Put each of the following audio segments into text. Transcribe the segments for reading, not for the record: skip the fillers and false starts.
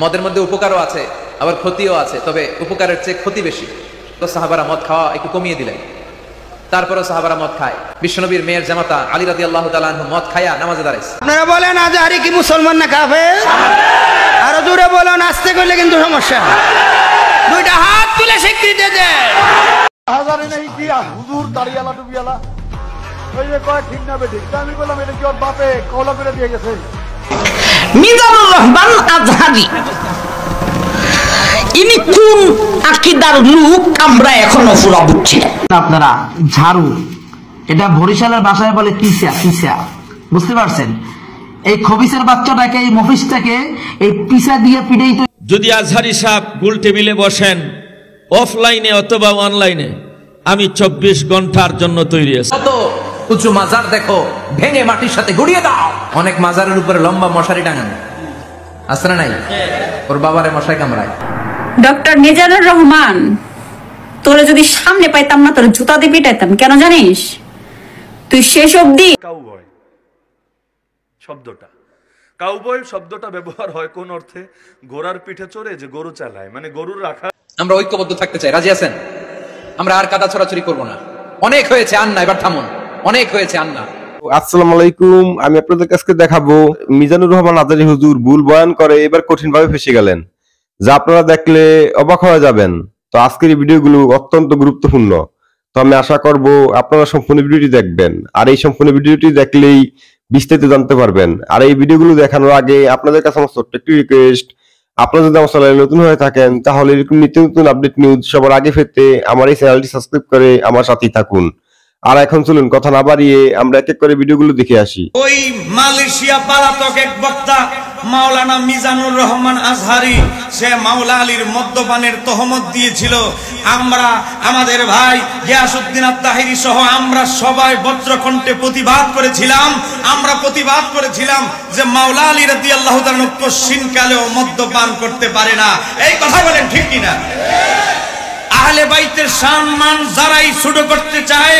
মদের মধ্যে উপকারও আছে আবার ক্ষতিও আছে, তবে উপকারের চেয়ে ক্ষতি বেশি। তো সাহাবারা মদ খাওয়া একটু কমিয়ে দিলেন, তারপরে সাহাবারা মদ খায়। বিশ্বনবীর মেয়ের জামাতা আলী রাদিয়াল্লাহু তাআলা আনহু মদ খায়া নামাজে দাঁড়াইছে। আপনারা বলেন আজহারি কি মুসলমান না কাফের? আরো জোরে বলেন, আসতে কইলে কিন্তু সমস্যা। দুইটা হাত তুলে স্বীকৃতি দেন। আজহারি নেই কি হুজুর দাড়িয়ালা টুপিয়ালা, ওই যে কয় ঠিক না বেঠিক, আমি বললাম এটা কি ওর বাপে কওলা করে দিয়ে গেছে। মিজানুর রহমান আজহারি ইনি কোন আকীদার লোক আমরা এখনো পুরা বুঝছি না। আপনারা ঝাড়ু, এটা বরিশালের ভাষায় বলে তিসা, তিসা, বুঝতে পারছেন? এই খবিসের বাচ্চাটাকে, এই মফিসটাকে এই পিসা দিয়ে পিটাই। যদি আজহারি সাহেব গোল টেবিলে বসেন অফলাইনে অথবা অনলাইনে, আমি 24 ঘন্টার জন্য তৈরি আছি। কত উঁচু মাজার দেখো, ভেঙে মাটির সাথে গুড়িয়ে দাও। অনেক মাজারের উপরে লম্বা মশারি টাঙানো আছে না নাই? ওর বাবারে মশাই কামড়ায়। ডক্টর মিজানুর রহমান, তোরে যদি সামনে পাইতাম না, তোর জুতা দিয়ে পিটাইতাম। কেন জানিস? তুই শেষ অবধি কাউবয় শব্দটা, কাউবয় শব্দটা ব্যবহার হয় কোন অর্থে? ঘোড়ার পিঠে চড়ে যে গরু চালায়, মানে গরুর রাখা। আমরা ঐক্যবদ্ধ থাকতে চাই, রাজি আছেন? আমরা আর কাদা ছড়াছড়ি করবো না। অনেক হয়েছে আন্না, এবার থামুন। অনেক হয়েছে আন্না। আসসালামু আলাইকুম, আমি আপনাদের কাছে দেখাবো মিজানুর রহমান আজহারি হুজুর ভুল বয়ান করে এবার কঠিন ভাবে ফেসে গেলেন, যা আপনারা দেখলে অবাক হয়ে যাবেন। তো আজকের এই ভিডিওগুলো অত্যন্ত গুরুত্বপূর্ণ, তো আমি আশা করব আপনারা সম্পূর্ণ ভিডিওটি দেখবেন। আর এই সম্পূর্ণ ভিডিওটি দেখলেই বিস্তারিত জানতে পারবেন। আর এই ভিডিওগুলো দেখানোর আগে আপনাদের কাছে আমার ছোট্ট একটি রিকোয়েস্ট, আপনারা যদি আমার চ্যানেলে নতুন হয়ে থাকেন তাহলে এরকম নিত্য নতুন আপডেট নিউজ সবার আগে পেতে আমার এই চ্যানেলটি সাবস্ক্রাইব করে আমার সাথেই থাকুন। আর এখন চলুন কথা না বাড়িয়ে আমরা এক এক করে ভিডিওগুলো দেখে আসি। ওই মালয়েশিয়া পলাতক এক বক্তা মাওলানা মিজানুর রহমান আজহারি, সে মাওলা আলীর মদ্যপানের তহমত দিয়েছিল। আমরা আমাদের ভাই গিয়াসউদ্দিন আত-তাহিরি সহ আমরা সবাই বজ্রকণ্ঠে প্রতিবাদ করেছিলাম। আমরা প্রতিবাদ করেছিলাম যে মাওলা আলী রাদিয়াল্লাহু তাআলা কোশ্চিন কালেও মদ্যপান করতে পারে না। এই কথা বলেন ঠিক কিনা? আহলে বাইতের সম্মান যারাই ছোট করতে চায়,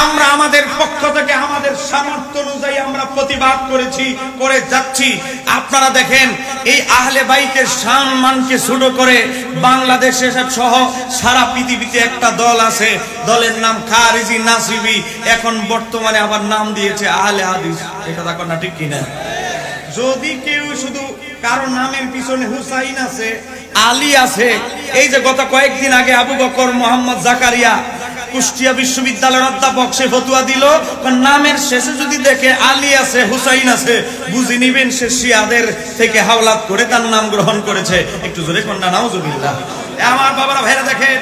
আমরা আমাদের পক্ষ থেকে আমাদের সামর্থ্য অনুযায়ী আমরা প্রতিবাদ করেছি, করে যাচ্ছি। আপনারা দেখেন, এই আহলে বাইতের সম্মানকে ছোট করে বাংলাদেশে সহ সারা পৃথিবীতে একটা দল আছে, দলের নাম খারিজি নাসিবি, এখন বর্তমানে আবার নাম দিয়েছে আহলে হাদিস। এই কথা কোনটা ঠিক কিনা? যদি কেউ শুধু কারো নামের পিছনে হুসাইন আছে, আলী আছে, এই যে গত কয়েকদিন আগে আবু বকর মোহাম্মদ জাকারিয়া কুষ্টিয়া বিশ্ববিদ্যালয়ের অধ্যাপক, সে ফতোয়া দিল নামের শেষে যদি দেখে আলী আছে, হুসাইন আছে, বুঝে নিবেন সে শিয়াদের থেকে হাওলাত করে তার নাম গ্রহণ করেছে। একটু জোরে কন্যা নাউজুবিল্লাহ। আমার বাবারা ভাইরা দেখেন,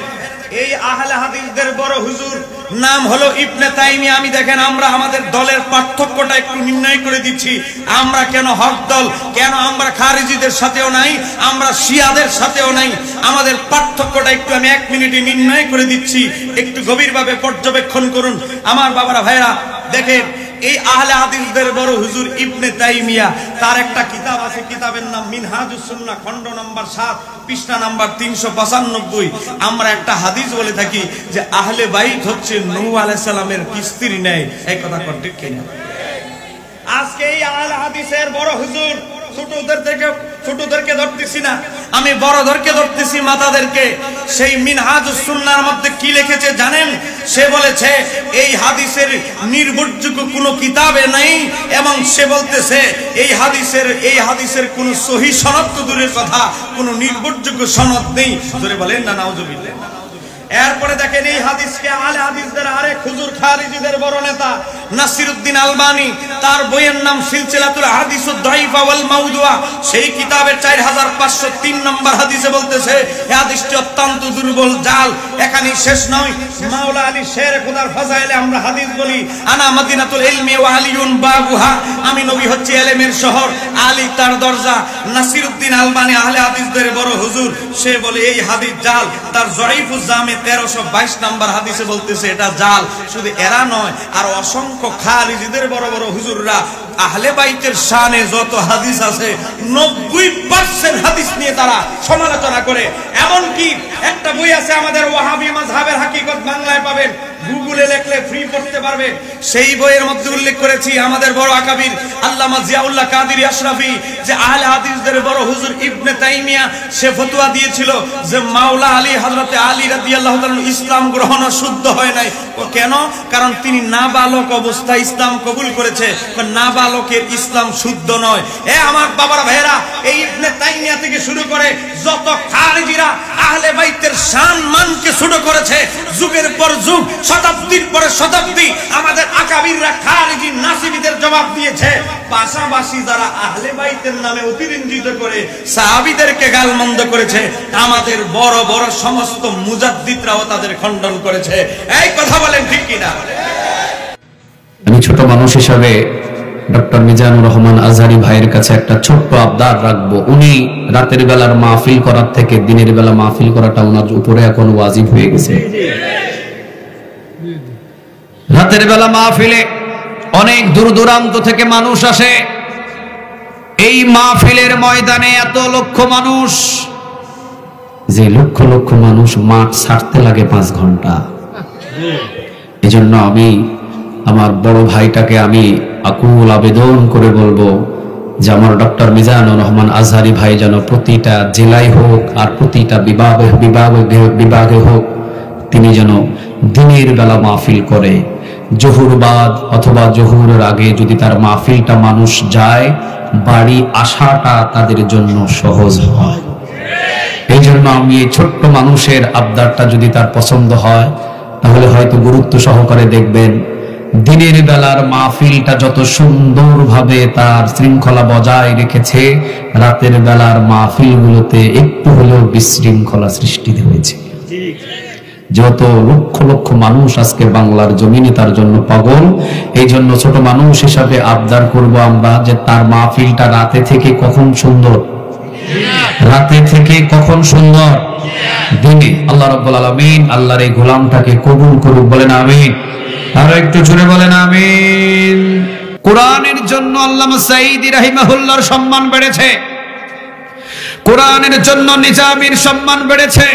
এই আহলে হাদিসদের বড় হুজুর নাম হলো ইবনে তাইমিয়া। আমি দেখেন, আমরা আমাদের দলের পার্থক্যটা একটু নির্ণয় করে দিচ্ছি। আমরা কেন হক দল, কেন আমরা খারিজিদের সাথেও নাই, আমরা শিয়াদের সাথেও নাই, আমাদের পার্থক্যটা একটু আমি 1 মিনিটে নির্ণয় করে দিচ্ছি। একটু গভীরভাবে পর্যবেক্ষণ করুন আমার বাবারা ভাইরা। দেখেন, এই আহলে হাদিসদের বড় হুজুর ইবনে তাইমিয়া, তার একটা কিতাব আছে, কিতাবের নাম মিনহাজুস সুন্নাহ, খণ্ড নম্বর 7, পৃষ্ঠা নাম্বার 395। আমরা একটা হাদিস বলে থাকি যে আহলে বাইত হচ্ছে নূহ আলাইহিস সালামের স্ত্রী নেয়। এই কথা ঠিক কিনা? আজকে এই আহলে হাদিসের বড় হুজুর, ছোটদেরকে ধরতেছি না, আমি বড়দেরকে ধরতেছি, মাতাদেরকে। সেই মিনহাজুস সুন্নাহর মধ্যে কি লিখেছে জানেন? সে বলেছে এই হাদিসের নির্ভরযোগ্য কোনো কিতাবে নাই, এবং সে বলতেছে এই হাদিসের কোন সহিহ সনদ তো দূরের কথা, কোন নির্ভরযোগ্য সনদ নেই। ধরে বলেন না নাউজুবিল্লাহ। এরপরে দেখেন, এই হাদিসকে আহলে হাদিসদের আরেক হুজুর খারিজিদের বড় নেতা নাসিরউদ্দিন আলবানী, তার বইয়ের নাম সিলসিলাতুল হাদিসুদ দাঈফা ওয়াল মাউদুআ, সেই কিতাবের 4503 নম্বর হাদিসে বলতেছে এই হাদিসটি অত্যন্ত দুর্বল, জাল। এখানেই শেষ নয়, মাওলা আলী শের খোদার ফাজাইলে আমরা হাদিস বলি, আনা মাদিনাতুল ইলমি ওয়া আলিউন বাবুহা, আমি নবী হচ্ছে ইলমের শহর, আলী তার দরজা। নাসিরউদ্দিন আলবানী আহলে হাদিসদের বড় হুজুর, সে বলে এই হাদিস জাল। তার জয়ীফুজ জামে 1322 নম্বর হাদিসে বলতেছে এটা জাল। শুধু এরা নয়, আর অসংখ্য খারিজিদের বড় বড় হুজুররা আহলে বাইতের শানে যত হাদিস আছে 90% হাদিস নিয়ে তারা সমালোচনা করে। এমনকি একটা বই আছে আমাদের ওয়াহাবি মাযহাবের হাকিকত, বাংলায় পাবেন, গুগলে লিখলে ফ্রি পড়তে পারবে। সেই বইয়ের মধ্যে উল্লেখ করেছি আমাদের বড় আকাবির আল্লামা জিয়াউল্লাহ কাদেরী আশরাফি, যে আহলে হাদিসদের বড় হুজুর ইবনে তাইমিয়া, সে ফতোয়া দিয়েছিল যে মাওলা আলী, হযরতে আলী রাদিয়াল্লাহু তাআলা ইসলাম গ্রহণ শুদ্ধ হয় নাই। কেন? কারণ তিনি নাবালক অবস্থায় ইসলাম কবুল করেছে। নাবালকের ইসলাম শুদ্ধ নয়। আমার বাবার ভাইয়েরা, এই ইবনে তাইমিয়া থেকে শুরু করে যত খারিজিরা আহলে বাইতের সম্মানকে ছোট করেছে, যুগের পর যুগ, শতাব্দীর পরে শতাব্দী আমাদের আকাবিররা খারিজি নাসিবীদের জবাব দিয়েছে। পাশাপাশি যারা আহলে বাইতের নামে অতিরঞ্জিত করে সাহাবীদেরকে গালমন্দ করেছে, আমাদের বড় বড় সমস্ত মুজাদ্দিদরাও তাদের খণ্ডন করেছে। এই কথা বলেন ঠিক কিনা? আমি ছোট মানুষ হিসাবে ডক্টর মিজানুর রহমান আজহারী ভাইয়ের কাছে একটা ছোট্ট আবদার রাখবো। উনি রাতের বেলার মাহফিল করার থেকে দিনের বেলা মাহফিল করাটা ওনার উপরে এখন ওয়াজিব হয়ে গেছে। রাতের বেলা মাহফিলে অনেক দূর দূরান্ত থেকে মানুষ আসে। এই মাহফিলের ময়দানে এত লক্ষ মানুষ, যে লক্ষ লক্ষ মানুষ মাঠ ছাড়তে লাগে 5 ঘন্টা। এজন্য আমি আমার বড় ভাইটাকে আমি আকুল আবেদন করে বলবো যে আমার ডক্টর মিজানুর রহমান আজহারী ভাই যেন প্রতিটা জেলায় হোক আর প্রতিটা বিভাগে হোক, তিনি যেন দিনের বেলা মাহফিল করে। জোহর বাদ অথবা জোহরের আগে যদি তার মাহফিলটা মানুষ যায়, বাড়ি আসাটা তাদের জন্য সহজ হয়। এই জন্য আমি এই ছোট্ট মানুষের আবদারটা যদি তার পছন্দ হয়, তাহলে হয়তো গুরুত্ব সহকারে দেখবেন। দিনের বেলার মাহফিলটা যত সুন্দরভাবে তার শৃঙ্খলা বজায় রেখেছে, রাতের বেলার মাহফিলগুলোতে একটু হলেও বিশৃঙ্খলা সৃষ্টি হয়েছে। যত লক্ষ লক্ষ মানুষ আজকে বাংলার জমিনে তার জন্য পাগল। এই জন্য ছোট মানুষ হিসাবে আবদার করব আমরা যে তার মাহফিলটা রাতে থেকে কখন সুন্দর, রাতে থেকে কখন সুন্দর, দিনে। আল্লাহ রাব্বুল আলামিন আল্লাহর এই গোলামটাকে কবুল করুক, বলেন আমিন। আরো একটু জোরে বলেন আমিন। কোরআনের জন্য আল্লামা সাঈদী রাহিমাহুল্লাহর সম্মান বেড়েছে, কোরআনের জন্য নিজামীর সম্মান বেড়েছে,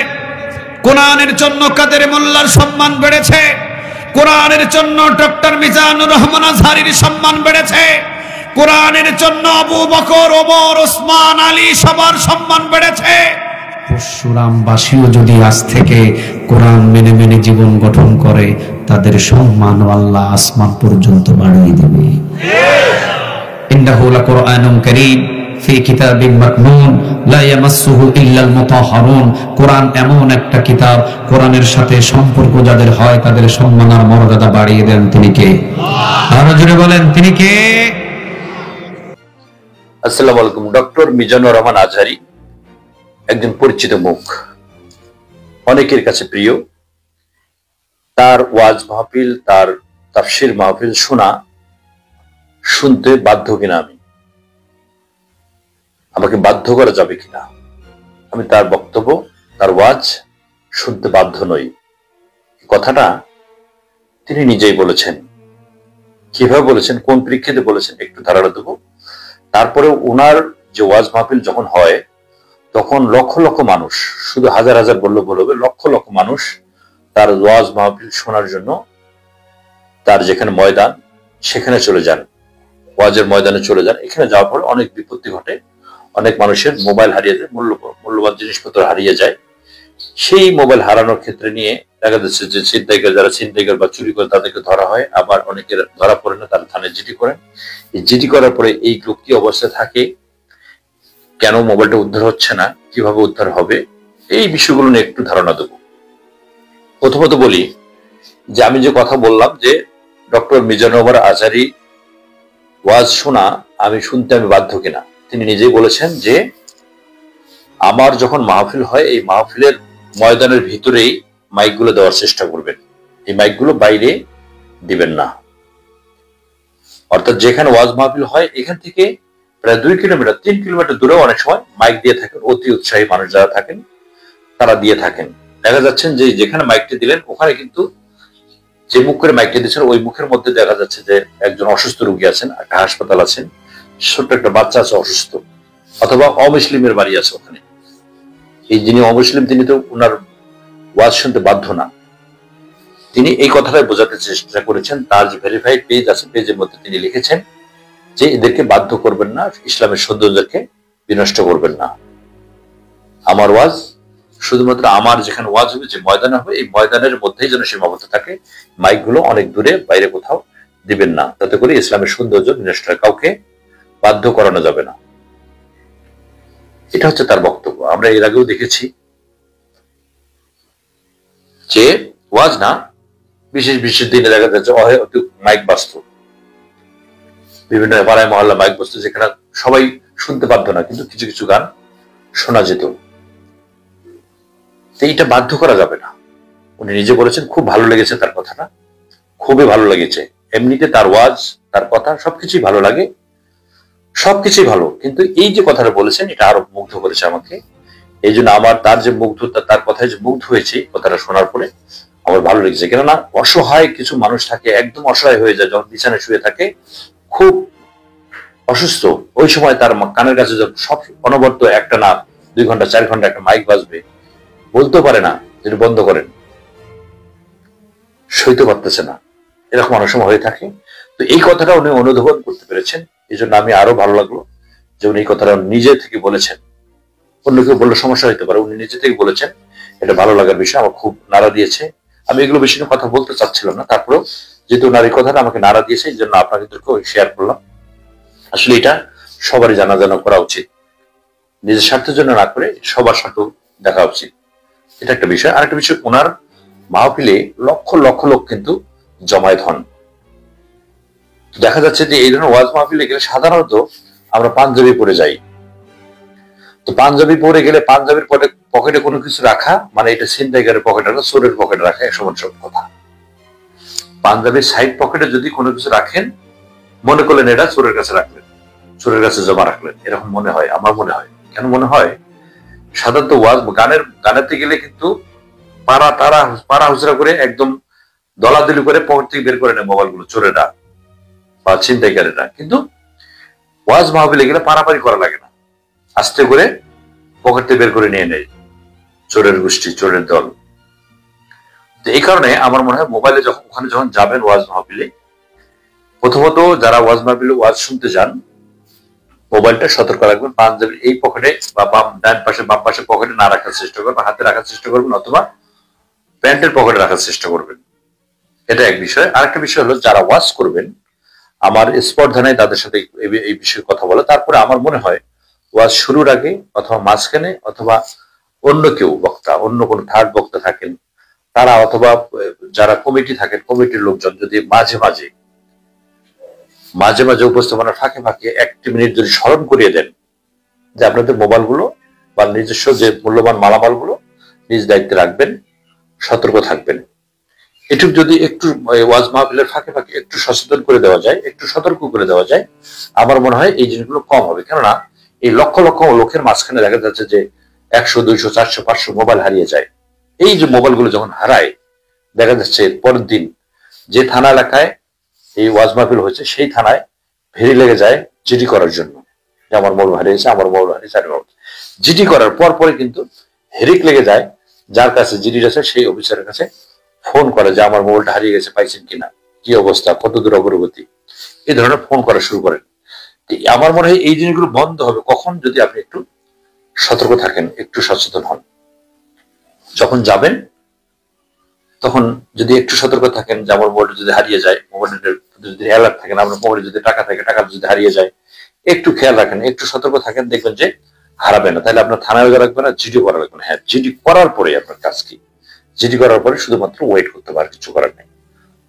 কোরআনের জন্য কাদের মোল্লার সম্মান বেড়েছে, কোরআনের জন্য ডক্টর মিজানুর রহমান আজহারীর সম্মান বেড়েছে, কোরআনের জন্য আবু বকর, ওমর, ওসমান, আলী সবার সম্মান বেড়েছে। পরশুরামবাসীও যদি আজ থেকে কোরআন মেনে মেনে জীবন গঠন করে, তাদের সম্মান আল্লাহ আসমান পর্যন্ত বাড়িয়ে দেবে। ইন্নাহু লাকুরআনুন কারীম ফি কিতাবিন মাকনুন লা ইয়ামাসসুহু ইল্লাল মুতাহহারুন। কোরআন এমন একটা কিতাব, কোরআনের সাথে সম্পর্ক যাদের হয় তাদের সম্মান আর মর্যাদা বাড়িয়ে দেন তিনি কে? আরো জোরে বলেন তিনি কে? আসসালামু আলাইকুম। ডক্টর মিজানুর রহমান আজহারী একজন পরিচিত মুখ, অনেকের কাছে প্রিয়। তার ওয়াজ মাহফিল, তার তাফসীর মাহফিল শুনতে বাধ্য কিনা, আমাকে বাধ্য করা যাবে কিনা? আমি তার বক্তব্য, তার ওয়াজ শুনতে বাধ্য নই। কথাটা তিনি নিজেই বলেছেন। কিভাবে বলেছেন, কোন প্রেক্ষিতে বলেছেন একটু ধারণা দেবো। তারপরে ওনার যে ওয়াজ মাহফিল যখন হয়, তখন লক্ষ লক্ষ মানুষ, শুধু হাজার হাজার বললে বলবে, লক্ষ লক্ষ মানুষ তার ওয়াজ মাহফিল শোনার জন্য তার যেখানে ময়দান সেখানে চলে যান, ওয়াজের ময়দানে চলে যান। এখানে যাওয়ার পর অনেক বিপত্তি ঘটে, অনেক মানুষের মোবাইল হারিয়ে যায়, মূল্যবান জিনিসপত্র হারিয়ে যায়। সেই মোবাইল হারানোর ক্ষেত্রে নিয়ে দেখা যাচ্ছে যে যারা ছিনতাইকার বা চুরি করে তাদেরকে ধরা হয়, আবার অনেকের ধরা পড়ে না, তারা থানায় জিডি করেন। এই জিডি করার পরে এই লোক কি অবস্থায় থাকে, কেন মোবাইলটা উদ্ধার হচ্ছে না, কিভাবে উদ্ধার হবে, এই বিষয়গুলো নিয়ে একটু ধারণা দেবো। প্রথমত বলি যে আমি যে কথা বললাম যে ডক্টর মিজানুর রহমান আজহারী ওয়াজ শোনা শুনতে আমি বাধ্য কিনা, তিনি নিজেই বলেছেন যে আমার যখন মাহফিল হয়, এই মাহফিলের ময়দানের ভিতরেই মাইকগুলো দেওয়ার চেষ্টা করবেন, এই মাইকগুলো বাইরে দিবেন না। অর্থাৎ যেখানে ওয়াজ মাহফিল হয় এখান থেকে প্রায় 2 কিলোমিটার 3 কিলোমিটার দূরেও অনেক সময় মাইক দিয়ে থাকেন, অতি উৎসাহী মানুষ যারা থাকেন তারা দিয়ে থাকেন। দেখা যাচ্ছেন যে যেখানে মাইকটি দিলেন ওখানে কিন্তু যে মুখ করে মাইকটি দিচ্ছেন ওই মুখের মধ্যে দেখা যাচ্ছে যে একজন অসুস্থ রোগী আছেন, একটা হাসপাতাল আছেন, ছোট্ট একটা বাচ্চা আছে অসুস্থ, অথবা অমুসলিমের বাড়ি আছে ওখানে। এই যিনি অমুসলিম তিনি তো ওনার ওয়াজ শুনতে বাধ্য না। তিনি এই কথাটাই বোঝাতে চেষ্টা করেছেন। তার যে ভেরিফাইড পেজ আছে, পেজের মধ্যে তিনি লিখেছেন যে এদেরকে বাধ্য করবেন না, ইসলামের সৌন্দর্যকে বিনষ্ট করবেন না। আমার ওয়াজ শুধুমাত্র আমার যেখানে ওয়াজ হবে, যে ময়দানে হবে, এই ময়দানের মধ্যেই যেন সীমাবদ্ধ থাকে। মাইকগুলো অনেক দূরে, বাইরে কোথাও দিবেন না, তাতে করে ইসলামের সৌন্দর্য বিনষ্ট হয়। কাউকে বাধ্য করানো যাবে না, এটা হচ্ছে তার বক্তব্য। আমরা এর আগেও দেখেছি যে ওয়াজ না, বিশেষ বিশেষ দিনে দেখা যাচ্ছে মাইক বাজত, বিভিন্ন পাড়ায় মহল্লা মাইক বাজত, যেখানে সবাই শুনতে পারতো না, কিন্তু কিছু কিছু গান শোনা যেত। এইটা বাধ্য করা যাবে না। উনি নিজে বলেছেন খুব ভালো লেগেছে তার কথাটা, খুবই ভালো লেগেছে। এমনিতে তার ওয়াজ, তার কথা সবকিছুই ভালো লাগে, সবকিছুই ভালো, কিন্তু এই যে কথাটা বলেছেন এটা আরো মুগ্ধ করেছে আমাকে। এই জন্য আমার তার যে মুগ্ধতা, তার কথায় যে মুগ্ধ হয়েছে কথাটা শোনার পরে আমার ভালো লেগেছে। কেননা অসহায় কিছু মানুষ থাকে, একদম অসহায় হয়ে যায় যখন বিছানায় শুয়ে থাকে, খুব অসুস্থ, ওই সময় তার কানের কাছে সব অনবরত একটা না 2 ঘন্টা 4 ঘন্টা একটা মাইক বাজবে, বলতে পারে না যেটা বন্ধ করেন, সইতে পারতেছে না, এরকম অনেক সময় হয়ে থাকে। তো এই কথাটা উনি অনুধাবন করতে পেরেছেন, এই জন্য আমি আরো ভালো লাগলো যে উনি এই কথাটা নিজে থেকে বলেছেন। অন্য কেউ বললে সমস্যা হইতে পারে, উনি নিজে থেকে বলেছেন, এটা ভালো লাগার বিষয়, আমার খুব নাড়া দিয়েছে। আমি এগুলো বেশি কথা বলতে চাচ্ছিলাম না, তারপরেও যেহেতু ওনার এই কথাটা আমাকে নাড়া দিয়েছে, এই জন্য আপনাদেরকেও শেয়ার করলাম। আসলে এটা সবারই জানা করা উচিত, নিজের স্বার্থের জন্য না করে সবার স্বার্থ দেখা উচিত, এটা একটা বিষয়। আরেকটা বিষয়, ওনার মাহফিলে লক্ষ লক্ষ লোক কিন্তু জমায়েত হন। দেখা যাচ্ছে যে এই ধরনের ওয়াজ মাহফিলে গেলে সাধারণত আমরা পাঞ্জাবি পরে যাই। তো পাঞ্জাবি পরে গেলে পাঞ্জাবির পকেটে কোনো কিছু রাখা মানে এটা ছিনতাইকারের পকেটে রাখা, চোরের পকেটে রাখা সমান সব কথা। পাঞ্জাবির সাইড পকেটে যদি কোনো কিছু রাখেন, মনে করলেন এটা চোরের কাছে রাখলেন, চোরের কাছে জমা রাখলেন, এরকম মনে হয়, আমার মনে হয়। কেন মনে হয়? সাধারণত ওয়াজ গানেতে গেলে কিন্তু পাড়া হুজরা করে একদম দলাদলি করে পকেট থেকে বের করে নেয় মোবাইল গুলো চোরেরা বা ছিনতাইকারীরা। কিন্তু ওয়াজ মাহফিলে গেলে পারাপারি করা লাগে না, আস্তে করে পকেট থেকে বের করে নিয়ে নেয় চোরের গোষ্ঠী, চোরের দল। তো এই কারণে আমার মনে হয় মোবাইলে ওখানে যখন যাবেন ওয়াজ মাহফিলে, প্রথমত যারা ওয়াজ মাহফিলে ওয়াজ শুনতে যান, মোবাইলটা সতর্ক রাখবেন, পাঞ্জাবির এই পকেটে বা ডান পাশে বাম পাশে পকেটে না রাখার চেষ্টা করবেন, হাতে রাখার চেষ্টা করবেন, অথবা প্যান্টের পকেটে রাখার চেষ্টা করবেন। এটা এক বিষয়। আরেকটা বিষয় হলো, যারা ওয়াজ করবেন, আমার স্পর্ধা নেই তাদের সাথে এই বিষয়ে কথা বলে। তারপরে আমার মনে হয় ওয়াজ শুরুর আগে অথবা মাঝখানে অথবা অন্য কেউ বক্তা, অন্য কোনো থার্ড বক্তা থাকেন তারা, অথবা যারা কমিটি থাকেন, কমিটির লোকজন যদি মাঝে মাঝে উপস্থাপনার ফাঁকে ফাঁকে 1 মিনিট যদি স্মরণ করিয়ে দেন যে আপনাদের মোবাইল গুলো বা নিজস্ব যে মূল্যবান মালামাল গুলো নিজ দায়িত্বে রাখবেন, সতর্ক থাকবেন, এটুকু যদি একটু ওয়াজ মাহফিলের ফাঁকে ফাঁকে একটু সচেতন করে দেওয়া যায়, একটু সতর্ক করে দেওয়া যায়, আমার মনে হয় এই জিনিসগুলো কম হবে। কেননা এই লক্ষ লক্ষ লোকের মাঝখানে দেখা যাচ্ছে যে 100, 200, 400, 500 মোবাইল হারিয়ে যায়। এই যে মোবাইলগুলো যখন হারায়, দেখা যাচ্ছে পরের দিন যে থানা এলাকায় এই ওয়াজ মাহফিল হয়েছে সেই থানায় ভেরি লেগে যায় জিডি করার জন্য, যে আমার মোবাইল হারিয়েছে, আমার মোবাইল হারিয়েছে। জিডি করার পরে কিন্তু হেরিক লেগে যায়, যার কাছে জিডি আছে সেই অফিসারের কাছে ফোন করে যে আমার মোবাইলটা হারিয়ে গেছে, পাইছেন কিনা, কি অবস্থা, কত দূর অগ্রগতি, এই ধরনের ফোন করা শুরু করেন। আমার মনে হয় এই জিনিসগুলো বন্ধ হবে কখন, যদি আপনি একটু সতর্ক থাকেন, একটু সচেতন হন। যখন যাবেন তখন যদি একটু সতর্ক থাকেন যে আমার মোবাইলটা যদি হারিয়ে যায়, মোবাইলটা যদি অ্যালার্ট থাকেন, আপনার মোবাইলে যদি টাকা থাকে, টাকা যদি হারিয়ে যায়, একটু খেয়াল রাখেন, একটু সতর্ক থাকেন, দেখবেন যে হারাবে না। তাহলে আপনার থানায় রাখবেন না, জিডি করা লাগবে না। হ্যাঁ, জিডি করার পরে আপনার কাজ কি? জিডি করার পরে শুধুমাত্র ওয়েট করতে পারে, কিছু করার নেই।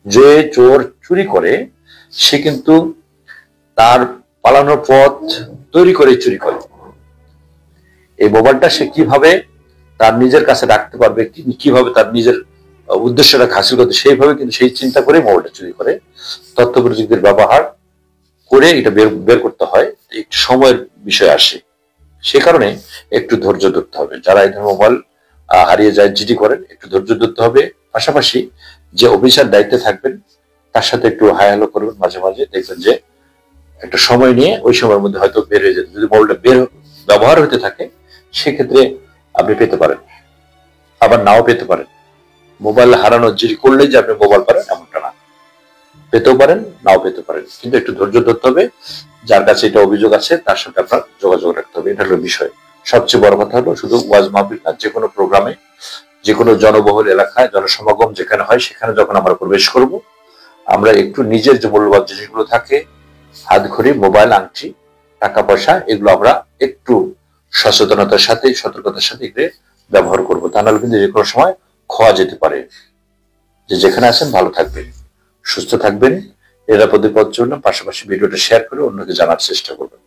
যে চোর চুরি করে সে কিন্তু তার পালানোর পথ তৈরি করে চুরি করে। এই মোবাইলটা সে কিভাবে তার নিজের কাছে রাখতে পারবে, কিভাবে তার নিজের উদ্দেশ্যটা হাসিল করতে, সেইভাবে কিন্তু সেই চিন্তা করে মোবাইলটা চুরি করে। তথ্য প্রযুক্তির ব্যবহার করে এটা বের করতে হয়, একটু সময়ের বিষয় আসে। সে কারণে একটু ধৈর্য ধরতে হবে। যারা এই ধরনের মোবাইল হারিয়ে যায়, জিডি করেন, একটু ধৈর্য ধরতে হবে। পাশাপাশি যে অফিসার দায়িত্বে থাকবেন তার সাথে একটু হাই হ্যালো করবেন মাঝে মাঝে, দেখবেন যে একটা সময় নিয়ে ওই সময়ের মধ্যে হয়তো বের হয়ে যেতে, যদি মোবাইলটা ব্যবহার হতে থাকে সেক্ষেত্রে আপনি পেতে পারেন, আবার নাও পেতে পারেন। মোবাইল হারানোর জিরি করলেই যে আপনি মোবাইল পারেন এমনটা না, পেতেও পারেন নাও পেতে পারেন, কিন্তু একটু ধৈর্য ধরতে হবে। যার কাছে এটা অভিযোগ আছে তার সাথে আপনার যোগাযোগ রাখতে হবে, এটা হলো বিষয়। সবচেয়ে বড় কথা হলো শুধু ওয়াজ মাহফিল না, যে কোনো প্রোগ্রামে, যে কোনো জনবহুল এলাকায় জনসমাগম যেখানে হয় সেখানে যখন আমরা প্রবেশ করব, আমরা একটু নিজের যে মূল্যবান জিনিসগুলো থাকে, হাত ঘড়ি, মোবাইল, আংটি, টাকা পয়সা, এগুলো আমরা একটু সচেতনতার সাথে, সতর্কতার সাথে এগুলো ব্যবহার করবো। তা নাহলে কিন্তু যে কোনো সময় খোয়া যেতে পারে। যে যেখানে আছেন ভালো থাকবেন, সুস্থ থাকবেন, নিরাপদে পথ চলবেন, পাশাপাশি ভিডিওটা শেয়ার করে অন্যকে জানার চেষ্টা করবেন।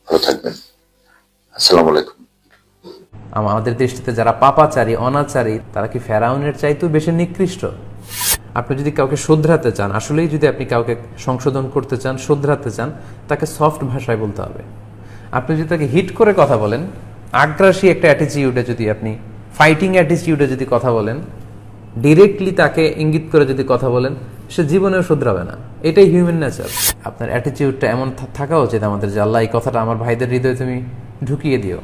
ভালো থাকবেন। আসসালামু আলাইকুম। আমাদের দৃষ্টিতে যারা পাপাচারী, অনাচারী, তারা কি ফেরাউনের চাইতেও বেশি নিকৃষ্ট? আপনি যদি কাউকে শুধরাতে চান, আসলেই যদি আপনি কাউকে সংশোধন করতে চান, শুধরাতে চান, তাকে সফট ভাষায় বলতে হবে। আপনি যদি তাকে হিট করে কথা বলেন, আগ্রাসী একটা অ্যাটিটিউডে যদি আপনি, ফাইটিং অ্যাটিটিউডে যদি কথা বলেন, ডিরেক্টলি তাকে ইঙ্গিত করে যদি কথা বলেন, সে জীবনেও শুধরাবে না। এটাই হিউম্যান নেচার। আপনার অ্যাটিটিউডটা এমন থাকা উচিত আমাদের যে আল্লাহ এই কথাটা আমার ভাইদের হৃদয়ে তুমি ঢুকিয়ে দিও।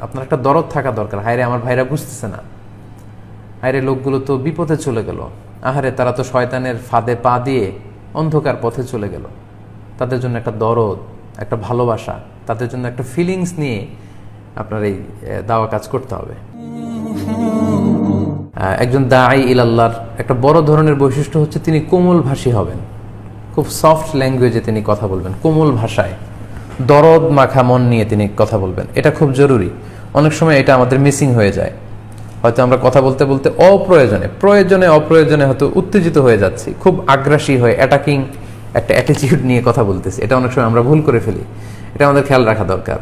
আপনার একটা দরদ থাকা দরকার। হায়রে আমার ভাইরা বুঝতেছে না, হায়রে লোকগুলো তো বিপদে চলে গেল, আহারে তারা তো শয়তানের ফাঁদে পা দিয়ে অন্ধকার পথে চলে গেল। তাদের জন্য একটা দরদ, একটা ভালোবাসা, তাদের জন্য একটা ফিলিংস নিয়ে আপনার এই দাওয়া কাজ করতে হবে। একজন দাঈ ইলাল্লাহর একটা বড় ধরনের বৈশিষ্ট্য হচ্ছে তিনি কোমল ভাষী হবেন। খুব সফট ল্যাঙ্গুয়েজে তিনি কথা বলবেন, কোমল ভাষায়, দরদ মাখা মন নিয়ে তিনি কথা বলবেন। এটা খুব জরুরি। অনেক সময় এটা আমাদের মিসিং হয়ে যায়। হয়তো আমরা কথা বলতে বলতে অপ্রয়োজনে হয়তো উত্তেজিত হয়ে যাচ্ছি, খুব আগ্রাসী হয়ে অ্যাটাকিং একটা অ্যাটিটিউড নিয়ে কথা বলতেছি। এটা অনেক সময় আমরা ভুল করে ফেলি। এটা আমাদের খেয়াল রাখা দরকার।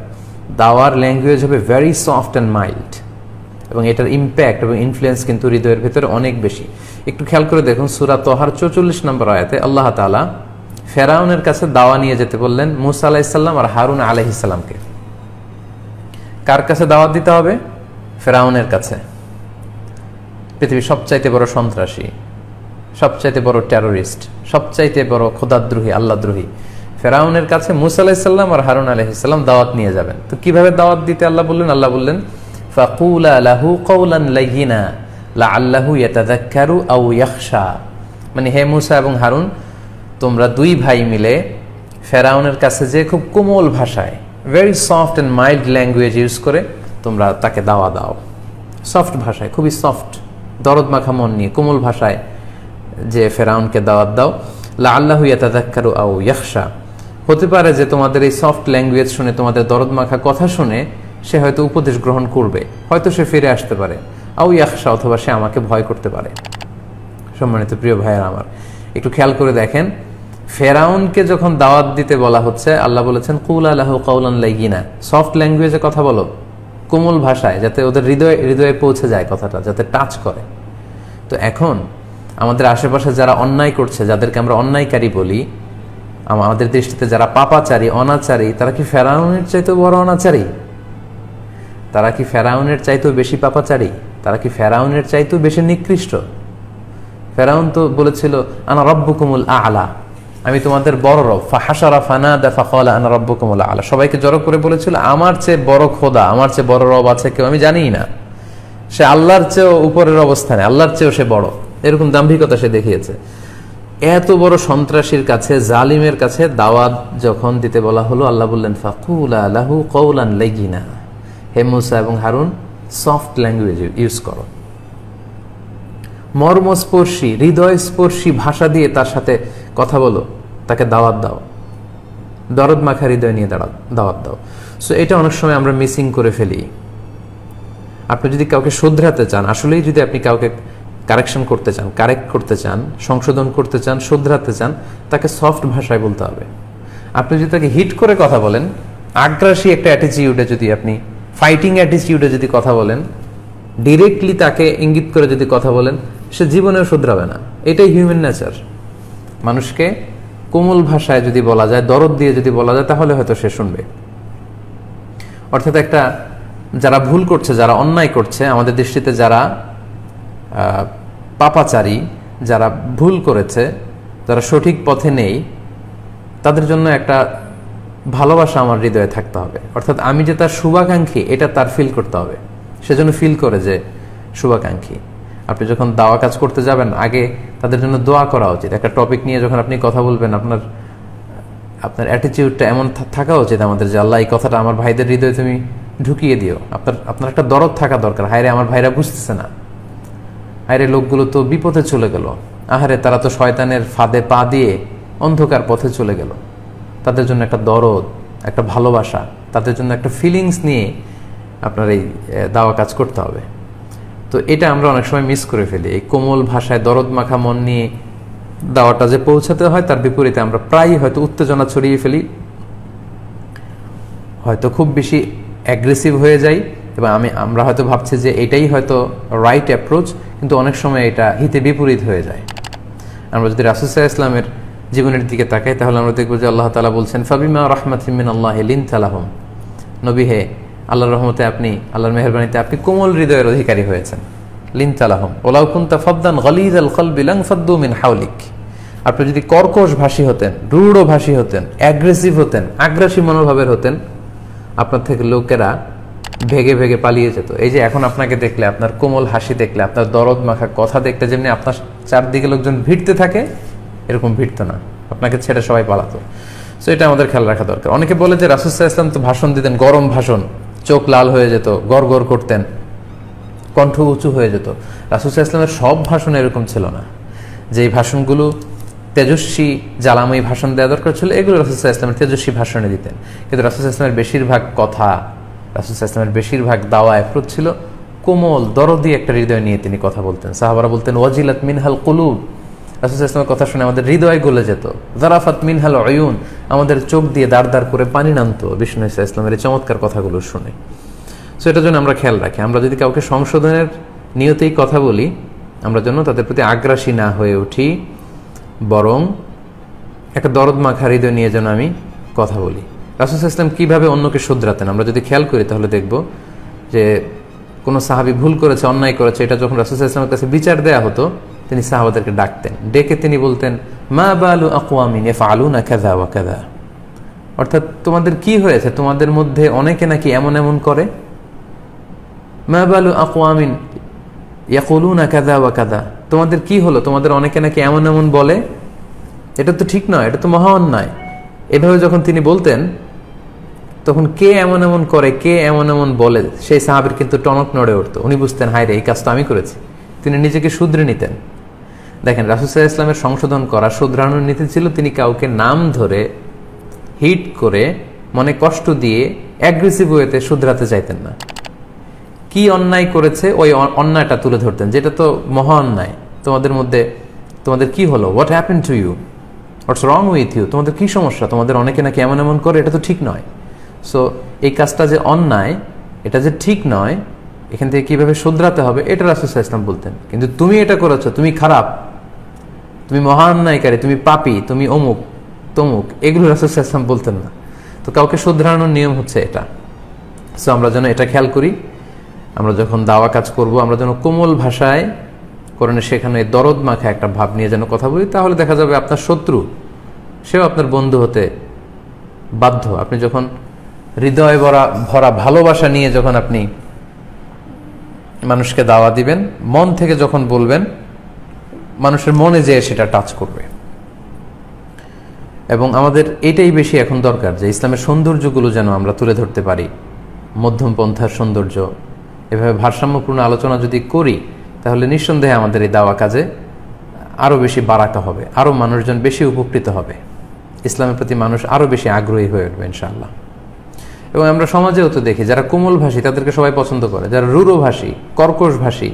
দাওয়ার ল্যাঙ্গুয়েজ হবে ভেরি সফট অ্যান্ড মাইল্ড, এবং এটার ইম্প্যাক্ট এবং ইনফ্লুয়েন্স কিন্তু হৃদয়ের ভেতরে অনেক বেশি। একটু খেয়াল করে দেখুন, সূরা তহার 44 নম্বর আয়াতে আল্লাহ তাআলা ফেরাউনের কাছে দাওয়া নিয়ে যেতে বললেন মুসা আলাইহিস সালাম আর হারুন আলাইহিস সালামকে। কার কাছে দাওয়াত দিতে হবে? ফেরাউনের কাছে। পৃথিবীর সবচাইতে বড় সন্ত্রাসী, সবচাইতে বড় টেরোরিস্ট, সবচাইতে বড় খোদাদ্রোহী, আল্লাহদ্রোহী ফেরাউনের কাছে মুসা আলাইহিস সালাম আর হারুন আলাইহিস সালাম দাওয়াত নিয়ে যাবেন। তো কিভাবে দাওয়াত দিতে আল্লাহ বললেন? আল্লাহ বললেন ফাকুলা লাহু কওলান লাইয়িনা লাআল্লাহু ইয়াতাযাক্কারু আও ইয়াখশা। মানে হে মুসা এবং হারুন, তোমরা দুই ভাই মিলে ফেরাউনের কাছে যে খুব কোমল ভাষায়, very soft and mild language use করে তোমরা তাকে দাওয়া দাও। সফট ভাষায়, খুবই সফট, দরদ মাখা মন নিয়ে কোমল ভাষায় যে ফেরাউনকে দাওয়াত দাও। লাআল্লাহু ইয়াতাযাক্কারু আও ইয়াখশা। হতে পারে যে তোমাদের এই সফট ল্যাঙ্গুয়েজ শুনে, তোমাদের দরদ মাখা কথা শুনে সে হয়তো উপদেশ গ্রহণ করবে, হয়তো সে ফিরে আসতে পারে। আও ইয়াখশা, অথবা সে আমাকে ভয় করতে পারে। সম্মানিত প্রিয় ভাইয়েরা আমার, একটু খেয়াল করে দেখেন, ফেরাউনকে যখন দাওয়াত দিতে বলা হচ্ছে, আল্লাহ বলেছেন কুলা লাহু কাওলান লাইয়িনা, সফট ল্যাঙ্গুয়েজে কথা বলো, কোমল ভাষায়, যাতে ওদের হৃদয়ে পৌঁছে যায় কথাটা, যাতে টাচ করে। তো এখন আমাদের আশেপাশে যারা অন্যায় করছে, যাদেরকে আমরা অন্যায়কারী বলি, আমাদের দৃষ্টিতে যারা পাপাচারী, অনাচারী, তারা কি ফেরাউনের চাইতেও বড় অনাচারী? তারা কি ফেরাউনের চাইতেও বেশি পাপাচারী? তারা কি ফেরাউনের চাইতেও বেশি নিকৃষ্ট? ফেরাউন তো বলেছিল আনা রব্বুকুমুল আ'লা, আমি তোমাদের বড় রব। ফাহাশারা ফানাদা ফাকালা আনা রব্বুকুমুল আ'লা, সবাইকে জড়ো করে বলেছিল আমার চেয়ে বড় খোদা, আমার চেয়ে বড় রব আছে কেউ আমি জানিই না। সে আল্লাহর চেয়েও উপরের অবস্থানে, আল্লাহর চেয়েও সে বড়, এরকম দাম্ভিকতা সে দেখিয়েছে। এত বড় সন্ত্রাসীর কাছে, জালিমের কাছে দাওয়াত যখন দিতে বলা হলো, আল্লাহ বললেন ফাকুলা লাহু কাওলান লাইয়িনা, হে মুসা এবং হারুন সফট ল্যাঙ্গুয়েজ ইউজ করো, মর্মস্পর্শী, হৃদয়স্পর্শী ভাষা দিয়ে তার সাথে কথা বলো, তাকে দাওয়াত দাও, দরদ মাখা হৃদয় নিয়ে দাওয়াত দাও। সো এটা অনেক সময় আমরা মিসিং করে ফেলি। আপনি যদি কাউকে শুধরাতে চান, আসলেই যদি আপনি কাউকে কারেকশন করতে চান, কারেক্ট করতে চান, সংশোধন করতে চান, শুধরাতে চান, তাকে সফট ভাষায় বলতে হবে। আপনি যদি তাকে হিট করে কথা বলেন, আগ্রাসী একটা অ্যাটিটিউডে যদি আপনি, ফাইটিং অ্যাটিটিউডে যদি কথা বলেন, ডিরেক্টলি তাকে ইঙ্গিত করে যদি কথা বলেন, সে জীবনেও শুধরাবে না। এটাই হিউম্যান নেচার। মানুষকে কোমল ভাষায় যদি বলা যায়, দরদ দিয়ে যদি বলা যায়, তাহলে হয়তো সে শুনবে। অর্থাৎ একটা, যারা ভুল করছে, যারা অন্যায় করছে, আমাদের দৃষ্টিতে যারা পাপাচারী, যারা ভুল করেছে, যারা সঠিক পথে নেই, তাদের জন্য একটা ভালোবাসা আমার হৃদয়ে থাকতে হবে। অর্থাৎ আমি যে তার শুভাকাঙ্ক্ষী, এটা তার ফিল করতে হবে। সেজন্য ফিল করে যে শুভাকাঙ্ক্ষী। আপনি যখন দাওয়া কাজ করতে যাবেন আগে তাদের জন্য দোয়া করা উচিত। একটা টপিক নিয়ে যখন আপনি কথা বলবেন আপনার অ্যাটিটিউডটা এমন থাকা উচিত আমাদের যে আল্লাহ এই কথাটা আমার ভাইদের হৃদয়ে তুমি ঢুকিয়ে দিও। আপনার একটা দরদ থাকা দরকার, হায়রে আমার ভাইরা বুঝতেছে না, হায়রে লোকগুলো তো বিপদে চলে গেল, আহারে তারা তো শয়তানের ফাঁদে পা দিয়ে অন্ধকার পথে চলে গেল। তাদের জন্য একটা দরদ, একটা ভালোবাসা, তাদের জন্য একটা ফিলিংস নিয়ে আপনার এই দাওয়া কাজ করতে হবে। তো এটা আমরা অনেক সময় মিস করে ফেলি। এই কোমল ভাষায় দরদ মাখা মন নিয়ে দাওয়াটা যে পৌঁছাতে হয় তার বিপরীতে আমরা প্রায়ই হয়তো উত্তেজনা ছড়িয়ে ফেলি, হয়তো খুব বেশি অ্যাগ্রেসিভ হয়ে যাই, এবং আমরা হয়তো ভাবছি যে এটাই হয়তো রাইট অ্যাপ্রোচ, কিন্তু অনেক সময় এটা হিতে বিপরীত হয়ে যায়। আমরা যদি রাসূল সাল্লাল্লাহু আলাইহি ওয়াসাল্লামের জীবনের দিকে তাকাই তাহলে আমরা দেখব যে আল্লাহ তাআলা বলছেন ফাবিমা রাহমাতিন মিনাল্লাহি লিনতা লাহুম, নবী হে আল্লাহর রহমতে আপনি, আল্লাহর মেহেরবানিতে আপনি কোমল হৃদয়ের অধিকারী হয়েছেন। লিনতা লাহুম ওয়ালাউ কুনতা ফাদ্দান গালিযাল কলবি লানফাদ্দু মিন হাওলিক, আপনি যদি কর্কশ ভাষী হতেন, রূঢ় ভাষী হতেন, অ্যাগ্রেসিভ হতেন, আগ্রাসী মনোভাবের হতেন, আপনার থেকে লোকেরা ভেগে ভেগে পালিয়ে যেত। এই যে এখন আপনাকে দেখলে, আপনার কোমল হাসি দেখলে, আপনার দরদ মাখা কথা দেখলে যেমনি আপনার চারদিকে লোকজন ভিড়তে থাকে, এরকম ভিড়তো না, আপনাকে ছেড়ে সবাই পালাতো। সো এটা আমাদের খেয়াল রাখা দরকার। অনেকে বলে যে রাসূল সাল্লাল্লাহু আলাইহি ওয়াসাল্লাম তো ভাষণ দিতেন, গরম ভাষণ, চোখ লাল হয়ে যেত, গড়গড় করতেন, কণ্ঠ উঁচু হয়ে যেত। রাসূল সাল্লাল্লাহু আলাইহি ওয়াসাল্লামের সব ভাষণ এরকম ছিল না। যেই ভাষণগুলো তেজস্বী জ্বালাময়ী ভাষণ দেওয়া দরকার ছিল, এগুলো রাসূল সাল্লাল্লাহু আলাইহি ওয়াসাল্লামের তেজস্বী ভাষণে দিতেন। কিন্তু রাসূল সাল্লাল্লাহু আলাইহি ওয়াসাল্লামের বেশিরভাগ কথা, রাসূল সাল্লাল্লাহু আলাইহি ওয়াসাল্লামের বেশিরভাগ দাওয়া অ্যাপ্রোচ ছিল কোমল দরদি একটা হৃদয় নিয়ে তিনি কথা বলতেন। সাহাবারা বলতেন ওয়াজিলাত মিনহাল কুলুব, রাসূল সাল্লাল্লাহু আলাইহি ওয়াসাল্লামের কথা শুনে আমাদের হৃদয় গলে যেত। যারাফাত মিনহাল উয়ুন, আমাদের চোখ দিয়ে দাঁড় দাঁড় করে পানি নামতো বিষ্ণু সাল্লাল্লাহু আলাইহি ওয়াসাল্লামের এই চমৎকার কথাগুলো শুনে। সো এটার জন্য আমরা খেয়াল রাখি, আমরা যদি কাউকে সংশোধনের নিয়তেই কথা বলি, আমরা যেন তাদের প্রতি আগ্রাসী না হয়ে উঠি, বরং একটা দরদ মাখা হৃদয় নিয়ে যেন আমি কথা বলি। রাসূল সাল্লাল্লাহু আলাইহি ওয়াসাল্লাম কিভাবে অন্যকে শুধরাতেন আমরা যদি খেয়াল করি তাহলে দেখব যে কোনো সাহাবী ভুল করেছে, অন্যায় করেছে, এটা যখন রাসূল সাল্লাল্লাহু আলাইহি ওয়াসাল্লামের কাছে বিচার দেয়া হতো, তিনি সাহাবাদেরকে ডাকতেন, ডেকে তিনি বলতেন মা বালু আকওয়ামিন ইয়াফআলুনা কাযা ওয়া কাযা, অর্থাৎ তোমাদের কি হয়েছে, তোমাদের মধ্যে অনেকে নাকি এমন এমন করে। মা বালু আকওয়ামিন ইয়াকুলুনা কাযা ওয়া কাযা, তোমাদের কি হলো, তোমাদের অনেকে নাকি এমন এমন বলে, এটা তো ঠিক নয়, এটা তো মহা অন্যায়। এভাবে যখন তিনি বলতেন তখন কে এমন এমন করে, কে এমন এমন বলে, সেই সাহাবীর কিন্তু টনক নড়ে উঠতো। উনি বুঝতেন হায় রে, এই কাজ তো আমি করেছি। তিনি নিজেকে শুধরে নিতেন। দেখেন রাসূল সাল্লাল্লাহু আলাইহি ওয়াসাল্লামের সংশোধন করা, শুধরানোর নীতি ছিল তিনি কাউকে নাম ধরে হিট করে মনে কষ্ট দিয়ে অ্যাগ্রেসিভ ওয়েতে শুধরাতে চাইতেন না। কি অন্যায় করেছে ওই অন্যায়টা তুলে ধরতেন, যেটা তো মহা অন্যায়, তোমাদের মধ্যে তোমাদের কি হলো, what happen to you, what's wrong with you, তোমাদের কি সমস্যা, তোমাদের অনেকে নাকি এমন এমন করে, এটা তো ঠিক নয়। সো এই কাজটা যে অন্যায়, এটা যে ঠিক নয়, এখান থেকে কিভাবে শুধরাতে হবে এটা রাসূল সাল্লাল্লাহু আলাইহি ওয়াসাল্লাম বলতেন। কিন্তু তুমি এটা করেছো, তুমি খারাপ, তুমি মহা অন্যায়কারী, তুমি পাপী, তুমি অমুক তমুক, এগুলো রাসূল সাল্লাল্লাহু আলাইহি ওয়াসাল্লাম বলতেন না। তো কাউকে শুধরানোর নিয়ম হচ্ছে এটা। সো আমরা যেন এটা খেয়াল করি, আমরা যখন দাওয়া কাজ করব আমরা যেন কোমল ভাষায় কোরআনে সেখানে দরদ মাখা একটা ভাব নিয়ে যেন কথা বলি, তাহলে দেখা যাবে আপনার শত্রু সেও আপনার বন্ধু হতে বাধ্য। আপনি যখন হৃদয় ভরা ভালোবাসা নিয়ে যখন আপনি মানুষকে দাওয়া দিবেন, মন থেকে যখন বলবেন, মানুষের মনে যেয়ে সেটা টাচ করবে। এবং আমাদের এটাই বেশি এখন দরকার যে ইসলামের সৌন্দর্যগুলো যেন আমরা তুলে ধরতে পারি, মধ্যম পন্থার সৌন্দর্য। এভাবে ভারসাম্যপূর্ণ আলোচনা যদি করি তাহলে নিঃসন্দেহে আমাদের এই দাওয়া কাজে আরও বেশি বারাকা হবে, আরও মানুষজন বেশি উপকৃত হবে, ইসলামের প্রতি মানুষ আরও বেশি আগ্রহী হয়ে উঠবে ইনশাআল্লাহ। এবং আমরা সমাজেও তো দেখি যারা কোমল ভাষী তাদেরকে সবাই পছন্দ করে, যারা রূঢ় ভাষী, কর্কশ ভাষী,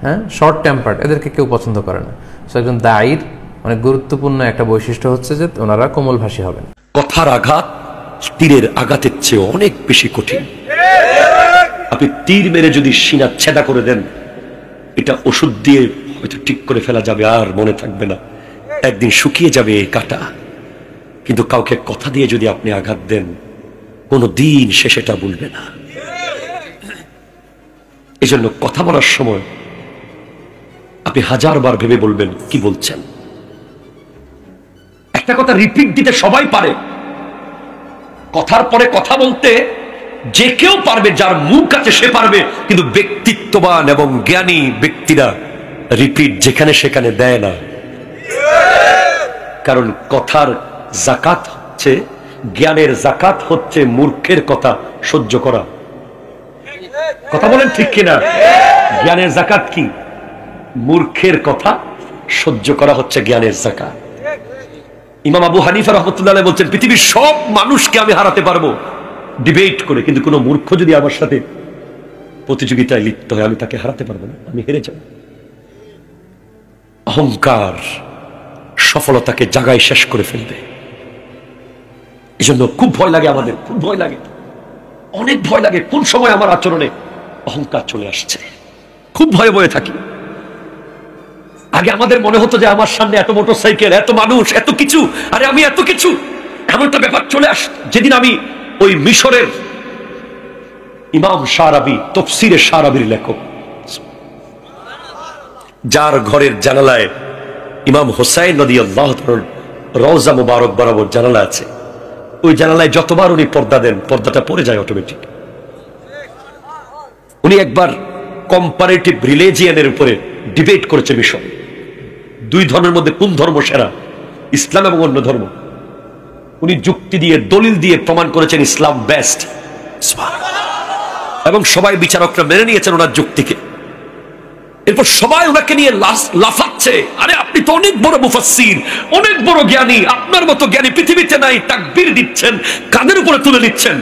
হ্যাঁ, শর্ট টেম্পার্ড, এদেরকে কেউ পছন্দ করে না। সো একজন দায়ীর অনেক গুরুত্বপূর্ণ একটা বৈশিষ্ট্য হচ্ছে যে ওনারা কোমল ভাষী হবেন। কথার আঘাত তীরের আঘাতের চেয়ে অনেক বেশি কঠিন। আপনি তীর মেরে যদি সিনা ছেদা করে দেন, এটা ওষুধ দিয়ে হয়তো ঠিক করে ফেলা যাবে, আর মনে থাকবে না, একদিন শুকিয়ে যাবে এই কাটা। কিন্তু কাউকে কথা দিয়ে যদি আপনি আঘাত দেন, কোনো দিন সে সেটা ভুলবে না। এজন্য কথা বলার সময় আপনি 1000 বার ভেবে বলবেন কি বলছেন। একটা কথা রিপিট দিতে সবাই পারে, কথার পরে কথা বলতে যে কেউ পারবে, যার মুখ আছে সে পারবে, কিন্তু ব্যক্তিত্ববান এবং জ্ঞানী ব্যক্তিরা রিপিট যেখানে সেখানে দেয় না। কারণ কথার জাকাত হচ্ছে, জ্ঞানের জাকাত হচ্ছে মূর্খের কথা সহ্য করা। কথা বলেন ঠিক কিনা? জ্ঞানের জাকাত কি? মূর্খের কথা সহ্য করা হচ্ছে জ্ঞানের জাকাত। ইমাম আবু হানিফা রাহমাতুল্লাহ আলাইহি বলছেন, পৃথিবীর সব মানুষকে আমি হারাতে পারবো ডিবেট করে, কিন্তু কোন মূর্খ যদি আমার সাথে প্রতিযোগিতায় লিপ্ত হয় আমি তাকে হারাতে পারবো না, আমি হেরে যাব। অহংকার সফলতাকে জায়গায় শেষ করে ফেলবে। এই জন্য খুব ভয় লাগে আমাদের, খুব ভয় লাগে, অনেক ভয় লাগে কোন সময় আমার আচরণে অহংকার চলে আসছে। খুব ভয়ে ভয়ে থাকি। আগে আমাদের মনে হতো যে আমার সামনে এত মোটরসাইকেল, এত মানুষ, এত কিছু, আরে আমি এত কিছু, এমন একটা ব্যাপার চলে আসত। যেদিন আমি ওই মিশরের ইমাম শারাবি, তফসিরে শারাবির লেখক, যার ঘরের জানালায় ইমাম হোসাইন রাদিয়াল্লাহু তাআলার রওজা মুবারক বরাবর জানালা আছে, ওই জানালায় যতবার উনি পর্দা দেন পর্দাটা পড়ে যায় অটোমেটিক। উনি একবার কম্পারেটিভ রিলিজিয়নের উপরে ডিবেট করেছে মিশর, দুই ধর্মের মধ্যে কোন ধর্ম সেরা, ইসলাম এবং অন্য ধর্ম। উনি যুক্তি দিয়ে দলিল দিয়ে প্রমাণ করেছেন ইসলাম বেস্ট, এবং সবাই বিচারকরা মেনে নিয়েছেন ওনার যুক্তিকে। এরপর সবাই ওনাকে নিয়ে লাফাচ্ছে, আরে আপনি তো অনেক বড় মুফাসসির, অনেক বড় জ্ঞানী, আপনার মতো জ্ঞানী পৃথিবীতে নাই, তাকবীর দিচ্ছেন, কাঁধের উপরে তুলে নিচ্ছেন।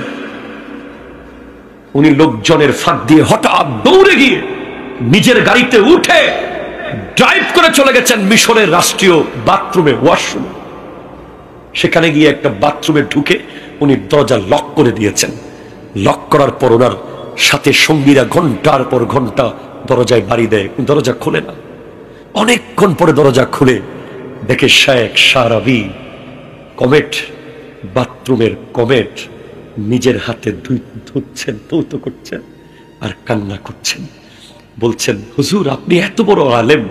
উনি লোকজনের ফাঁক দিয়ে হঠাৎ দৌড়ে গিয়ে নিজের গাড়িতে উঠে ড্রাইভ করে চলে গেছেন মিশরের রাষ্ট্রীয় বাথরুমে, ওয়াশরুমে। সেখানে গিয়ে একটা বাথরুমে ঢুকে উনি দরজা লক করে দিয়েছেন। লক করার পর ওনার সাথে সঙ্গীরা ঘন্টার পর ঘন্টা দরজায় বাড়ি দেয়, দরজা খোলে না। অনেকক্ষণ পরে দরজা খুলে দেখে শেখ শারাবি কমেট, বাথরুমের কমেট নিজের হাতে ধুচ্ছেন, ধৌত করছেন আর কান্না করছেন। বলছেন, হুজুর আপনি এত বড় আলেম,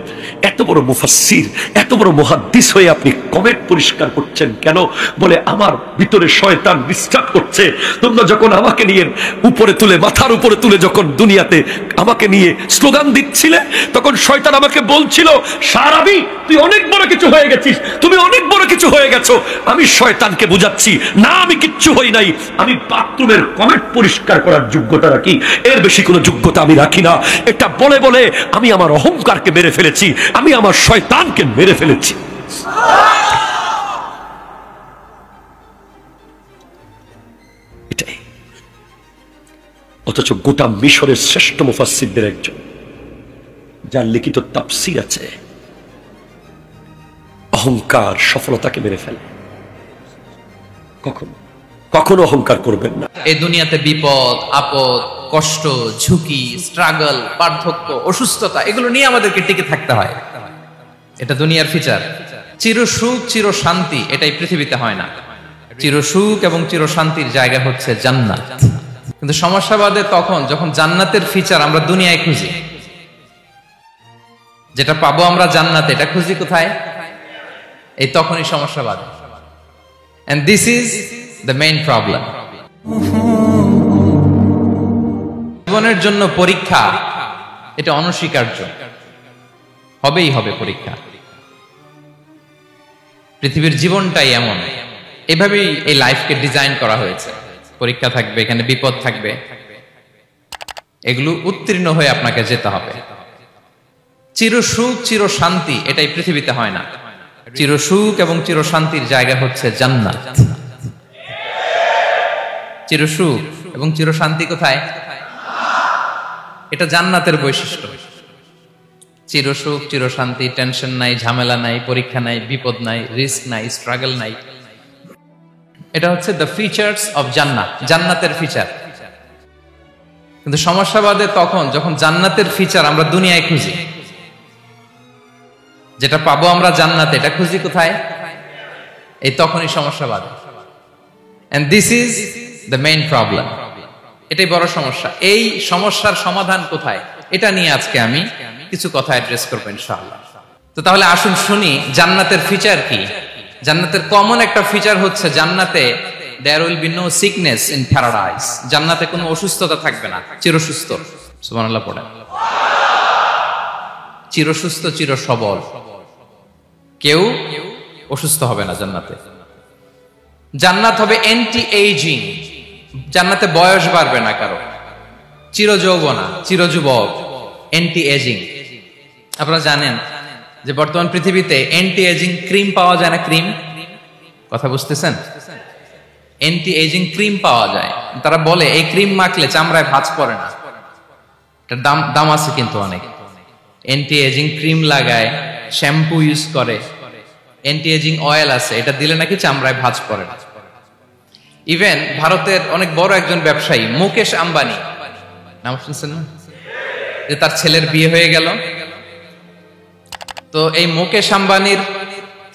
এত বড় মুফাসসির, এত বড় মুহাদ্দিস হয়ে আপনি কমেট পরিষ্কার করছেন কেন? বলে আমার ভিতরে শয়তান ডিস্টার্ব করছে। তোমরা যখন আমাকে নিয়ে উপরে তুলে, মাথার উপরে তুলে যখন দুনিয়াতে আমাকে নিয়ে স্লোগান দিচ্ছিলে, তখন শয়তান আমাকে বলছিল, শারাবি তুই অনেক বড় কিছু হয়ে গেছিস, তুমি অনেক বড় কিছু হয়ে গেছো। আমি শয়তানকে বুঝাচ্ছি, না আমি কিচ্ছু হই নাই, আমি বাথরুমের কমেট পরিষ্কার করার যোগ্যতা রাখি, এর বেশি কোনো যোগ্যতা আমি রাখি না। এটা বলে বলে আমি আমার অহংকারকে মেরে ফেলেছি, আমি আমার শয়তানকে মেরে ফেলেছি। এটাই। অথচ গোটা মিশরের শ্রেষ্ঠ মুফাসসিরদের একজন, যার লিখিত তাফসীর আছে, অহংকার সফলতাকে মেরে ফেলে। কখনো অহংকার করবেন না। এই দুনিয়াতে বিপদ, আপদ, কষ্ট, ঝুঁকি, স্ট্রাগল, পার্থক্য, অসুস্থতা, এগুলো নিয়ে আমাদেরকে টিকে থাকতে হয়। এটা দুনিয়ার ফিচার। চির সুখ, চির শান্তি এটাই পৃথিবীতে হয় না। চির সুখ এবং চির শান্তির জায়গা হচ্ছে জান্নাত। কিন্তু সমস্যা বাদে তখন যখন জান্নাতের ফিচার আমরা দুনিয়ায় খুঁজি, যেটা পাবো আমরা জান্নাতে, এটা খুঁজি কোথায়? এই তখনই সমস্যা বাদে। And this is the main problem. জীবনের জন্য পরীক্ষা, এটা অনস্বীকার্য, হবেই হবে পরীক্ষা। পৃথিবীর জীবনটাই এমন, এভাবেই এই লাইফকে ডিজাইন করা হয়েছে। পরীক্ষা থাকবে, এখানে বিপদ থাকবে, এগুলো উত্তীর্ণ হয়ে আপনাকে যেতে হবে। চির সুখ, চির শান্তি এটাই পৃথিবীতে হয় না। চির সুখ এবং চির শান্তির জায়গা হচ্ছে জান্নাত। চির সুখ এবং চির শান্তি কোথায়? এটা জান্নাতের বৈশিষ্ট্য। চির সুখ, চির শান্তি, টেনশন নাই, ঝামেলা নাই, পরীক্ষা নাই, বিপদ নাই, রিস্ক নাই, স্ট্রাগল নাই। এটা হচ্ছে দ্য ফিচার্স অফ জান্নাত, জান্নাতের ফিচার। কিন্তু সমস্যা বাদে তখন যখন জান্নাতের ফিচার আমরা দুনিয়ায় খুঁজি, যেটা পাবো আমরা জান্নাতে, এটা খুঁজি কোথায়? এই তখনই সমস্যা বাদে। And this is the main problem. এটাই বড় সমস্যা। এই সমস্যার সমাধান কোথায়, এটা নিয়ে আজকে আমি কিছু কথা অ্যাড্রেস করবো ইনশাআল্লাহ। তো তাহলে আসুন শুনি জান্নাতের ফিচার কি। জান্নাতের কমন একটা ফিচার হচ্ছে জান্নাতে there will be no sickness in paradise. জান্নাতে কোনো অসুস্থতা থাকবে না, চিরসুস্থ। সুবহানাল্লাহ পড়েন। চিরসুস্থ, চির সবল, কেউ অসুস্থ হবে না জান্নাতে। জান্নাত হবে অ্যান্টি এইজিং, জান্নাতে বয়স বাড়বে না কারো, চির যৌবনা, চির যুবক, অ্যান্টি এজিং। আপনারা জানেন যে বর্তমান পৃথিবীতে অ্যান্টি এজিং ক্রিম পাওয়া যায় না? ক্রিম, কথা বুঝতেছেন? অ্যান্টি এজিং ক্রিম পাওয়া যায়। তারা বলে এই ক্রিম মাখলে চামড়ায় ভাঁজ পড়ে না। এটার দাম আছে কিন্তু অনেক। অ্যান্টি এজিং ক্রিম লাগায়, শ্যাম্পু ইউজ করে, অ্যান্টি এজিং অয়েল আছে, এটা দিলে নাকি চামড়ায় ভাঁজ পড়ে না। ইভেন ভারতের অনেক বড় একজন ব্যবসায়ী মুকেশ আম্বানি, নাম শুনছেন না? যে তার ছেলের বিয়ে হয়ে গেল, তো এই মুকেশ আম্বানির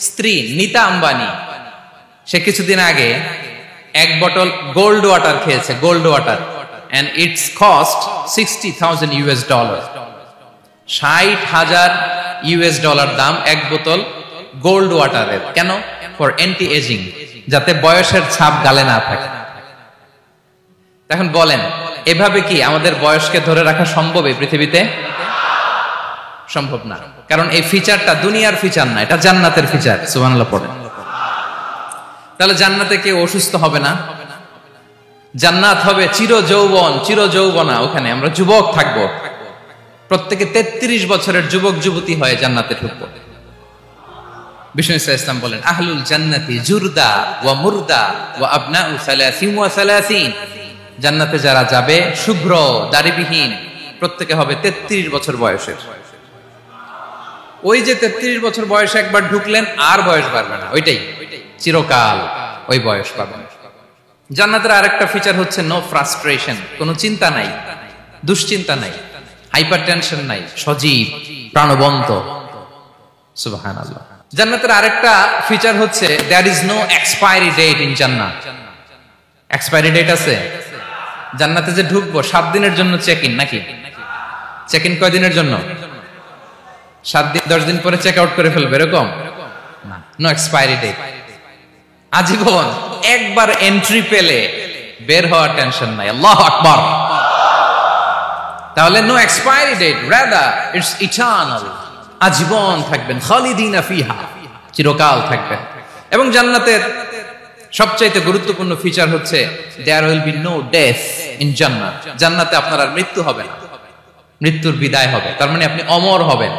স্ত্রী নীতা আম্বানি, সে কিছুদিন আগে এক বটল গোল্ড ওয়াটার খেয়েছে, gold water, and its cost $60,000 US, $60,000 দাম এক বোতল গোল্ড ওয়াটারের। কেন? ফর অ্যান্টি এজিং, যাতে বয়সের ছাপ গালে না থাকে। এখন বলেন, এভাবে কি আমাদের বয়সকে ধরে রাখা সম্ভব এই পৃথিবীতে? সম্ভব না, কারণ এই ফিচারটা দুনিয়ার ফিচার না, এটা জান্নাতের ফিচার। সুবহানাল্লাহ পড়েন। তাহলে জান্নাতে কেউ অসুস্থ হবে না, জান্নাত হবে চির যৌবন, চির যৌবনা, ওখানে আমরা যুবক থাকবো, প্রত্যেকে 33 বছরের যুবক যুবতী হয়ে জান্নাতে ঢুকবো। বিষ্ণু ইসলাম বলেন, আহলুল জান্নাতি জুরদা ওয়া মুরদা ওয়া আবনাউ 30 ওয়া 30। জান্নাতে যারা যাবে শুভ্র দাড়িবিহীন, প্রত্যেকে হবে 33 বছর বয়সের। ওই যে 33 বছর বয়সে একবার ঢুকলেন, আর বয়স বাড়বে না, ওইটাই চিরকাল ওই বয়স পাবেন। জান্নাতের আরেকটা ফিচার হচ্ছে নো ফ্রাস্ট্রেশন, কোনো চিন্তা নাই, দুশ্চিন্তা নাই, হাইপার টেনশন নাই, সজীব প্রাণবন্ত। সুবহানাল্লাহ। জান্নাতের আরেকটা ফিচার হচ্ছে there is no expiry date in Jannat. Expiry date আছে? জান্নাতে যে ঢুকবো 7 দিনের জন্য চেক ইন, নাকি? চেক ইন কয় দিনের জন্য? 7 দিন, 10 দিন পরে চেক আউট করে ফেলবে, এরকম না। নো এক্সপায়ারি ডেট, আজীবন। একবার এন্ট্রি পেলে বের হওয়ার টেনশন নাই। আল্লাহু আকবার। তাহলে no expiry date, rather it's eternal, আজীবন থাকবেন, খালিদিনা ফিহা, চিরকাল থাকবেন। এবং জান্নাতের সবচাইতে গুরুত্বপূর্ণ ফিচার হচ্ছে there will be no death in Jannat. জান্নাতে আপনার আর মৃত্যু হবে না, মৃত্যুর বিদায় হবে, তার মানে আপনি অমর হবেন।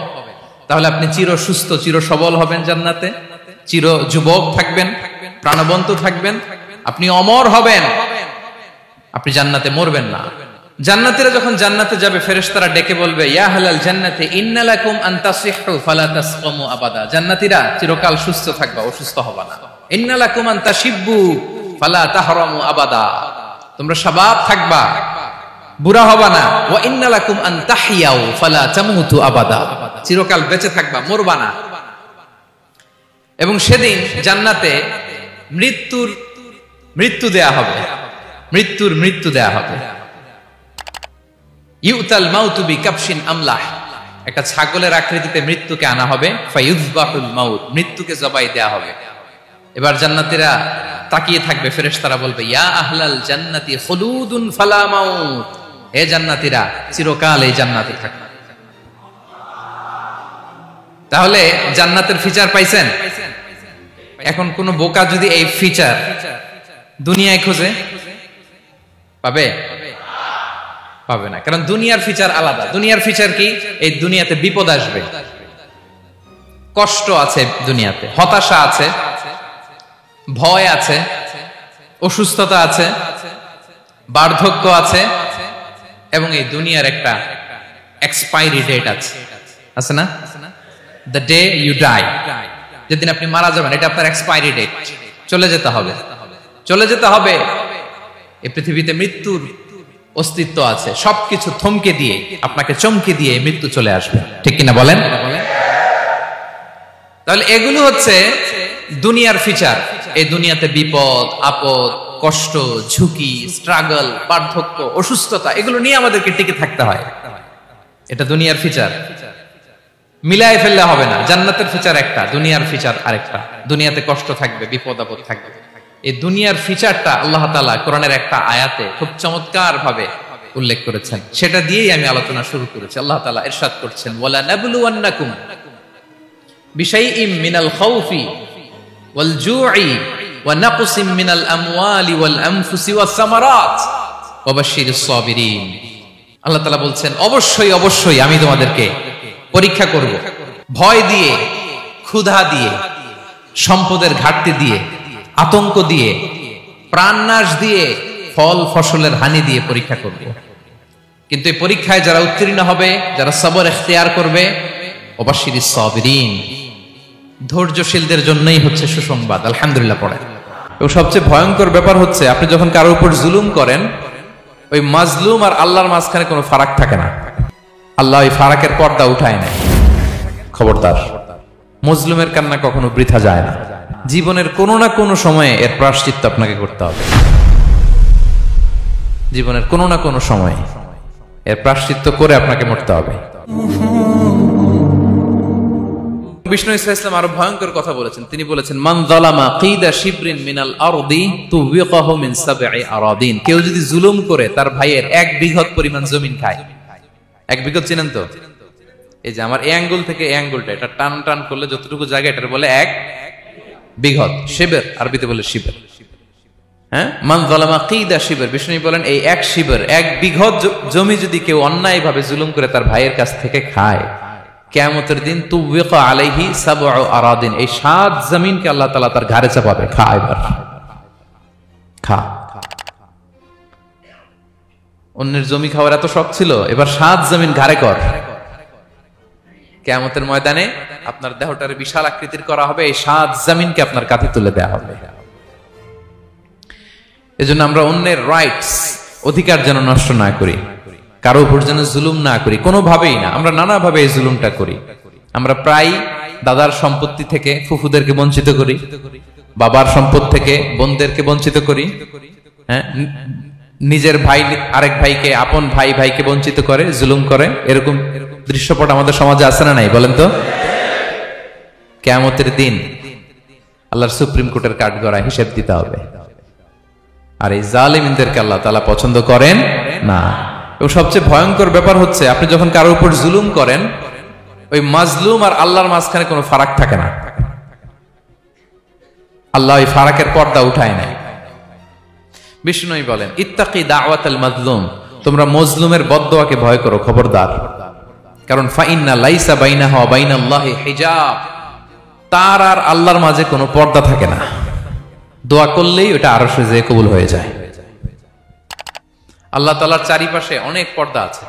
তাহলে আপনি চির সুস্থ, চির সবল হবেন জান্নাতে, চির যুবক থাকবেন, প্রাণবন্ত থাকবেন, আপনি অমর হবেন, আপনি জান্নাতে মরবেন না। জান্নাতীরা যখন জান্নাতে যাবে, ফেরেশতারা ডেকে বলবে, ইয়া আহলাল জান্নাতি ইন্না লাকুম আন তাসিহু ফালা তাসকামু আবাদা। জান্নাতীরা চিরকাল সুস্থ থাকবা, অসুস্থ হবা না। ইন্না লাকুম আন তাশিব্বু ফালা তাহরামু আবাদা, তোমরা শাবাব থাকবা, বুড়া হবা না। ওয়া ইন্না লাকুম আন তাহইয়াউ ফালা তামুতু আবাদা, চিরকাল বেঁচে থাকবা, মরবা না। এবং সেদিন জান্নাতে মৃত্যু দেয়া হবে, মৃত্যু দেয়া হবে। ইউতাল মাউতু বিকাবশিন আমলাহ, একটা ছাগলের আকৃতিতে মৃত্যুকে আনা হবে। ফায়ুযবাহুল মাউত, মৃত্যুকে জবাই দেয়া হবে। এবার জান্নাতীরা তাকিয়ে থাকবে, ফেরেশতারা বলবে, ইয়া আহলাল জান্নাতি খুলুদুন ফালা মাউত, হে জান্নাতীরা চিরকাল এই জান্নাতে থাকবে। তাহলে জান্নাতের ফিচার পাইছেন? এখন কোন বোকা যদি এই ফিচার দুনিয়ায় খোঁজে, পাবে? পাবে না, কারণ দুনিয়ার ফিচার আলাদা। দুনিয়ার ফিচার কি? এই দুনিয়াতে বিপদ আসবে, কষ্ট আছে দুনিয়াতে, হতাশা আছে, ভয় আছে, অসুস্থতা আছে, বার্ধক্য আছে, এবং এই দুনিয়ার একটা এক্সপায়ারি ডেট আছে না? দ্য ডে ইউ ডাই, যেদিন আপনি মারা যাবেন, এটা আপনার এক্সপায়ারি ডেট, চলে যেতে হবে, চলে যেতে হবে। এই পৃথিবীতে মৃত্যুর অস্তিত্ব আছে, সবকিছু থমকে দিয়ে, আপনাকে চমকে দিয়ে মৃত্যু চলে আসবে, ঠিক কিনা বলেন? তাহলে এগুলো হচ্ছে দুনিয়ার ফিচার। এই দুনিয়াতে বিপদ আপদ, কষ্ট, ঝুঁকি, স্ট্রাগল, বার্ধক্য, অসুস্থতা, এগুলো নিয়ে আমাদেরকে টিকে থাকতে হয়। এটা দুনিয়ার ফিচার, মিলাই ফেললে হবে না। জান্নাতের ফিচার একটা, দুনিয়ার ফিচার আরেকটা। দুনিয়াতে কষ্ট থাকবে, বিপদ আপদ থাকবে, এই দুনিয়ার ফিচারটা আল্লাহ তাআলা কোরআনের একটা আয়াতে খুব চমৎকার ভাবে উল্লেখ করেছেন, সেটা দিয়েই আমি আলোচনা শুরু করেছি। আল্লাহ তাআলা ইরশাদ করছেন, ওয়ালা নাবলুওয়ান্নাকুম বিশাইইম মিনাল খাউফি ওয়াল জু'i ওয়া নাকসিম মিনাল আমওয়ালি ওয়াল আনফুসি ওয়াস সামারাত ওয়া বাশশিরিস সাবিরিন। আল্লাহ তাআলা বলছেন, অবশ্যই অবশ্যই আমি তোমাদেরকে পরীক্ষা করব, ভয় দিয়ে, ক্ষুধা দিয়ে, সম্পদের ঘাটতি দিয়ে, আতঙ্ক দিয়ে, প্রাণনাশ দিয়ে, ফল ফসলের হানি দিয়ে পরীক্ষা করব। কিন্তু এই পরীক্ষায় যারা উত্তীর্ণ হবে, যারা সবর ইখতিয়ার করবে, ওয়াবাশশিরিস সাবিরিন, ধৈর্যশীলদের জন্যই হচ্ছে সুসংবাদ। আলহামদুলিল্লাহ পড়ে। এবং সবচেয়ে ভয়ঙ্কর ব্যাপার হচ্ছে আপনি যখন কারোর উপর জুলুম করেন, ওই মাজলুম আর আল্লাহর মাঝখানে কোনো ফারাক থাকে না। আল্লাহ ওই ফারাকের পর্দা উঠায় না। খবরদার, মজলুমের কান্না কখনো বৃথা যায় না। জীবনের কোনো না কোনো সময়ে এর প্রায়শ্চিত্ত আপনাকে করতে হবে। জীবনের কোনো না কোনো সময়ে এর প্রায়শ্চিত্ত করে আপনাকে মরতে হবে। বিষ্ণু ইসলাম আরো ভয়ঙ্কর কথা বলেছেন। তিনি বলেছেন, মান যালামা কিদা শিবরিন মিনাল আরদি তুবিকাহু মিন সাবঈ আরাদিন। কেউ যদি জুলুম করে তার ভাইয়ের 1 বিঘত পরিমাণ জমিন খায়। 1 বিঘত চিনেন তো? এই যে আমার এই আঙ্গুল থেকে এই আঙ্গুলটা, এটা টান টান করলে যতটুকু জায়গা, এটা বলে 1 বিঘত। শিবের আরবিতে বলে শিবের। হ্যাঁ, মান যালামা কিদা শিবর। বিষ্ণু বলেন, এই 1 শিবর, 1 বিঘত জমি যদি কেউ অন্যায়ভাবে জুলুম করে তার ভাইয়ের কাছ থেকে খায়, কিয়ামতের দিন তুবিকা আলাইহি সাবউ আরাদিন, এই 7 জমিনকে আল্লাহ তাআলা তার ঘাড়ে চাপাবে। খা এবার, খা। অন্যের জমি খাওয়ার এত শখ ছিল, এবার 7 জমিন ঘাড়ে কর। কিয়ামতের ময়দানে আপনার দেহটারে বিশাল আকৃতির করা হবে, এই 7 জমিনকে আপনার কাঁধে তুলে দেয়া হবে। এজন্য আমরা অন্যের রাইটস, অধিকার যেন নষ্ট না করি, কারো উপর যেন জুলুম না করি, কোনোভাবেই না। আমরা নানাভাবে এই জুলুমটা করি। আমরা প্রায় দাদার সম্পত্তি থেকে ফুফুদেরকে বঞ্চিত করি, বাবার সম্পদ থেকে বোনদেরকে বঞ্চিত করি। হ্যাঁ, নিজের ভাই আরেক ভাইকে, আপন ভাই ভাইকে বঞ্চিত করে, জুলুম করে। এরকম দৃশ্যপট আমাদের সমাজে আছে না নাই বলেন তো? কিয়ামতের দিন আল্লাহর সুপ্রিম কোর্টের কাঠগড়ায় হিসেব দিতে হবে। আর এই জালিমদেরকে আল্লাহ তাআলা পছন্দ করেন না। এবং সবচেয়ে ভয়ঙ্কর ব্যাপার হচ্ছে আপনি যখন কারোর উপর জুলুম করেন, ওই মাজলুম আর আল্লাহর মাঝখানে কোনো ফারাক থাকে না। আল্লাহ ওই ফারাকের পর্দা উঠায় নাই। বিষ্ণু বলেন, ইত্তাকি দাওয়াতাল মাজলুম, তোমরা মজলুমের বদদোয়াকে ভয় করো, খবরদার। কারণ ফাইন্না লাইসা বাইনাহু ওয়া বাইনাল্লাহি হিজাব, তার আর আল্লাহর মাঝে কোনো পর্দা থাকে না। দোয়া করলেই ওটা আরশে যেয়ে কবুল হয়ে যায়। আল্লাহ তাআলার চারিপাশে অনেক পর্দা আছে।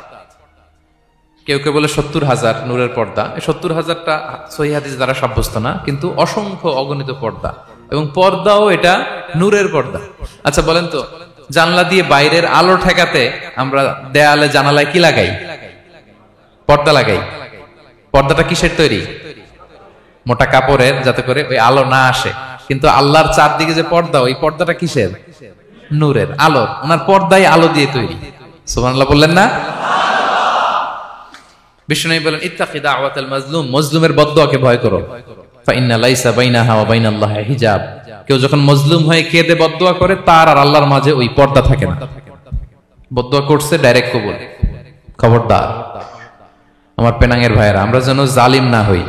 কেউ কেউ বলে 70,000 নূরের পর্দা। 70,000টা সহিহ হাদিস দ্বারা সাব্যস্ত না, কিন্তু অসংখ্য অগণিত পর্দা, এবং পর্দাও এটা নূরের পর্দা। আচ্ছা বলেন তো, জানলা দিয়ে বাইরের আলো ঠেকাতে আমরা দেয়ালে জানালায় কি লাগাই? পর্দা লাগাই। পর্দাটা কিসের তৈরি? মোটা কাপড়ের, যাতে করে ওই আলো না আসে। কিন্তু আল্লাহর চারদিকে যে পর্দা, ওই পর্দাটা কিসের? নূরের, আলোর। ওনার পর্দায় আলো দিয়ে তৈরি। সুবহানাল্লাহ বললেন না? বিষ্ণু বলেন, ইত্তাকি দাওয়াতাল মাজলুম, মজলুমের বদদোয়াকে ভয় করো। ফাইন্না লাইসা বাইনাহা ওয়া বাইনাল্লাহি হিজাব, কেউ যখন মজলুম হয়ে কেঁদে বদদোয়া করে, তার আর আল্লাহর মাঝে ওই পর্দা থাকে না। বদদোয়া করছে, ডাইরেক্ট কবুল। খবরদার আমার পেনাঙ্গের ভাইয়েরা, আমরা যেন জালিম না হই।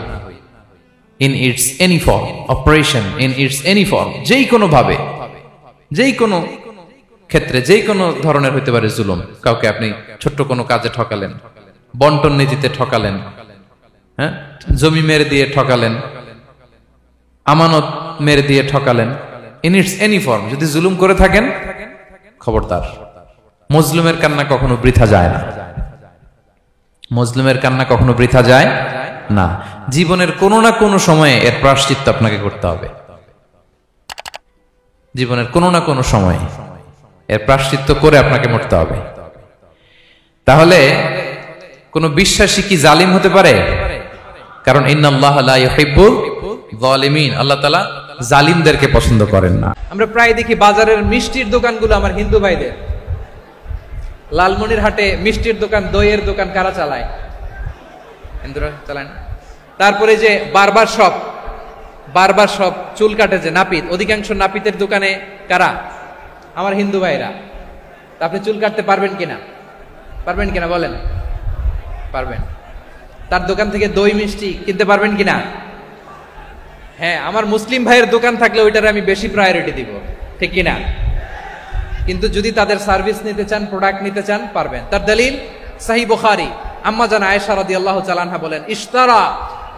In it's any form, operation in it's any form, যেই কোনো ভাবে, যেই কোনো ক্ষেত্রে, যেই কোনো ধরনের হইতে পারে জুলুম। কাউকে আপনি ছোট্ট কোনো কাজে ঠকালেন, বন্টন নীতিতে ঠকালেন, হ্যাঁ, জমি মেরে দিয়ে ঠকালেন, আমানত মেরে দিয়ে ঠকালেন, ইন ইটস এনি ফর্ম যদি জুলুম করে থাকেন, খবরদার, মজলুমের কান্না কখনো বৃথা যায় না। মজলুমের কান্না কখনো বৃথা যায় না। জীবনের কোনো না কোনো সময়ে এর প্রায়শ্চিত্ত আপনাকে করতে হবে। জীবনের কোনো না কোনো সময়ে এর প্রায়শ্চিত্ত করে আপনাকে মরতে হবে। তাহলে কোন বিশ্বাসী কি জালিম হতে পারে? কারণ ইন্নাল্লাহা লা ইউহিব্বুল যালিমিন, আল্লাহ তাআলা জালিমদেরকে পছন্দ করেন না। আমরা প্রায় দেখি বাজারের মিষ্টির দোকানগুলো আমার হিন্দু ভাইদের। লালমনির হাটে মিষ্টির দোকান, দইয়ের দোকান কারা চালায়? হিন্দুরা চালায় না। তারপরে যে বারবার শপ, বারবার সব চুল কাটে যে নাপিত, অধিকাংশ নাপিতের দোকানে কারা? আমার হিন্দু ভাইরা। তা আপনি চুল কাটতে পারবেন কিনা? পারবেন কিনা বলেন? পারবেন। তার দোকান থেকে দই মিষ্টি কিনতে পারবেন কিনা? হ্যাঁ, আমার মুসলিম ভাইয়ের দোকান থাকলে ওইটারে আমি বেশি প্রায়োরিটি দিব, ঠিক কিনা? কিন্তু যদি তাদের সার্ভিস নিতে চান, প্রোডাক্ট নিতে চান, পারবেন। তার দলিল সহিহ বুখারী, আম্মা জান আয়েশা রাদিয়াল্লাহু তাআলা আনহা বলেন, ইশতারা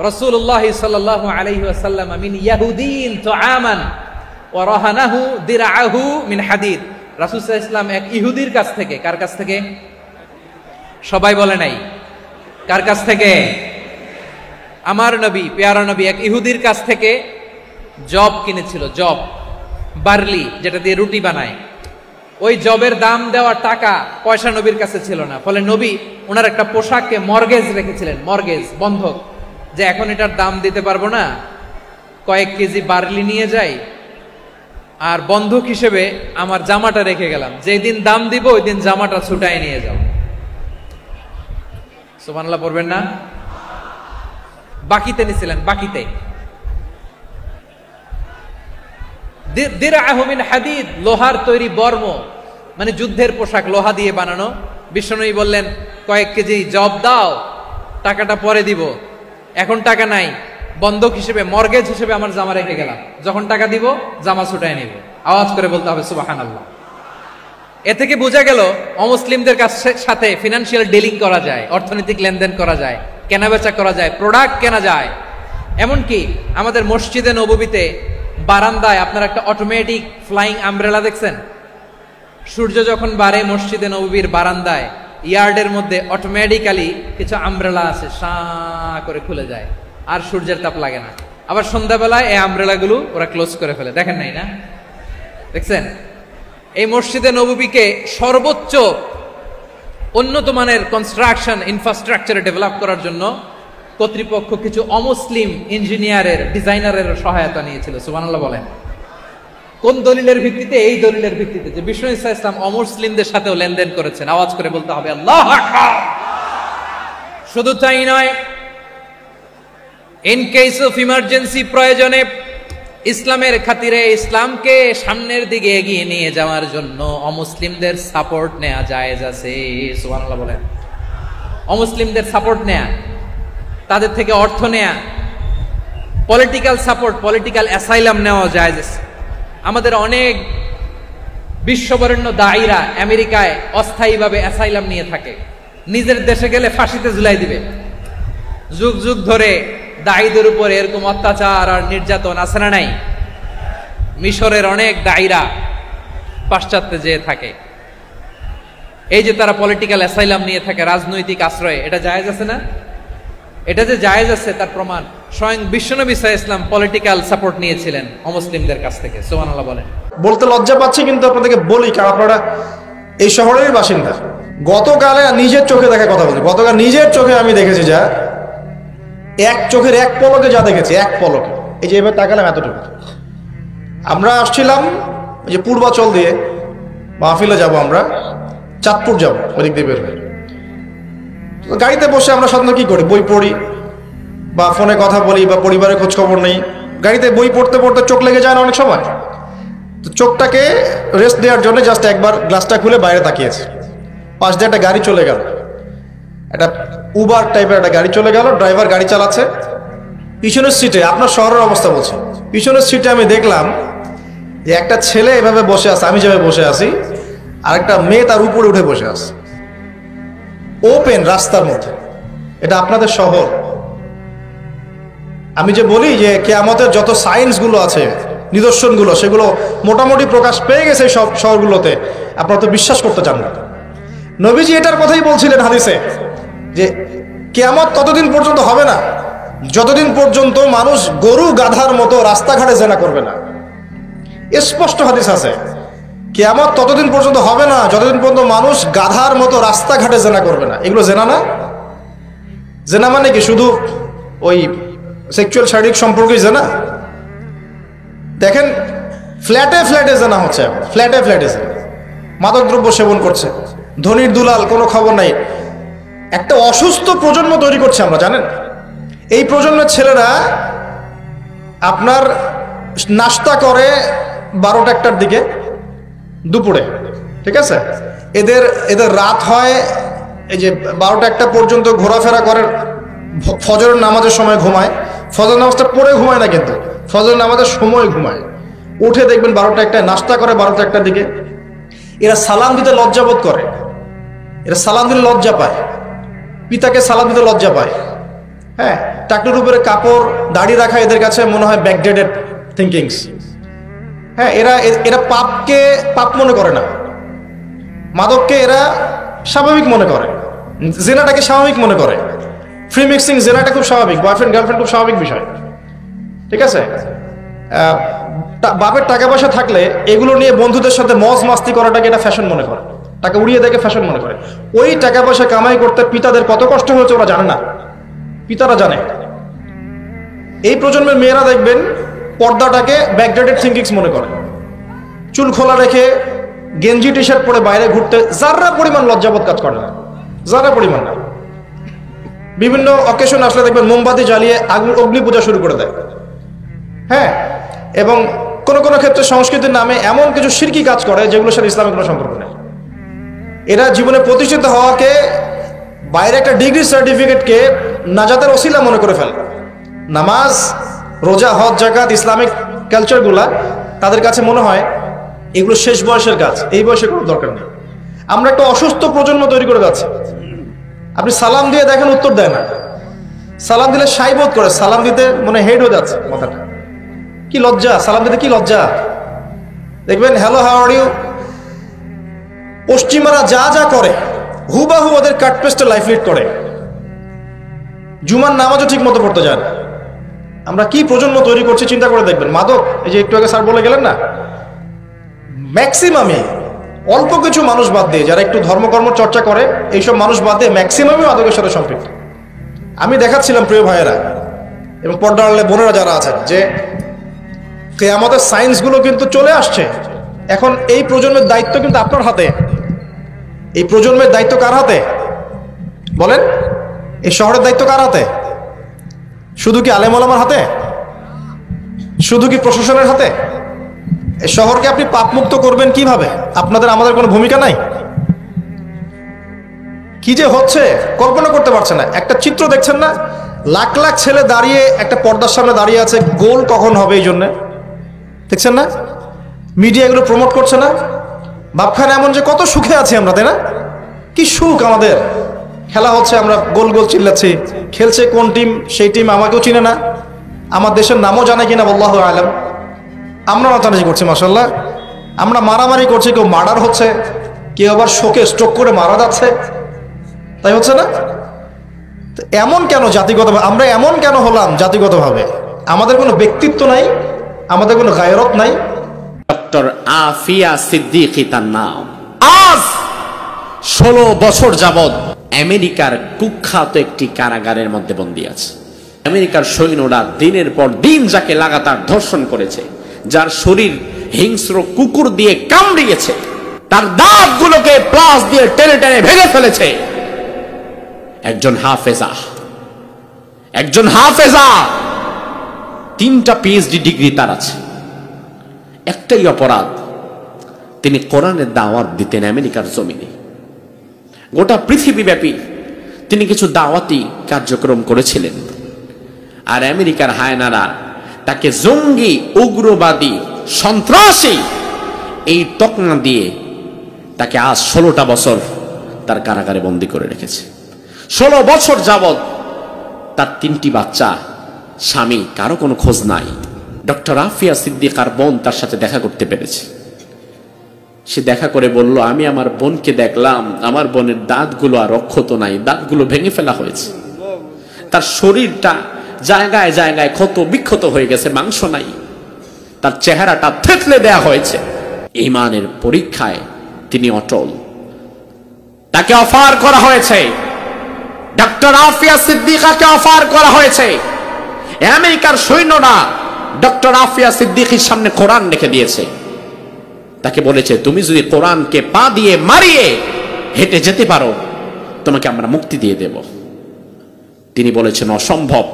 রাসূলুল্লাহ সাল্লাল্লাহু আলাইহি ওয়াসাল্লাম মিন ইয়াহুদিন তুআমান ওয়া রাহানাহু দিরআহু মিন হাদিদ। রাসূল সাল্লাল্লাহু আলাইহি ওয়াসাল্লাম এক ইহুদির কাছ থেকে, কার কাছ থেকে? সবাই বলে নাই, কার কাছ থেকে? আমার নবী, পেয়ারা নবী এক ইহুদির কাছ থেকে জব কিনেছিল, জব, বার্লি, যেটা দিয়ে রুটি বানায়। ওই জবের দাম দেওয়ার টাকা পয়সা নবীর কাছে ছিল না, ফলে নবী ওনার একটা পোশাককে মর্গেজ রেখেছিলেন, মর্গেজ, বন্ধক, যে এখন এটার দাম দিতে পারবো না, কয়েক কেজি বার্লি নিয়ে যাই আর বন্ধক হিসেবে আমার জামাটা রেখে গেলাম, যেই দিন দাম দিব ওই দিন জামাটা ছুটায় নিয়ে যাও। সুবহানাল্লাহ পড়বেন না? বাকিতে নিছিলেন, বাকিতে। দিরআহু মিন হাদিদ, লোহার তৈরি বর্ম, মানে যুদ্ধের পোশাক, লোহা দিয়ে বানানো। বিশ্বনবী বললেন, কয়েক কেজি জব দাও, টাকাটা পরে দিব, এখন টাকা নাই, বন্ধক হিসেবে, মর্গেজ হিসেবে আমার জামা রেখে গেলাম, যখন টাকা দিব জামা ছুটায় নিব। আওয়াজ করে বলতে হবে সুবহানাল্লাহ। এ থেকে বোঝা গেল অমুসলিমদের সাথে ফিনান্সিয়াল ডিলিং করা যায়, অর্থনৈতিক লেনদেন করা যায়, কেনাবেচা করা যায়, প্রোডাক্ট কেনা যায়। এমনকি আমাদের মসজিদে নববীতে বারান্দায় আপনারা একটা অটোমেটিক ফ্লাইং আমব্রেলা দেখছেন? সূর্য যখন বাড়ে মসজিদে নববীর বারান্দায়, ইয়ার্ডের মধ্যে অটোমেটিক্যালি কিছু আমব্রেলা আছে, সাঁ করে খুলে যায়, আর সূর্যের তাপ লাগে না। আবার সন্ধ্যাবেলায় এই আমব্রেলাগুলো ওরা ক্লোজ করে ফেলে, দেখেন নাই না? দেখছেন? এই মসজিদে নববীকে সর্বোচ্চ উন্নত মানের কনস্ট্রাকশন ইনফ্রাস্ট্রাকচারে ডেভেলপ করার জন্য কর্তৃপক্ষ কিছু অমুসলিম ইঞ্জিনিয়ারের, ডিজাইনারের সহায়তা নিয়েছিল। সুবহানাল্লাহ বলেন। কোন দলিলের ভিত্তিতে? এই দলিলের ভিত্তিতে যে বিষ্ণু ঈসা ইসলাম অমুসলিমদের সাথেও লেনদেন করেছেন। আওয়াজ করে বলতে হবে আল্লাহু আকবার। শুধু তাই নয়, ইন কেস অফ ইমার্জেন্সি, প্রয়োজনে ইসলামের খাতিরে, ইসলামকে সামনের দিকে এগিয়ে নিয়ে যাওয়ার জন্য অমুসলিমদের সাপোর্ট নেওয়া জায়েজ আছে। সুবহানাল্লাহ বলেন। অমুসলিমদের সাপোর্ট নেয়া, তাদের থেকে অর্থ নেয়া, পলিটিক্যাল সাপোর্ট, পলিটিক্যাল অ্যাসাইলাম নেওয়া জায়েজ আছে। আমাদের অনেক বিশ্ববরেণ্য দায়ীরা আমেরিকায় অস্থায়ীভাবে অ্যাসাইলাম নিয়ে থাকে, নিজের দেশে গেলে ফাঁসিতে ঝুলাই দিবে। যুগ যুগ ধরে দায়ীদের উপর এরকম অত্যাচার আর নির্যাতন আছে না নাই? মিশরের অনেক দায়ীরা পাশ্চাত্যে যেয়ে থাকে, এই যে তারা পলিটিক্যাল অ্যাসাইলাম নিয়ে থাকে, রাজনৈতিক আশ্রয়, এটা জায়েজ আছে না? এটা যে জায়েজ আছে তার প্রমাণ স্বয়ং বিশ্বনবী সাল্লাল্লাহু আলাইহি ওয়াসাল্লাম পলিটিক্যাল সাপোর্ট নিয়েছিলেন অমুসলিমদের কাছ থেকে। সুবহানাল্লাহ বলেন। বলতে লজ্জা পাচ্ছি, কিন্তু আপনাদেরকে বলি, কারণ আপনারা এই শহরের বাসিন্দা। গতকালে নিজের চোখে দেখা কথা বলছি, গতকাল নিজের চোখে আমি দেখেছি, যা এক চোখের এক পলকে যা দেখেছি, এক পলকে, এই যে এবার তাকালাম এতটুকু। আমরা আসছিলাম ওই যে পূর্বাচল দিয়ে, মাহফিলে যাব আমরা, চাঁদপুর যাব, ওদিক দিয়ে বের হয়ে। গাড়িতে বসে আমরা সাধারণত কি করি? বই পড়ি বা ফোনে কথা বলি বা পরিবারের খোঁজ খবর নেই। গাড়িতে বই পড়তে পড়তে চোখ লেগে যায় না অনেক সময়? তো চোখটাকে রেস্ট দেওয়ার জন্য জাস্ট একবার গ্লাসটা খুলে বাইরে তাকিয়েছি। পাশ দিয়ে একটা গাড়ি চলে গেল, একটা উবার টাইপের একটা গাড়ি চলে গেল, ড্রাইভার গাড়ি চালাচ্ছে। পিছনের সিটে, আপনার শহরের অবস্থা বলছি, পিছনের সিটে আমি দেখলাম যে একটা ছেলে এভাবে বসে আছে, আমি যেভাবে বসে আছি, আর একটা মেয়ে তার উপরে উঠে বসে আছে, ওপেন রাস্তার মধ্যে। এটা আপনাদের শহর। আমি যে বলি যে কিয়ামতের যত সায়েন্সগুলো আছে, নিদর্শনগুলো, সেগুলো মোটামুটি প্রকাশ পেয়ে গেছে সব শহরগুলোতে, আপনারা তো বিশ্বাস করতে চান না। নবীজি এটার কথাই বলছিলেন হাদিসে, যে কিয়ামত ততদিন পর্যন্ত হবে না যতদিন পর্যন্ত মানুষ গরু গাধার মতো রাস্তাঘাটে জেনা করবে না। স্পষ্ট হাদিস আছে, কিয়ামত ততদিন পর্যন্ত হবে না যতদিন পর্যন্ত মানুষ গাধার মতো রাস্তাঘাটে জেনা করবে না। এগুলো জেনা না? জেনা মানে কি শুধু ওই সেক্সুয়াল শারীরিক সম্পর্কই জেনা? দেখেন, ফ্ল্যাটে ফ্ল্যাটে জেনা হচ্ছে, ফ্ল্যাটে ফ্ল্যাটে জেনা, মাদকদ্রব্য সেবন করছে, ধনীর দুলাল, কোনো খবর নাই। একটা অসুস্থ প্রজন্ম তৈরি করছে আমরা, জানেন? এই প্রজন্মের ছেলেরা আপনার নাস্তা করে 12টা-1টার দিকে দুপুরে, ঠিক আছে? এদের রাত হয় এই যে 12টা-1টা পর্যন্ত ঘোরাফেরা করে, ফজরের নামাজের সময় ঘুমায়, ফজর নামাজটা পড়ে ঘুমায় না, কিন্তু ফজর নামাজের সময় ঘুমায়, উঠে দেখবেন 12টা-1টায় নাস্তা করে 12টা-1টার দিকে। এরা সালাম দিতে লজ্জাবোধ করে, এরা সালাম দিতে লজ্জা পায়, পিতাকে সালাম দিতে লজ্জা পায়। হ্যাঁ, টাকনুর উপরে কাপড় দাড়ি রাখা এদের কাছে মনে হয় ব্যাকডেটেড থিঙ্কিংস। হ্যাঁ, এরা পাপকে পাপ মনে করে না, মাদককে এরা স্বাভাবিক মনে করে, জেনাটাকে স্বাভাবিক মনে করে, ফ্রি মিক্সিং জেনাটা খুব স্বাভাবিক, বয়ফ্রেন্ড গার্লফ্রেন্ড খুব স্বাভাবিক বিষয়, ঠিক আছে? বাপের টাকা পয়সা থাকলে এগুলো নিয়ে বন্ধুদের সাথে মজ মাস্তি করাটাকে এটা ফ্যাশন মনে করে, টাকা উড়িয়ে দেখে ফ্যাশন মনে করে। ওই টাকা পয়সা কামাই করতে পিতাদের কত কষ্ট হয়েছে ওরা জানে না, পিতারা জানে। এই প্রজন্মের মেয়েরা দেখবেন পর্দাটাকে ব্যাকডেটেড থিঙ্কিংস মনে করে, চুল খোলা রেখে গেঞ্জি টি শার্ট পরে বাইরে ঘুরতে যারা পরিমাণ লজ্জাবোধ কাজ করে না, যারা পরিমাণ না। বিভিন্ন অকেশন আসলে দেখবেন মোমবাতি জ্বালিয়ে অগ্নি পূজা শুরু করে দেয়। হ্যাঁ, এবং কোনো কোনো ক্ষেত্রে সংস্কৃতির নামে এমন কিছু শিরকি কাজ করে যেগুলোর সাথে ইসলামের কোনো সম্পর্ক নেই। এরা জীবনে প্রতিষ্ঠিত হওয়াকে, বাইরে একটা ডিগ্রি সার্টিফিকেটকে নাজাতের ওসিলা মনে করে ফেলে। নামাজ, রোজা, হজ, জাকাত, ইসলামিক কালচারগুলা তাদের কাছে মনে হয় এগুলো শেষ বয়সের কাজ, এই বয়সে কোনো দরকার নেই। আমরা একটা অসুস্থ প্রজন্ম তৈরি করে যাচ্ছি। আপনি সালাম দিয়ে দেখেন উত্তর দেয় না, সালাম দিলে সাই বোধ করে, সালাম দিতে মনে হেড হয়ে যাচ্ছে মাথাটা। কি লজ্জা, সালাম দিতে কি লজ্জা। দেখবেন হ্যালো হাউ আর ইউ, পশ্চিমারা যা যা করে হুবাহু ওদের কাটপেস্টে লাইফ লিড করে। জুমার নামাজও ঠিক মতো পড়তে যায় না। আমরা কি প্রজন্ম তৈরি করছি চিন্তা করে দেখবেন। মাদক, এই যে একটু আগে স্যার বলে গেলেন না, ম্যাক্সিমামই, অল্প কিছু মানুষ বাদ দিয়ে যারা একটু ধর্মকর্ম চর্চা করে, এইসব মানুষ বাদ দিয়ে ম্যাক্সিমামই মাদকের সাথে সম্পৃক্ত। আমি দেখাচ্ছিলাম প্রিয় ভাইয়েরা এবং পর্দার আড়ালে বোনেরা যারা আছেন, যে কিয়ামতের সাইন্সগুলো কিন্তু চলে আসছে। এখন এই প্রজন্মের দায়িত্ব কিন্তু আপনার হাতে। এই প্রজন্মের দায়িত্ব কার হাতে বলেন? এই শহরের দায়িত্ব কার হাতে? শুধু কি আলেম ওলামার হাতে? শুধু কি প্রশাসনের হাতে? এই শহরকে আপনি পাপমুক্ত করবেন কিভাবে? আপনাদের আমাদের কোনো ভূমিকা নাই? কি যে হচ্ছে কল্পনা করতে পারছেন না। একটা চিত্র দেখছেন না, লাখ লাখ ছেলে দাঁড়িয়ে একটা পর্দার সামনে দাঁড়িয়ে আছে, গোল কখন হবে এই জন্য দেখছেন না? মিডিয়া এগুলো প্রমোট করছে না? ভাবখানে এমন যে কত সুখে আছি আমরা, তাই না? কি সুখ আমাদের। খেলা হচ্ছে, আমরা গোল গোল চিল্লাচ্ছি। খেলছে কোন টিম, সেই টিম আমাকেও চিনে না, আমার দেশের নামও জানে কিনা আল্লাহু আলাম। আমরা নাচানাচি করছি মাশাআল্লাহ, আমরা মারামারি করছি, কেউ মার্ডার হচ্ছে, কেউ আবার শোকে স্ট্রোক করে মারা যাচ্ছে, তাই হচ্ছে না? এমন কেন জাতিগতভাবে আমরা এমন কেন হলাম? জাতিগতভাবে আমাদের কোনো ব্যক্তিত্ব নাই, আমাদের কোনো গায়রত নাই। ডক্টর আফিয়া সিদ্দিকী তার নাম। আজ 16 বছর যাবৎ আমেরিকার কুখ্যাত একটি কারাগারের মধ্যে বন্দী আছে। আমেরিকার সৈন্যরা দিনের পর দিন যাকে লাগাতার ধর্ষণ করেছে, যার শরীর হিংস্র কুকুর দিয়ে কামড়িয়েছে, তার দাঁতগুলোকে প্লাস দিয়ে টেনে টেনে ভেঙে ফেলেছে। একজন হাফেজা 3টা পিএইচডি ডিগ্রি তার আছে। একটাই অপরাধ, তিনি কোরআনের দাওয়াত দিতেন আমেরিকার জমিনে। গোটা পৃথিবীব্যাপী তিনি কিছু দাওয়াতি কার্যক্রম করেছিলেন, আর আমেরিকার হায়নারা তাকে জঙ্গি, উগ্রবাদী, সন্ত্রাসী এই তকমা দিয়ে তাকে আজ 16টা বছর তার কারাগারে বন্দী করে রেখেছে। 16 বছর যাবৎ তার 3টি বাচ্চা, স্বামী, কারো কোনো খোঁজ নাই। ডক্টর আফিয়া সিদ্দিকার বোন তার সাথে দেখা করতে পেরেছে। সে দেখা করে বলল, আমি আমার বোনকে দেখলাম, আমার বোনের দাঁতগুলো আর অক্ষত নাই, দাঁতগুলো ভেঙে ফেলা হয়েছে, তার শরীরটা জায়গায় জায়গায় ক্ষত বিক্ষত হয়ে গেছে, মাংস নাই, তার চেহারাটা থেতলে দেয়া হয়েছে। ঈমানের পরীক্ষায় তিনি অটল। তাকে অফার করা হয়েছে, ডক্টর আফিয়া সিদ্দিকাকে অফার করা হয়েছে। আমেরিকার সৈন্যরা ডক্টর আফিয়া সিদ্দিকীর সামনে কোরআন রেখে দিয়েছে। তাকে বলেছে, তুমি যদি কোরআনকে পা দিয়ে মারিয়ে হেঁটে যেতে পারো, তোমাকে আমরা মুক্তি দিয়ে দেব। তিনি বলেছেন, অসম্ভব,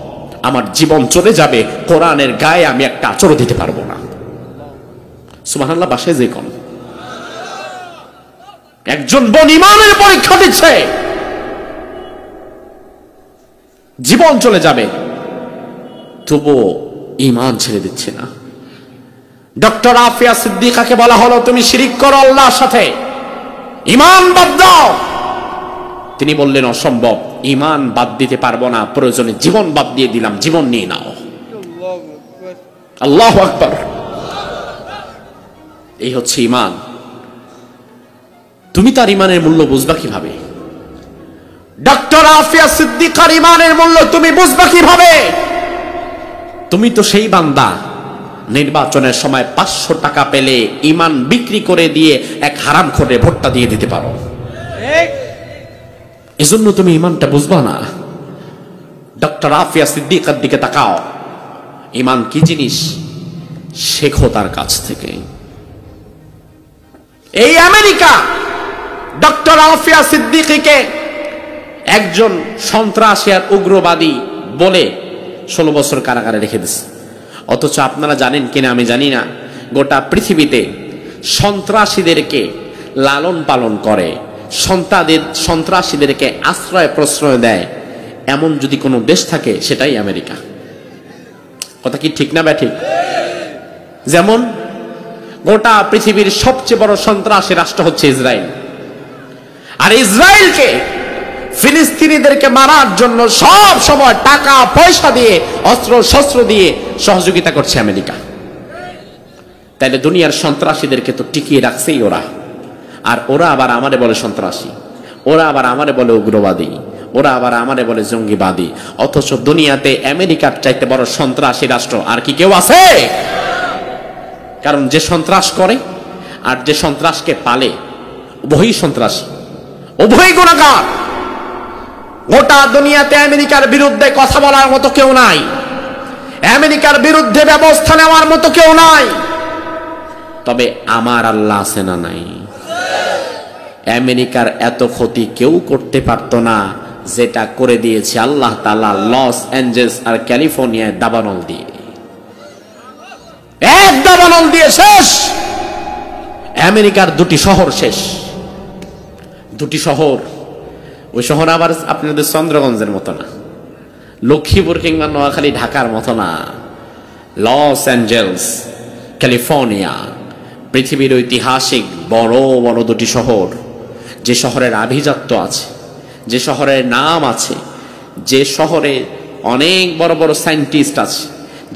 আমার জীবন চলে যাবে, কোরআনের গায়ে আমি একটা আঁচড়ও দিতে পারবো না। সুবহানাল্লাহ, বাসায় যে কোন একজন বোন ইমানের পরীক্ষা দিচ্ছে, জীবন চলে যাবে, তবুও ইমান ছেড়ে দিচ্ছে না। ডক্টর আফিয়া সিদ্দিকাকে বলা হলো, তুমি শিরিক করো আল্লাহর সাথে, ইমান বাদ দাও। তিনি বললেন, অসম্ভব, ইমান বাদ দিতে পারবো না, প্রয়োজনে জীবন বাদ দিয়ে দিলাম, জীবন নিয়ে নাও। আল্লাহু আকবার। এই হচ্ছে ইমান। তুমি তার ইমানের মূল্য বুঝবা কিভাবে? ডক্টর আফিয়া সিদ্দিকার ইমানের মূল্য তুমি বুঝবা কিভাবে? তুমি তো সেই বান্দা নির্বাচনের সময় 500 টাকা পেলে ইমান বিক্রি করে দিয়ে এক হারামখোরে ভোটটা দিয়ে দিতে পারো। এজন্য তুমি ইমানটা বুঝবা না। ডক্টর আফিয়া সিদ্দিকার দিকে তাকাও, ইমান কি জিনিস শেখো তার কাছ থেকে। এই আমেরিকা ডক্টর আফিয়া সিদ্দিকীকে একজন সন্ত্রাসী আর উগ্রবাদী বলে 16 বছর কারাগারে রেখে দিচ্ছে। অথচ আপনারা জানেন কিনা আমি জানি না, গোটা পৃথিবীতে সন্ত্রাসীদেরকে লালন পালন করে, সন্ত্রাসীদেরকে আশ্রয় প্রশ্রয় দেয়, এমন যদি কোনো দেশ থাকে সেটাই আমেরিকা। কথা কি ঠিক না ব্যাঠিক? যেমন গোটা পৃথিবীর সবচেয়ে বড় সন্ত্রাসী রাষ্ট্র হচ্ছে ইসরায়েল, আর ইসরায়েলকে ফিলিস্তিনিদেরকে মারার জন্য সব সময় টাকা পয়সা দিয়ে, অস্ত্র শস্ত্র দিয়ে সহযোগিতা করছে আমেরিকা। তাইলে দুনিয়ার সন্ত্রাসীদেরকে তো টিকিয়ে রাখছেই ওরা, আর ওরা আবার আমারে বলে সন্ত্রাসী, ওরা আবার আমারে বলে উগ্রবাদী, ওরা আবার আমারে বলে জঙ্গিবাদী। অথচ দুনিয়াতে আমেরিকার চাইতে বড় সন্ত্রাসী রাষ্ট্র আর কি কেউ আছে? কারণ যে সন্ত্রাস করে আর যে সন্ত্রাসকে পালে উভয়ই সন্ত্রাসী, উভয়ই গুনাহগার। গোটা দুনিয়াতে আমেরিকার বিরুদ্ধে কথা বলার মতো কেউ নাই, আমেরিকার বিরুদ্ধে ব্যবস্থা নেওয়ার মতো কেউ নাই। তবে আমার আল্লাহ আছে না নাই? আমেরিকার এত ক্ষতি কেউ করতে পারত না যেটা করে দিয়েছে আল্লাহ তাআলা লস অ্যাঞ্জেলস আর ক্যালিফোর্নিয়ায় দাবানল দিয়ে। এক দাবানল দিয়ে শেষ। আমেরিকার 2টি শহর শেষ, 2টি শহর। ওই শহর আবার আপনাদের চন্দ্রগঞ্জের মতো না, লক্ষ্মীপুর কিংবা নোয়াখালী ঢাকার মতো না। লস অ্যাঞ্জেলস ক্যালিফোর্নিয়া পৃথিবীর ঐতিহাসিক বড় বড় 2টি শহর, যে শহরের আভিজাত্য আছে, যে শহরের নাম আছে, যে শহরে অনেক বড় বড় সায়েন্টিস্ট আছে,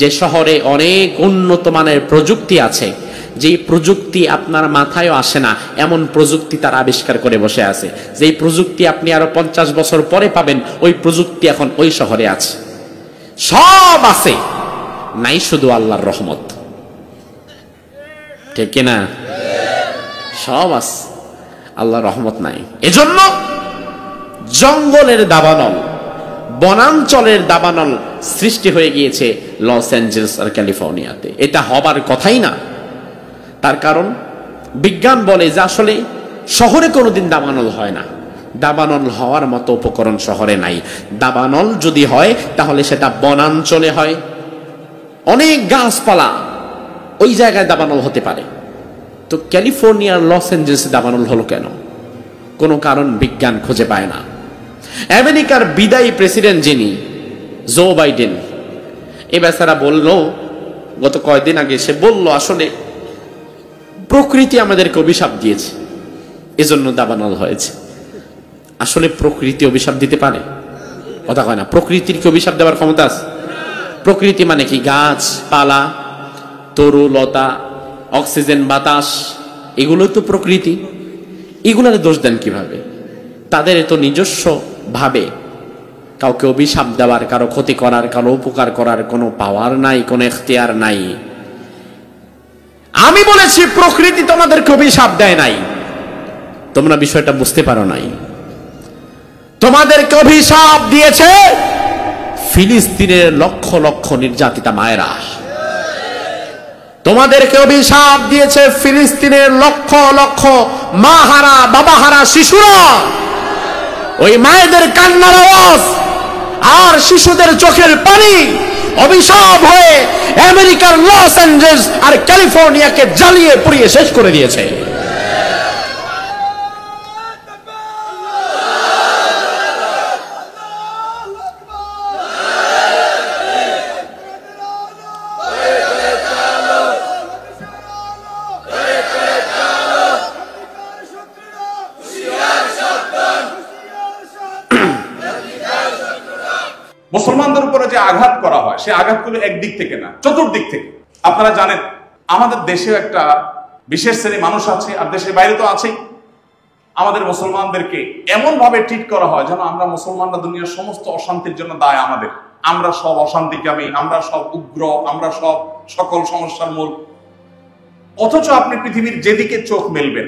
যে শহরে অনেক উন্নত মানের প্রযুক্তি আছে, যেই প্রযুক্তি আপনার মাথায়ও আসে না এমন প্রযুক্তি তারা আবিষ্কার করে বসে আছে। যেই প্রযুক্তি আপনি আরো 50 বছর পরে পাবেন, ওই প্রযুক্তি এখন ওই শহরে আছে। সব আছে, নাই শুধু আল্লাহর রহমত। ঠিক কিনা? সব আছে, আল্লাহর রহমত নাই। এজন্য জঙ্গলের দাবানল, বনাঞ্চলের দাবানল সৃষ্টি হয়ে গিয়েছে লস অ্যাঞ্জেলস আর ক্যালিফোর্নিয়াতে। এটা হবার কথাই না। তার কারণ বিজ্ঞান বলে যে আসলে শহরে কোনোদিন দাবানল হয় না, দাবানল হওয়ার মতো উপকরণ শহরে নাই। দাবানল যদি হয় তাহলে সেটা বনাঞ্চলে হয়, অনেক গাছপালা, ওই জায়গায় দাবানল হতে পারে। তো ক্যালিফোর্নিয়ার লস অ্যাঞ্জেলসে দাবানল হলো কেন? কোনো কারণ বিজ্ঞান খুঁজে পায় না। আমেরিকার বিদায়ী প্রেসিডেন্ট যিনি জো বাইডেন, এ বেচারা বলল গত কয়েকদিন আগে, সে বলল আসলে প্রকৃতি আমাদেরকে অভিশাপ দিয়েছে, এজন্য দাবানল হয়েছে। আসলে প্রকৃতি অভিশাপ দিতে পারে? কথা কয় না। প্রকৃতির কি অভিশাপ দেওয়ার ক্ষমতা আছে? প্রকৃতি মানে কি? গাছপালা, তরু লতা, অক্সিজেন, বাতাস, এগুলো তো প্রকৃতি। এগুলোর দোষ দেন কিভাবে? তাদের তো নিজস্ব ভাবে কাউকে অভিশাপ দেওয়ার, কারো ক্ষতি করার, কারো উপকার করার কোনো পাওয়ার নাই, কোনো এখতিয়ার নাই। আমি বলেছি প্রকৃতি তোমাদেরকে অভিশাপ দেয় নাই, তোমরা বিষয়টা বুঝতে পারো নাই। তোমাদেরকে অভিশাপ দিয়েছে ফিলিস্তিনের লক্ষ লক্ষ নির্যাতিতা মায়েরা। তোমাদেরকে অভিশাপ দিয়েছে ফিলিস্তিনের লক্ষ লক্ষ মাহারা, বাবাহারা শিশুরা। ওই মায়েদের কান্নার আওয়াজ আর শিশুদের চোখের পানি অভিশাপ হয়ে আমেরিকার লস অ্যাঞ্জেলস আর ক্যালিফোর্নিয়াকে জ্বালিয়ে পুড়িয়ে শেষ করে দিয়েছে। মুসলমানদের উপরে যে আঘাত করা হয় সে আঘাতগুলো একদিক থেকে না, চতুর্দিক থেকে। আপনারা জানেন আমাদের দেশেও একটা বিশেষ শ্রেণী মানুষ আছে, আর দেশের বাইরে তো আছেই। আমাদের মুসলমানদেরকে এমন ভাবে ট্রিট করা হয় যেন আমরা মুসলমানরা দুনিয়ার সমস্ত অশান্তির জন্য দায় আমাদের, আমরা সব অশান্তিকামী, আমরা সব উগ্র, আমরা সব সকল সমস্যার মূল। অথচ আপনি পৃথিবীর যেদিকে চোখ মেলবেন,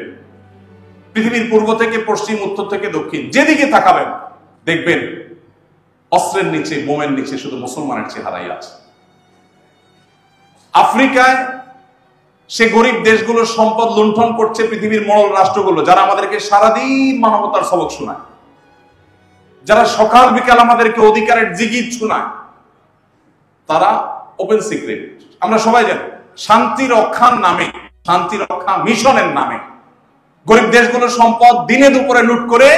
পৃথিবীর পূর্ব থেকে পশ্চিম, উত্তর থেকে দক্ষিণ, যেদিকে তাকাবেন দেখবেন অস্ত্রের নিচে, বোমের নিচে শুধু মুসলমানের চেহারাই আছে। আফ্রিকায় সে গরিব দেশগুলোর সম্পদ লুণ্ঠন করছে পৃথিবীর মোড়ল রাষ্ট্রগুলো, যারা আমাদেরকে সারাদিন মানবতার সবক শোনায়, যারা সকাল বিকাল আমাদেরকে অধিকারের জিগির শোনায়। তারা ওপেন সিক্রেট, আমরা সবাই জানি, শান্তি রক্ষার নামে, শান্তি রক্ষা মিশনের নামে গরিব দেশগুলোর সম্পদ দিনে দুপুরে লুট করে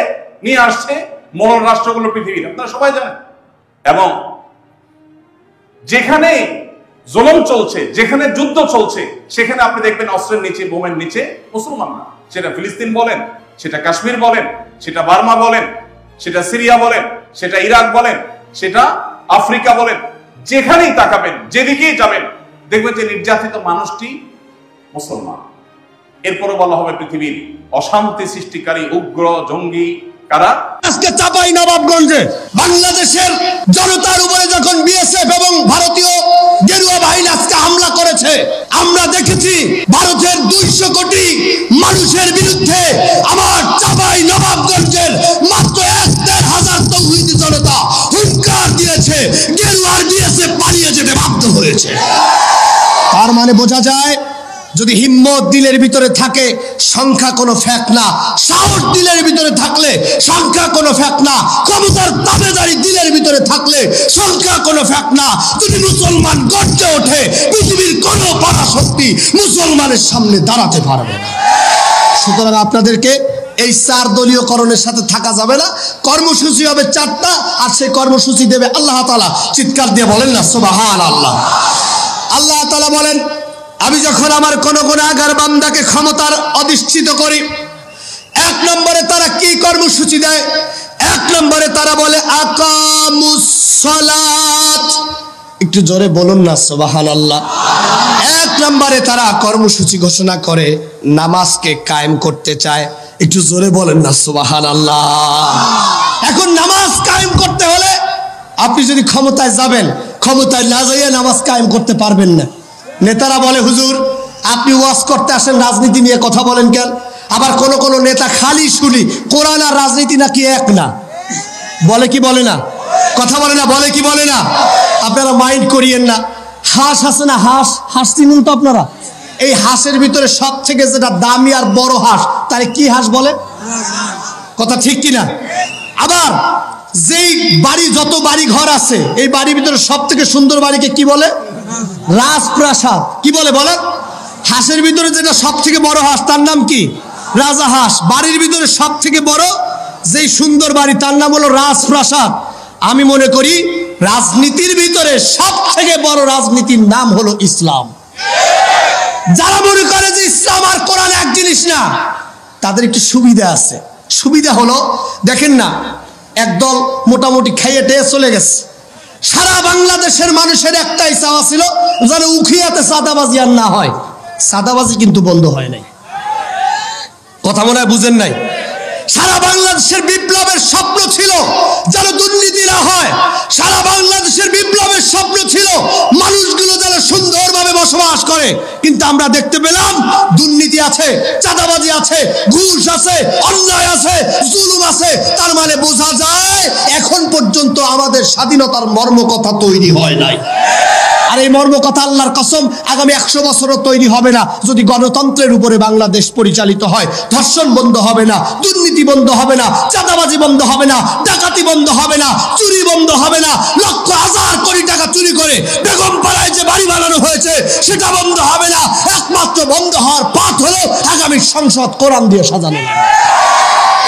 নিয়ে আসছে মোড়ল রাষ্ট্রগুলো পৃথিবীর, আপনারা সবাই জানেন। এবং যেখানে জুলুম চলছে, যেখানে যুদ্ধ চলছে, সেখানে আপনি দেখবেন অস্ত্রের নিচে, বোমের নিচে মুসলমান না। সেটা ফিলিস্তিন বলেন, সেটা কাশ্মীর বলেন, সেটা বার্মা বলেন, সেটা সিরিয়া বলেন, সেটা ইরাক বলেন, সেটা আফ্রিকা বলেন, যেখানেই তাকাবেন, যেদিকেই যাবেন দেখবেন যে নির্যাতিত মানুষটি মুসলমান। এরপরে বলা হবে পৃথিবীর অশান্তি সৃষ্টিকারী উগ্র জঙ্গি কারা। আজকে চাপাই নবাবগঞ্জে বাংলাদেশের জনতার উপরে যখন বিএসএফ এবং ভারতীয় গেরুয়া বাহিনী আজকে হামলা করেছে, আমরা দেখেছি ভারতের 200 কোটি মানুষের বিরুদ্ধে আমার চাপাই নবাবগঞ্জের মাত্র 1-1.5 হাজার তৌহিদি জনতা হুঙ্কার দিয়েছে, গেরুয়ার বিএসএফ পালিয়ে যেতে বাধ্য হয়েছে। তার মানে বোঝা যায় যদি হিম্মত দিলের ভিতরে থাকে সংখ্যা কোনো ফ্যাক্ট না, সাহস দিলের ভিতরে থাকলে সংখ্যা কোনো ফ্যাক্ট না, ক্ষমতার দাবেদারি দিলের ভিতরে থাকলে সংখ্যা কোনো ফ্যাক্ট না। যদি মুসলমান গর্জে ওঠে পৃথিবীর কোনো পরাশক্তি মুসলমানের সামনে দাঁড়াতে পারবে না। সুতরাং আপনাদেরকে এই 4 দলীয়করণের সাথে থাকা যাবে না। কর্মসূচি হবে 4টা, আর সেই কর্মসূচি দেবে আল্লাহ তাআলা। চিৎকার দিয়ে বলেন না সুবহানাল্লাহ। আল্লাহ তাআলা বলেন, আমি যখন আমার কোন গুনাহগার বান্দাকে ক্ষমতার অধিষ্ঠিত করি, 1 নম্বরে তারা কি কর্মসূচি দেয়? 1 নম্বরে তারা বলে আকামুস সালাত। একটু জোরে বলুন না সুবহানাল্লাহ। 1 নম্বরে তারা কর্মসূচি ঘোষণা করে নামাজকে কায়েম করতে চায়। একটু জোরে বলেন না সুবহানাল্লাহ। এখন নামাজ কায়েম করতে হলে আপনি যদি ক্ষমতায় যাবেন, ক্ষমতায় না যাইয়া নামাজ কায়েম করতে পারবেন না। নেতারা বলে, হুজুর আপনি ওয়াজ করতে আসেন, রাজনীতি নিয়ে কথা বলেন কেন? আবার কোন কোন নেতা খালি শুনি কোরআন আর রাজনীতি নাকি এক না, বলে কি বলে না? কথা বলে না, বলে কি বলে না? আপনারা মাইন্ড করিয়েন না। হাঁস আছে না, হাঁস, হাঁস চিনুন তো আপনারা? এই হাঁসের ভিতরে সব থেকে যেটা দামি আর বড় হাঁস, তারে কি হাঁস বলে? কথা ঠিক কিনা? আবার যেই বাড়ি, যত বাড়ি ঘর আছে, এই বাড়ির ভিতরে সব থেকে সুন্দর বাড়িকে কি বলে? রাজপ্রাসাদ। কি বলে বলেন? হাঁসের ভিতরে যেটা সব থেকে বড় হাঁস তার নাম কি? রাজা হাঁস। বাড়ির ভিতরে সব থেকে বড় যেই সুন্দর বাড়ি তার নাম হলো রাজপ্রাসাদ। আমি মনে করি রাজনীতির ভিতরে সব থেকে বড় রাজনীতির নাম হলো ইসলাম। যারা মনে করে যে ইসলাম আর কোরআন এক জিনিস না, তাদের একটু সুবিধা আছে। সুবিধা হলো, দেখেন না, একদল মোটামুটি খাইয়ে টেয়ে চলে গেছে। সারা বাংলাদেশের মানুষের একটাই চাওয়া ছিল যেন উখিয়াতে চাঁদাবাজি আর না হয়। চাঁদাবাজি কিন্তু বন্ধ হয় নাই। কথা মনে হয় বুঝেন নাই? সারা বাংলাদেশের বিপ্লবের স্বপ্ন ছিল যেন দুর্নীতি না হয়। সারা বাংলাদেশের বিপ্লবের স্বপ্ন ছিল মানুষগুলো যেন সুন্দরভাবে বসবাস করে। কিন্তু আমরা দেখতে পেলাম দুর্নীতি আছে, চাঁদাবাজি আছে, ঘুষ আছে, অন্যায় আছে, জুলুম আছে। তার মানে বোঝা যায় এখন পর্যন্ত আমাদের স্বাধীনতার মর্ম কথা তৈরি হয় নাই। আর এই মর্ম কথা আল্লাহর কসম আগামী 100 বছরও তৈরি হবে না যদি গণতন্ত্রের উপরে বাংলাদেশ পরিচালিত হয়। ধর্ষণ বন্ধ হবে না, দুর্নীতি বন্ধ হবে না, চাঁদাবাজি বন্ধ হবে না, ডাকাতি বন্ধ হবে না, চুরি বন্ধ হবে না, লক্ষ হাজার কোটি টাকা চুরি করে বেগমপাড়ায় যে বাড়ি বানানো হয়েছে সেটা বন্ধ হবে না। একমাত্র বন্ধ হওয়ার পথ হলো আগামী সংসদ কোরআন দিয়ে সাজানো।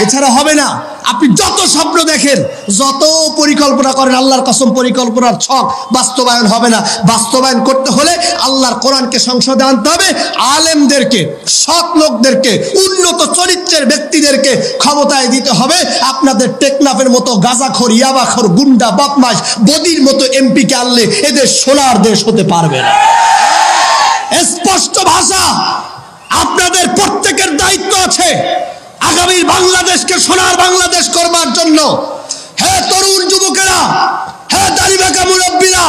এছাড়া হবে না। আপনি যত স্বপ্ন দেখেন, যত পরিকল্পনা করেন, আল্লাহর কসম পরিকল্পনার ছক বাস্তবায়ন হবে না। বাস্তবায়ন করতে হলে আল্লাহর কোরআনকে সংসদে আনতে হবে, আলেমদেরকে, সৎ লোকদেরকে, উন্নত চরিত্রের ব্যক্তিদেরকে ক্ষমতায় দিতে হবে। আপনাদের টেকনাফের মতো গাঁজাখোর, ইয়াবাখোর, গুন্ডা, বদমাশ, বদির মতো এমপিকে আনলে এদের সোনার দেশ হতে পারবে না। স্পষ্ট ভাষা, আপনাদের প্রত্যেকের দায়িত্ব আছে আগামীর বাংলাদেশকে সোনার বাংলাদেশ করবার জন্য। হে তরুণ যুবকেরা, হে দাড়িবাঁকা মুরব্বীরা,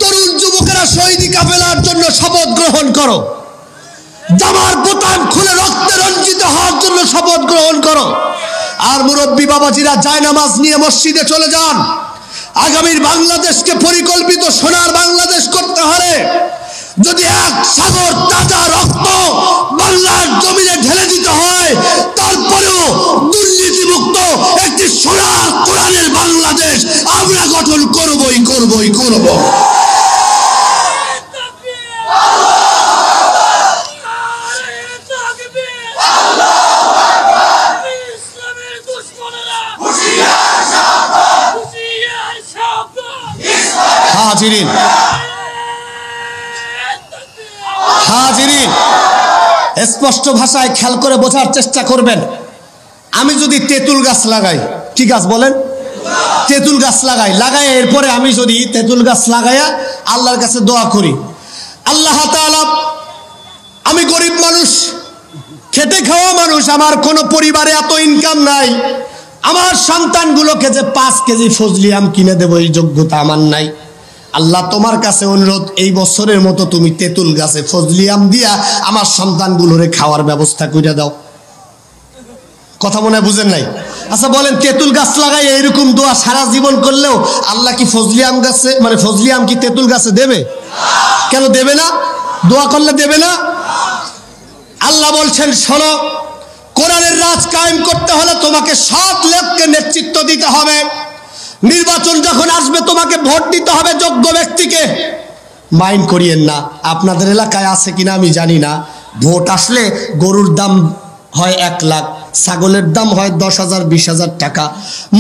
তরুণ যুবকেরা শহীদি কাফেলার জন্য শপথ গ্রহণ করো। জামার বোতাম খুলে রক্তে রঞ্জিত হওয়ার জন্য শপথ গ্রহণ করো। আর মুরব্বী বাবাজিরা জায়নামাজ নিয়ে মসজিদে চলে যান। আগামীর বাংলাদেশকে পরিকল্পিত সোনার বাংলাদেশ করতে হলে যদি এক সাগর তাজা রক্ত বাংলার জমিনে ঢেলে দিতে হয়, তারপরেও দুর্নীতিমুক্ত একটি সোনার কোরআনের বাংলাদেশ আমরা গঠন করবই করবই করব। হাজিরিন, হাজিরিন, স্পষ্ট ভাষায় খেয়াল করে বোঝার চেষ্টা করবেন। আমি যদি তেঁতুল গাছ লাগাই, কি গাছ বলেন? তেঁতুল গাছ লাগাই এরপরে আমি যদি তেঁতুল গাছ লাগাইয়া আল্লাহর কাছে দোয়া করি, আল্লাহ তাআলা, আমি গরিব মানুষ, খেটে খাওয়া মানুষ, আমার কোনো পরিবারে এত ইনকাম নাই, আমার সন্তানগুলোকে যে 5 কেজি ফজলি আম কিনে দেবো এই যোগ্যতা আমার নাই। আল্লাহ তোমার কাছে অনুরোধ, এই বছরের মতো তুমি তেঁতুল গাছে ফজলি আম দিয়া আমার সন্তানগুলোরে খাওয়ার ব্যবস্থা করে দাও। কথা মনে হয় বুঝেন নাই? আচ্ছা বলেন, তেঁতুল গাছ লাগাই এরকম দোয়া সারা জীবন করলেও আল্লাহ কি ফজলি আম গাছে, মানে ফজলি আম কি তেঁতুল গাছে দেবে? কেন দেবে না? দোয়া করলে দেবে না? আল্লাহ বলছেন, শোনো, কোরআনের রাজ কায়েম করতে হলে তোমাকে সৎ লোককে নেতৃত্ব দিতে হবে। নির্বাচন যখন আসবে তোমাকে ভোট দিতে হবে যোগ্য ব্যক্তিকে। মাইন্ড করিয়েন না, আপনাদের এলাকায় আছে কিনা আমি জানি না, ভোট আসলে গরুর দাম হয় 1 লাখ, ছাগলের দাম হয় 10,000 20,000 টাকা,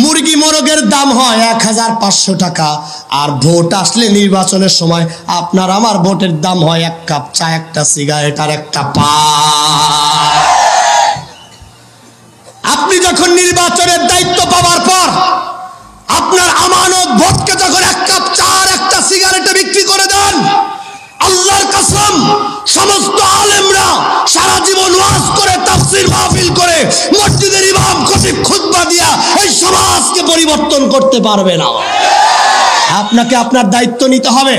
মুরগি মোরগের দাম হয় 1,500 টাকা। আর ভোট আসলে নির্বাচনের সময় আপনার আমার ভোটের দাম হয় 1 কাপ চা, একটা সিগারেট আর একটা পান। আপনি যখন নির্বাচনের দায়িত্ব পাওয়ার পর আপনার আমানত ভোটকে যখন 1 কাপ চা আর একটা সিগারেটে বিক্রি করে দেন, আল্লাহর কসম সমস্ত আলেমরা সারা জীবন ওয়াজ করে, তাফসীর মাহফিল করে, মসজিদের ইমাম খতিব খুতবা দিয়া এই সমাজকে পরিবর্তন করতে পারবে না। আপনাকে আপনার দায়িত্ব নিতে হবে।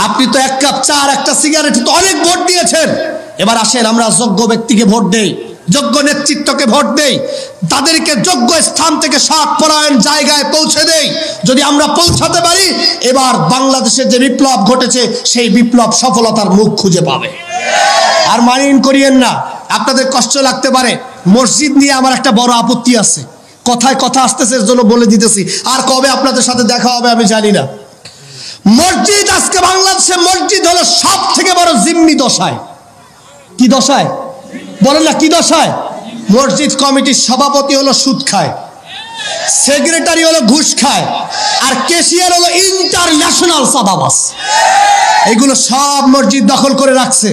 আপনি তো 1 কাপ চা আর একটা সিগারেট তো অনেক ভোট দিয়েছেন, এবার আসেন আমরা যোগ্য ব্যক্তিকে ভোট দেই, যোগ্য নেতৃত্বকে ভোট দেই, তাদেরকে যোগ্য স্থান থেকে সৎ পরায়ণ জায়গায় পৌঁছে দেই। যদি আমরা পৌঁছাতে পারি, এবার বাংলাদেশের যে বিপ্লব ঘটেছে সেই বিপ্লব সফলতার মুখ খুঁজে পাবে। আর মাইন্ড করিয়েন না, আপনাদের কষ্ট লাগতে পারে, মসজিদ নিয়ে আমার একটা বড় আপত্তি আছে। কথায় কথা আসতেছে, এর জন্য বলে দিতেছি, আর কবে আপনাদের সাথে দেখা হবে আমি জানি না। মসজিদ আজকে বাংলাদেশে মসজিদ হলো সব থেকে বড় জিম্মি দশায়। কি দশায় বলেন না? কি দশায়? মসজিদ কমিটির সভাপতি হলো সুদ খায়, সেক্রেটারি হলো ঘুষ খায়, আর ক্যাশিয়ার হলো ইন্টারন্যাশনাল চাঁদাবাজ। এগুলো সব মসজিদ দখল করে রাখছে।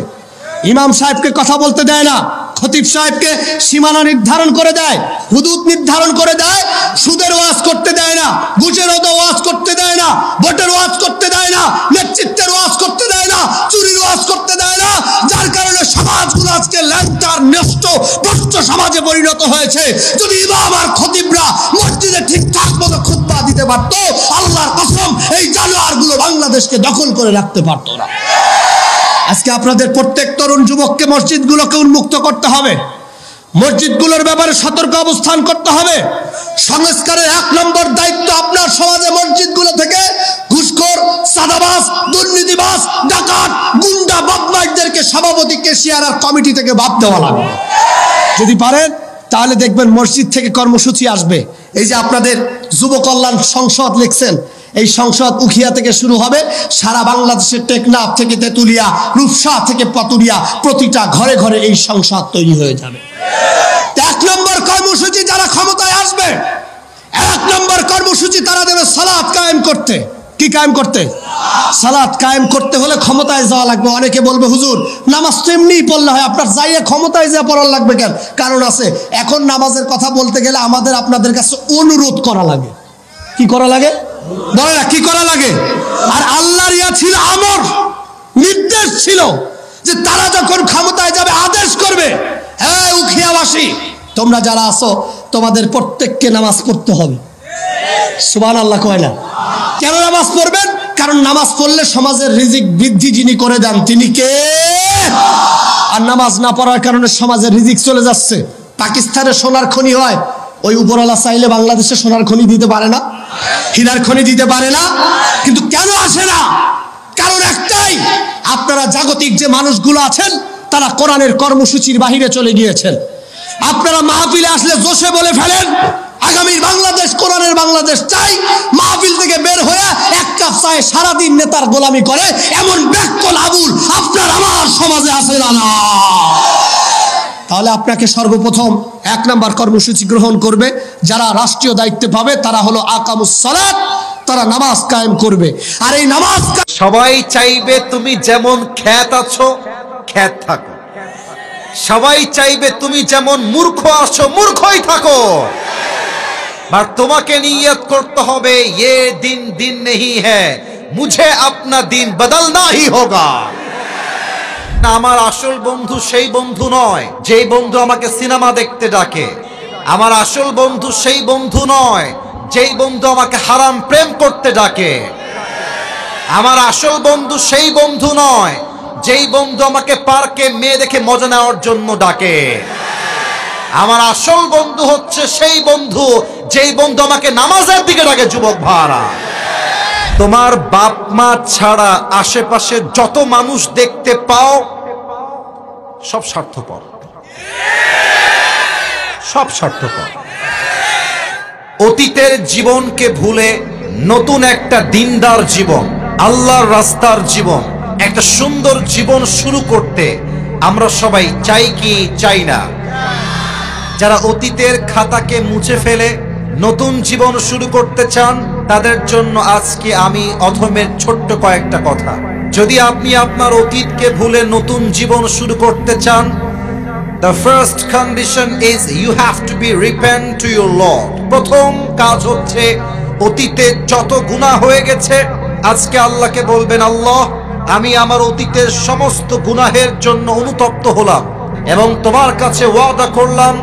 ইমাম সাহেবকে কথা বলতে দেয় না, খতিব সাহেবকে সীমানা নির্ধারণ করে দেয়, হুদুদ নির্ধারণ করে দেয়, সুদের ওয়াজ করতে দেয় না, ঘুষের ওয়াজ করতে দেয় না, ভোটের ওয়াজ করতে দেয় না, নেতৃত্বের ওয়াজ করতে দেয় না, চুরির ওয়াজ করতে দেয় না। যার কারণে সমাজগুলো আজকে ল্যাংটার নষ্ট ভ্রষ্ট সমাজে পরিণত হয়েছে। যদি ইমাম আর খতিবরা মসজিদে ঠিকঠাক মতো খুতবা দিতে পারতো, আল্লাহর কসম এই জানোয়ারগুলো বাংলাদেশকে দখল করে রাখতে পারতো না। আজকে আপনাদের প্রত্যেক তরুণ যুবককে মসজিদগুলোকে উন্মুক্ত করতে হবে, মসজিদগুলোর ব্যাপারে সতর্ক অবস্থান করতে হবে। সংস্কারের 1 নম্বর দায়িত্ব আপনার সমাজে মসজিদগুলো থেকে ঘুষখোর, চাঁদাবাজ, দুর্নীতিবাজ, সভাপতি কেশিয়ার আর কমিটি থেকে বাদ দেওয়া লাগবে। যদি পারেন তাহলে দেখবেন মসজিদ থেকে কর্মসূচি আসবে। এই যে আপনাদের যুব কল্যাণ সংসদ লিখছেন, এই সংসদ উখিয়া থেকে শুরু হবে, সারা বাংলাদেশের টেকনাফ থেকে তেতুলিয়া, রূপসা থেকে পাতুরিয়া, প্রতিটা ঘরে ঘরে এই সংসদ তৈরি হয়ে যাবে। 1 নম্বর কর্মসূচি যারা ক্ষমতায় আসবে, 1 নম্বর কর্মসূচি তারা দেবে সালাত কায়েম করতে। কি কায়েম করতে? সালাত কায়েম করতে হলে ক্ষমতায় যাওয়া লাগবে। অনেকে বলবে হুজুর নামাজ তো এমনিই পড়লে হয়, আপনার যাইয়ে ক্ষমতায় যা পড়ার লাগবে কেন? কারণ আছে, এখন নামাজের কথা বলতে গেলে আমাদের আপনাদের কাছে অনুরোধ করা লাগে। কি করা লাগে? বলে না কি করা লাগে? আর আল্লাহর ইয়া ছিল, আমর নির্দেশ ছিল যে তারা যখন ক্ষমতায় যাবে আদেশ করবে, হ্যাঁ উখিয়াবাসী তোমরা যারা আছো তোমাদের প্রত্যেককে নামাজ পড়তে হবে। সুবহানাল্লাহ কয় না? কেন নামাজ পড়বেন? কারণ নামাজ পড়লে সমাজের রিজিক বৃদ্ধি যিনি করে দেন তিনি কে? আর নামাজ না পড়ার কারণে সমাজের রিজিক চলে যাচ্ছে। পাকিস্তানে সোনার খনি হয়, ওই উপরওয়ালা চাইলে বাংলাদেশে সোনার খনি দিতে পারে না, হীরার খনি দিতে পারে না। কিন্তু কেন আসে না? কারণ একটাই, আপনারা জাগতিক যে মানুষগুলো আছেন তারা কোরআনের কর্মসূচির বাহিরে চলে গিয়েছেন। আপনারা মাহফিলে আসলে জোশে বলে ফেলেন আগামীর বাংলাদেশ কোরআনের বাংলাদেশ চাই, মাহফিল থেকে বের হয়ে 1 কাপ চায়ে সারাদিন নেতার গোলামি করে এমন ব্যাককল আবুল আপনার আমার সমাজে আছে না? তাহলে আপনাকে সর্বপ্রথম 1 নম্বর কর্মসূচি গ্রহণ করবে যারা রাষ্ট্রীয় দায়িত্বে পাবে, তারা হলো আকামুস সালাত, তারা নামাজ কায়েম করবে। আর এই নামাজ সবাই চাইবে তুমি যেমন খ্যাত আছো খ্যাত থাকো, সবাই চাইবে তুমি যেমন মূর্খ আছো মূর্খই থাকো। আর তোমাকে নিয়ত করতে হবে ये दिन दिन नहीं है, मुझे अपना दिन बदलना ही होगा। আমার আসল বন্ধু সেই বন্ধু নয় যেই বন্ধু আমাকে সিনেমা দেখতে ডাকে। আমার আসল বন্ধু সেই বন্ধু নয় যেই বন্ধু আমাকে হারাম প্রেম করতে ডাকে। আমার আসল বন্ধু সেই বন্ধু নয় যেই বন্ধু আমাকে পার্কে মেয়ে দেখে মজা নেওয়ার জন্য ডাকে। আমার আসল বন্ধু হচ্ছে সেই বন্ধু যেই বন্ধু আমাকে নামাজের দিকে ডাকে। যুবক ভাইরা, তোমার বাপ মা ছাড়া আশেপাশে যত মানুষ দেখতে পাও সব স্বার্থপর, সব স্বার্থপর। অতীতের জীবনকে ভুলে নতুন একটা দিনদার জীবন, আল্লাহর রাস্তার জীবন, একটা সুন্দর জীবন শুরু করতে আমরা সবাই চাই কি চাই না? যারা অতীতের খাতাকে মুছে ফেলে নতুন জীবন শুরু করতে চান তাদের জন্য আজকে আমি অধমের ছোট্ট কয়েকটা কথা। যদি আপনি আপনার অতীতকে ভুলে নতুন জীবন শুরু করতে চান, the first condition is you have to be repent to your Lord. প্রথম কাজ হচ্ছে অতীতে যত গুনাহ হয়ে গেছে আজকে আল্লাহকে বলবেন, আল্লাহ আমি আমার অতীতের সমস্ত গুনাহের জন্য অনুতপ্ত হলাম এবং তোমার কাছে ওয়াদা করলাম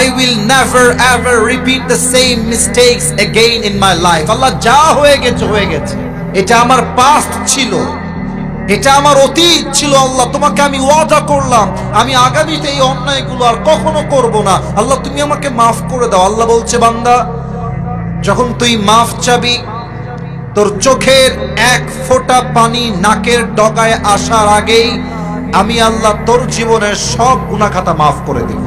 I will never ever repeat the same mistakes again in my life. আল্লাহ যা হয়ে গেছে হয়ে গেছে, এটা আমার পাস্ট ছিল, এটা আমার অতীত ছিল। আল্লাহ তোমাকে আমি ওয়াদা করলাম আমি আগামীতে এই অন্যায়গুলো আর কখনো করব না। আল্লাহ তুমি আমাকে মাফ করে দাও। আল্লাহ বলছে, বান্দা যখন তুই মাফ চাবি তোর চোখের 1 ফোঁটা পানি নাকের ডগায় আসার আগেই আমি আল্লাহ তোর জীবনের সব গুনাহ খাতা মাফ করে দেব।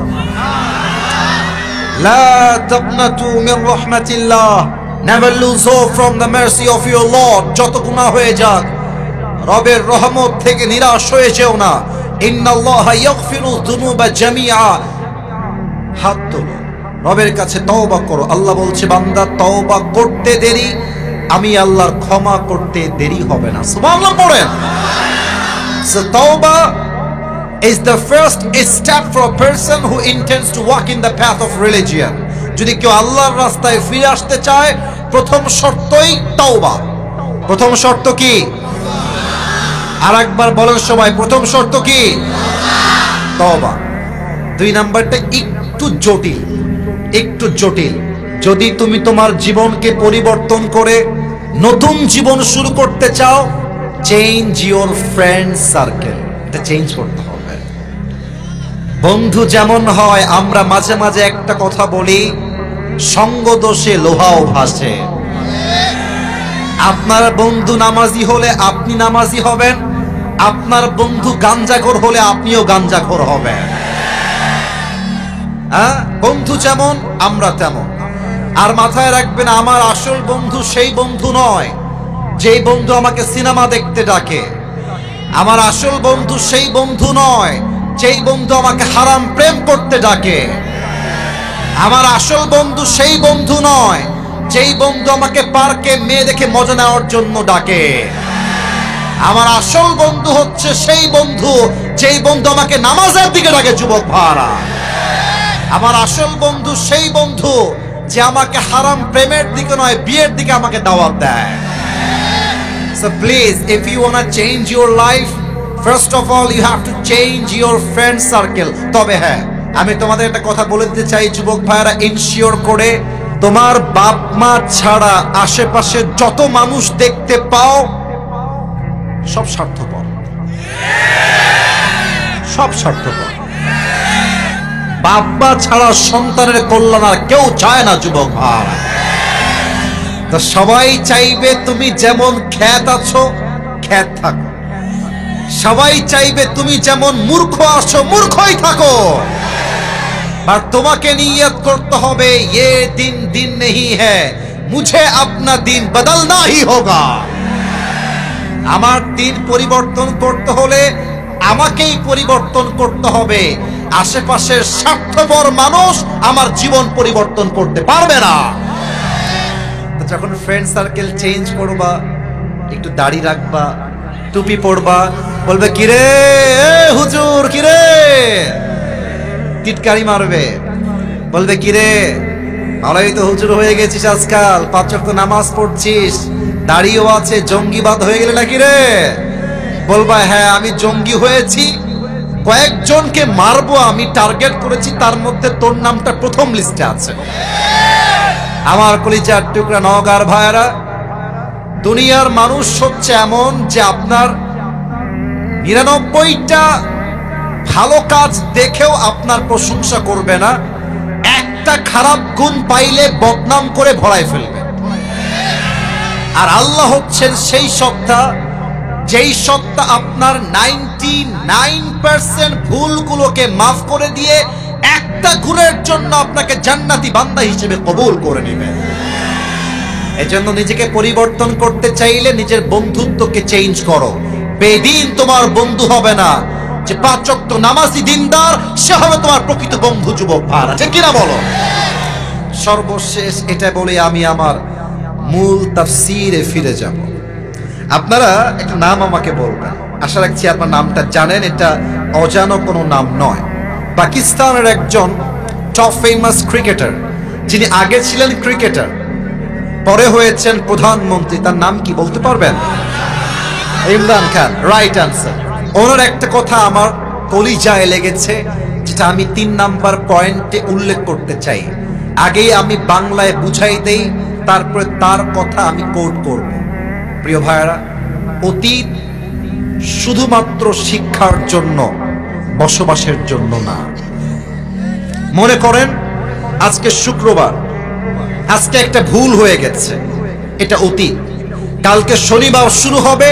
লা তাকনাতু Mir রাহমাতিল্লাহ, never lose hope from the mercy of your Lord. যত গুনাহ হয়ে যাক রবের রহমত থেকে নিরাশ হয়ে যেও না। ইন্নাল্লাহা ইয়াগফিরু যুনুবা জামিআ, হাত তোলো রবের কাছে তওবা করো। আল্লাহ বলছে, বান্দা তওবা করতে দেরি আমি আল্লাহর ক্ষমা করতে দেরি হবে না। সুবহানাল্লাহ পড়েন। So tawbah is the first step for a person who intends to walk in the path of religion. যদি কেউ আল্লাহর রাস্তায় ফিরে আসতে চায় প্রথম শর্তই তওবা। প্রথম শর্ত কি? আরেকবার বলেন সবাই, প্রথম শর্ত কি? তওবা। 2 নাম্বারটা একটু জটিল, একটু জটিল। যদি তুমি তোমার জীবনকে পরিবর্তন করে নতুন জীবন শুরু করতে চাও, চেঞ্জ ইওর ফ্রেন্ড সার্কেল। এটা চেঞ্জ করতে হবে। বন্ধু যেমন হয়, আমরা মাঝে মাঝে একটা কথা বলি, সঙ্গ দোষে লোহাও ভাসে। আপনার বন্ধু নামাজি হলে আপনি নামাজি হবেন, আপনার বন্ধু গাঞ্জাখোর হলে আপনিও গাঞ্জাখোর হবেন। হ্যাঁ, বন্ধু যেমন আমরা তেমন। আর মাথায় রাখবেন, আমার আসল বন্ধু সেই বন্ধু নয় যেই বন্ধু আমাকে সিনেমা দেখতে ডাকে। আমার আসল বন্ধু সেই বন্ধু নয় যেই বন্ধু আমাকে হারাম প্রেম করতে ডাকে। আমার আসল বন্ধু সেই বন্ধু নয় যেই বন্ধু আমাকে পার্কে মেয়ে দেখে মজা নেওয়ার জন্য ডাকে। আমার আসল বন্ধু হচ্ছে সেই বন্ধু যেই বন্ধু আমাকে নামাজের দিকে ডাকে। যুবক ভাইরা, আমার আসল বন্ধু সেই বন্ধু যে আমাকে হারাম প্রেমের দিকে নয়, বিয়ের দিকে আমাকে দাওয়াত দেয়। So please, if you want to change your life, first of all you have to change your friend circle. তবে হ্যাঁ, আমি তোমাদের একটা কথা বলে দিতে চাই যুবক ভাইরা, ইনশিওর করে তোমার বাপ মা ছাড়া আশেপাশে যত মানুষ দেখতে পাও সব স্বার্থপর, সব স্বার্থপর। বাপ মা ছাড়া সন্তানের কল্যাণ আর কেউ চায় না যুবক ভাইরা। তো সবাই চাইবে তুমি যেমন খ্যাত আছো খ্যাত থাকো, সবাই চাইবে তুমি যেমন মূর্খ আছো মূর্খই থাকো। আর তোমাকে নিয়ত করতে হবে, ये दिन दिन नहीं है, मुझे अपना दिन बदलना ही होगा। আমার দিন পরিবর্তন করতে হলে আমাকেই পরিবর্তন করতে হবে। আশেপাশের স্বার্থপর মানুষ আমার জীবন পরিবর্তন করতে পারবে না। যখন ফ্রেন্ড সার্কেল চেঞ্জ করবা, একটু দাড়ি রাখবা, টুপি পরবা, বলবে কিরে হুজুর, কিরে টিটকারি মারবে, বলবে কিরে ভালোই তো হুজুর হয়ে গেছিস আজকাল, 5 ওয়াক্ত নামাজ পড়ছিস, দাড়িও আছে, জঙ্গিবাদ হয়ে গেলে নাকি রে? বলবা হ্যাঁ আমি জঙ্গি হয়েছি, কয়েকজনকে মারবো আমি টার্গেট করেছি, তার মধ্যে তোর নামটা প্রথম লিস্টে আছে। আমার কলিজার টুকরা নওগাঁর ভাইরা, দুনিয়ার মানুষ হচ্ছে এমন যে আপনার 99টা ভালো কাজ দেখেও আপনার প্রশংসা করবে না, একটা খারাপ গুণ পাইলে বদনাম করে ভরায় ফেলবে। আর আল্লাহ হচ্ছেন সেই সত্তা, যেই সত্তা আপনার 99% ভুলগুলোকে মাফ করে দিয়ে একটা গুণের জন্য আপনাকে জান্নাতি বান্দা হিসেবে কবুল করে নেবেন। এজন্য নিজেকে পরিবর্তন করতে চাইলে নিজের বন্ধুত্বকে চেঞ্জ করো। বেদিন তোমার বন্ধু হবে না, যে 5 ওয়াক্ত নামাজি দিনদার সে হবে তোমার প্রকৃত বন্ধু। যুবক ভাইরা, ঠিক কিনা বলো? সর্বশেষ এটা বলে আমি আমার মূল তাফসীরে ফিরে যাব। আপনারা একটা নাম আমাকে বলবেন, আশা রাখছি আপনার নামটা জানেন, এটা অজানা কোনো নাম নয়। পাকিস্তানের একজন টপ ফেমাস ক্রিকেটার, যিনি আগে ছিলেন ক্রিকেটার, পরে হয়েছেন প্রধানমন্ত্রী, তার নাম কি বলতে পারবেন? Imran Khan, right answer. ওনার একটা কথা আমার কলিজায় লেগেছে, যেটা আমি 3 নাম্বার পয়েন্টে উল্লেখ করতে চাই। আগেই আমি বাংলায় বুঝাই দেই, তারপরে তার কথা আমি কোট করব। প্রিয় ভাইরা, অতীত শুধুমাত্র শিক্ষার জন্য, বসবাসের জন্য না। মনে করেন আজকে শুক্রবার, আজকে একটা ভুল হয়ে গেছে, এটা অতীত। কালকে শনিবার শুরু হবে,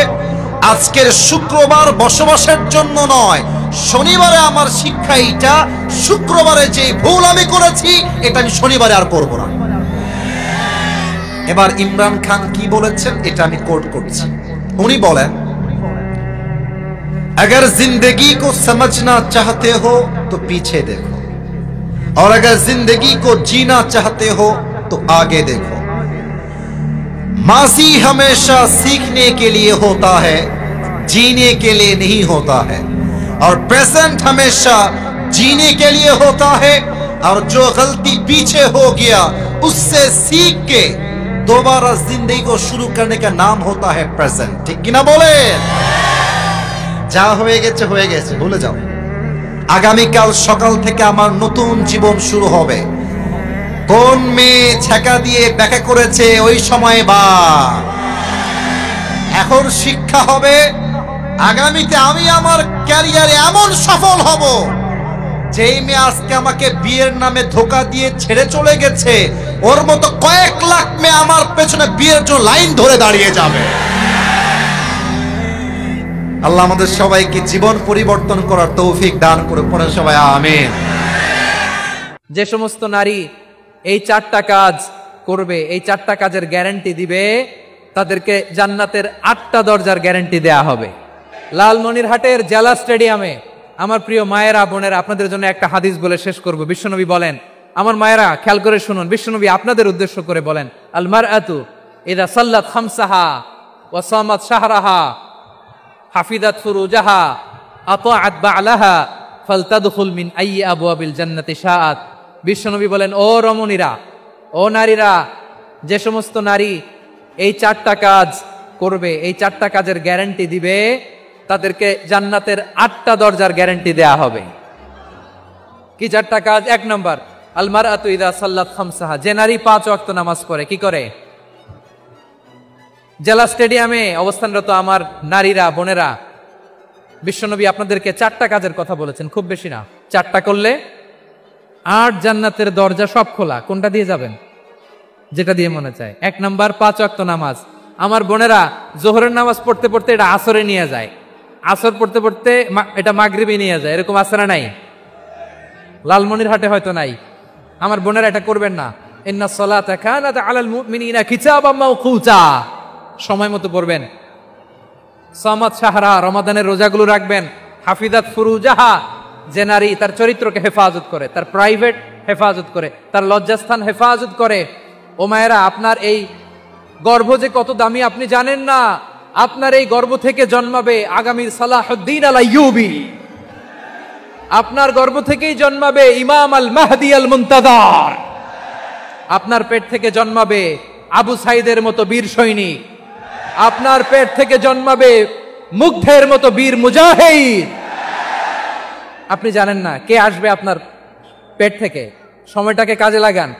আজকের শুক্রবার বসবাসের জন্য নয়, শনিবারে আমার শিক্ষা এইটা, শুক্রবারে যে ভুল আমি করেছি এটা আমি শনিবারে আর করব না। এবার ইমরান খান কি বলেছেন এটা আমি কোট করছি। উনি বলেন, अगर जिंदगी को समझना चाहते हो तो पीछे देखो, और अगर जिंदगी को जीना चाहते हो तो आगे देखो। माजी हमेशा सीखने के लिए होता है, जीने के लिए नहीं होता है, और प्रेजेंट हमेशा जीने के लिए होता है, और जो गलती पीछे हो गया उससे सीख के दोबारा जिंदगी को शुरू करने का नाम होता है प्रेजेंट। ठीक कि ना बोले? যা হয়ে গেছে হয়ে গেছে, ভুলে যাও। আগামীকাল সকাল থেকে আমার নতুন জীবন শুরু হবে। কোন মেয়ে ছেকা দিয়ে ব্যাখ্যা করেছে ওই সময় বা এখন শিক্ষা হবে, আগামীতে আমি আমার ক্যারিয়ারে এমন সফল হব, যেই মেয়ে আজকে আমাকে বিয়ের নামে ধোকা দিয়ে ছেড়ে চলে গেছে, ওর মতো কয়েক লাখ মেয়ে আমার পেছনে বিয়ের জন্য লাইন ধরে দাঁড়িয়ে যাবে। আল্লাহ আমাদের সবাইকে জীবন পরিবর্তন করার তৌফিক দান করে, পড়েন সবাই আমিন। যে সমস্ত নারী এই 4টা কাজ করবে, এই 4টা কাজের গ্যারান্টি দিবে, তাদেরকে জান্নাতের 8টা দরজার গ্যারান্টি দেয়া হবে। লালমনিরহাটের জেলা স্টেডিয়ামে আমার প্রিয় মায়েরা বোনেরা, আপনাদের জন্য একটা হাদিস বলে শেষ করব। বিশ্বনবী বলেন, আমার মায়েরা খেয়াল করে শুনুন, বিশ্বনবী আপনাদের উদ্দেশ্য করে বলেন, আল মারআতু ইযা সাল্লাত খামসাহা ওয়া সামাত শাহরাহা হাফিজাত ফুরুজাহা আতাআত বা'লাহা ফালতাদখুল মিন আইয়ি আবওয়াবিল জান্নাতি শাআত। বিশ্বনবী বলেন, ও রমণীরা, ও নারীরা, যে সমস্ত নারী এই 4টা কাজ করবে, এই 4টা কাজের গ্যারান্টি দিবে, তাদেরকে জান্নাতের 8টা দরজার গ্যারান্টি দেয়া হবে। কি 4টা কাজ? 1 নম্বর, আল মারআতু ইযা সাল্লাত খামসাহা, যে নারী 5 ওয়াক্ত নামাজ পড়ে। কি করে? জেলা স্টেডিয়ামে অবস্থানরত আমার নারীরা বোনেরা, বিশ্বনবী আপনাদেরকে 4টা কাজের কথা বলেছেন, খুব বেশি না। 4টা করলে 8 জান্নাতের দরজা সব খোলা। কোনটা দিয়ে যাবেন? যেটা দিয়ে মনে চায়। 1 নাম্বার 5 ওয়াক্ত নামাজ। আমার বোনেরা জোহরের নামাজ পড়তে পড়তে এটা আসরে নিয়ে যায়, আসর পড়তে পড়তে এটা মাগরিবে নিয়ে যায়। এরকম আসরা নাই? লালমনিরহাটে হয়তো নাই। আমার বোনেরা এটা করবেন না। ইন্না সলাতা কানাত আলাল মুমিনিনা কিতাবাম মাওকুতা, সময় মতো পড়বেন। সামাত শাহরা, রমাদানের রোজাগুলো রাখবেন। হাফিজাত ফুরুজাহা, যে নারী তার চরিত্রকে হেফাজত করে, তার প্রাইভেট হেফাজত করে, তার লজ্জাস্থান হেফাজত করে। ও মায়েরা, আপনার এই গর্ভ যে কত দামি আপনি জানেন না। আপনার এই গর্ভ থেকে জন্মাবে আগামীর সালাহুদ্দিন আল আইয়ুবী। আপনার গর্ভ থেকেই জন্মাবে ইমাম আল মাহদি আল মুনতাজার। আপনার পেট থেকে জন্মাবে আবু সাইদের মতো বীর সৈনিক। আপনার পেট থেকে জন্মাবে মুগ্ধের মতো বীর মুজাহিদ। আপনি জানেন না কে আসবে আপনার পেট থেকে। সময়টাকে কাজে লাগান,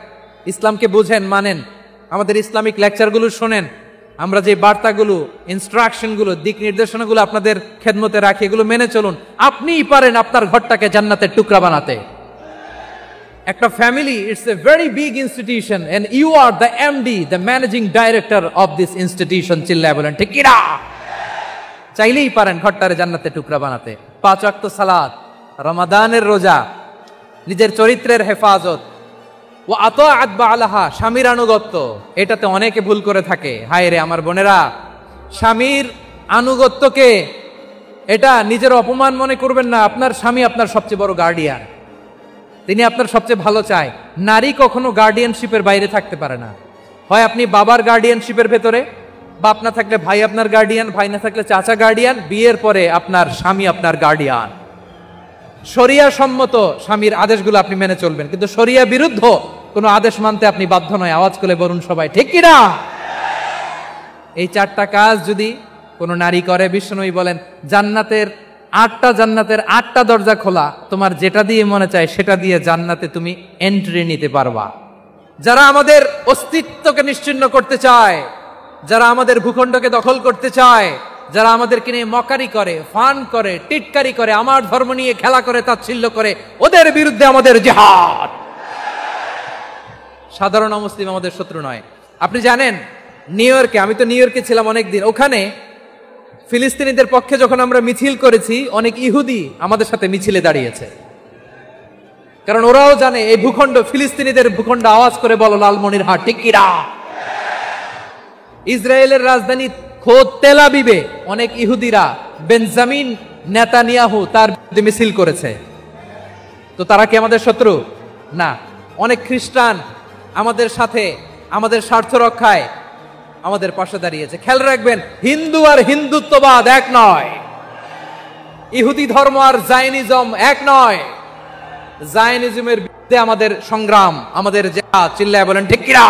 ইসলামকে বুঝেন, মানেন, আমাদের ইসলামিক লেকচারগুলো শোনেন। আমরা যে বার্তাগুলো, ইনস্ট্রাকশনগুলো, দিক নির্দেশনাগুলো আপনাদের খেদমতে রাখি, এগুলো মেনে চলুন। আপনিই পারেন আপনার ঘরটাকে জান্নাতের টুকরা বানাতে। একটা family, it's a very big institution and you are the MD, the managing director of this institution. চিল্লায় বলেন ঠিক কিনা? চাইলেই পারেন ঘরটারে জান্নাতের টুকরা বানাতে। 5 ওয়াক্ত সালাত, রমাদানের রোজা, নিজের চরিত্রের হেফাজত, ও আতাআত বা'লাহা, স্বামীর আনুগত্য। এটাতে অনেকে ভুল করে থাকে। হায় রে আমার বোনেরা, স্বামীর আনুগত্যকে এটা নিজের অপমান মনে করবেন না। আপনার স্বামী আপনার সবচেয়ে বড় গার্ডিয়ান, তিনি আপনার সবচেয়ে ভালো চায়। নারী কখনো গার্ডিয়ানশিপের বাইরে থাকতে পারে না। হয় আপনি বাবার গার্ডিয়ানশিপের ভেতরে, বাপ না থাকলে ভাই আপনার গার্ডিয়ান, ভাই না থাকলে চাচা গার্ডিয়ান, বিয়ের পরে আপনার স্বামী আপনার গার্ডিয়ান। শরিয়া সম্মত স্বামীর আদেশগুলো আপনি মেনে চলবেন, কিন্তু শরিয়া বিরুদ্ধ কোনো আদেশ মানতে আপনি বাধ্য নয়। আওয়াজ করে বলুন সবাই ঠিক কিনা? এই 4টা কাজ যদি কোনো নারী করে, বিশ্বনবী বলেন জান্নাতের 8টা দরজা খোলা। তোমার যেটা দিয়ে মনে চায় সেটা দিয়ে জান্নাতে তুমি এন্ট্রি নিতে পারবা। যারা আমাদের অস্তিত্বকে নিশ্চিহ্ন করতে চায়, যারা আমাদের ভূখণ্ডকে দখল করতে চায়, যারা আমাদেরকে নিয়ে মকারি করে, ফান করে, টিটকারি করে, আমার ধর্ম নিয়ে খেলা করে, তাচ্ছিল্য করে, ওদের বিরুদ্ধে আমাদের জিহাদ। সাধারণ মুসলিম আমাদের শত্রু নয়। আপনি জানেন নিউ ইয়র্কে, আমি তো নিউ ইয়র্কে ছিলাম অনেকদিন, ওখানে ফিলিস্তিনিদের পক্ষে যখন আমরা মিছিল করেছি, অনেক ইহুদি আমাদের সাথে মিছিলে দাঁড়িয়েছে। কারণ ওরাও জানে এই ভূখণ্ড ফিলিস্তিনিদের ভূখণ্ড। আওয়াজ করে বলো লালমনিরহাট ঠিক কিনা? ইসরায়েলের রাজধানী খোদ তেল আবিবে অনেক ইহুদিরা বেঞ্জামিন নেতানিয়াহু তার বিরুদ্ধে মিছিল করেছে। তো তারা কি আমাদের শত্রু? না। অনেক খ্রিস্টান আমাদের সাথে, আমাদের স্বার্থ রক্ষায় আমাদের পাশে দাঁড়িয়েছে। খেয়াল রাখবেন, হিন্দু আর হিন্দুত্ববাদ এক নয়, ইহুদি ধর্ম আর জায়নিজম এক নয়। জায়নিজমের বিরুদ্ধে আমাদের সংগ্রাম, আমাদের জিহাদ। চিল্লায় বলেন ঠিক কিনা?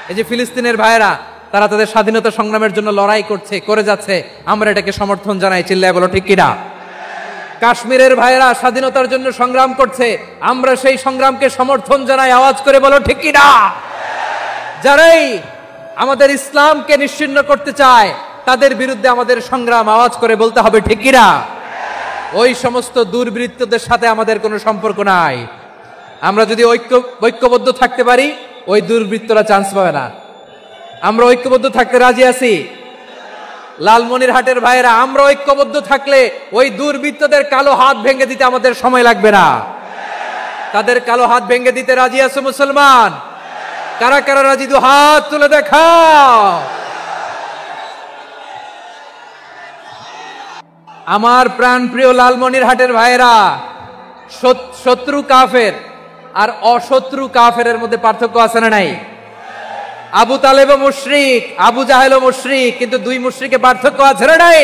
এই যে ফিলিস্তিনের ভাইয়েরা, তারা তাদের স্বাধীনতা সংগ্রামের জন্য লড়াই করছে, করে যাচ্ছে, আমরা এটাকে সমর্থন জানাই। চিল্লায় বলো ঠিক কিনা? কাশ্মীরের ভাইয়েরা স্বাধীনতার জন্য সংগ্রাম করছে, আমরা সেই সংগ্রামকে সমর্থন জানাই। আওয়াজ করে বলো ঠিক কিনা? যারাই আমাদের ইসলামকে নিশ্চিহ্ন করতে চায়, তাদের বিরুদ্ধে আমাদের সংগ্রাম। আওয়াজ করে বলতে হবে ঠিক কিনা? ওই সমস্ত দুর্বৃত্তদের সাথে আমাদের কোনো সম্পর্ক নাই। আমরা যদি ঐক্যবদ্ধ থাকতে পারি, ওই দুর্বৃত্তরা চান্স পাবে না। আমরা ঐক্যবদ্ধ থাকতে রাজি আছি। লালমনিরহাটের ভাইয়েরা, আমরা ঐক্যবদ্ধ থাকলে ওই দুর্বৃত্তদের কালো হাত ভেঙে দিতে আমাদের সময় লাগবে না। তাদের কালো হাত ভেঙে দিতে রাজি আছে মুসলমান? কারা কারা রাজি? দু হাত তুলে দেখাও। আমার প্রাণ প্রিয় লালমনিরহাটের ভাইয়েরা, শত্রু কাফের আর অশত্রু কাফেরের মধ্যে পার্থক্য আছে না নাই? আবু তালেবও মুশরিক, আবু জাহেলও মুশরিক, কিন্তু দুই মুশরিকে পার্থক্য আছে না নাই?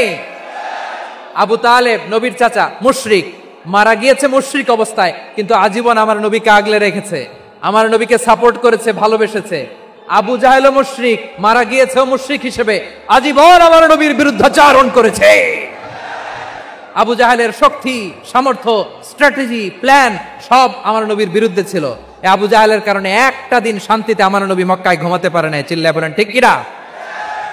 আবু তালেব নবীর চাচা, মুশরিক, মারা গিয়েছে মুশরিক অবস্থায়, কিন্তু আজীবন আমার নবীকে আগলে রেখেছে, আমার নবীকে সাপোর্ট করেছে, ভালোবেসেছে। আবু জাহেলও মুশরিক, মারা গিয়েছেও মুশরিক হিসেবে, আজীবন আমার নবীর বিরুদ্ধাচারণ করেছে। আবু জাহেলের শক্তি, সামর্থ্য, স্ট্র্যাটেজি, প্ল্যান সব আমার নবীর বিরুদ্ধে ছিল। এই আবু জাহেলের কারণে একটা দিন শান্তিতে আমার নবী মক্কায় ঘুমাতে পারে নাই। চিল্লায় বলেন ঠিক কিনা?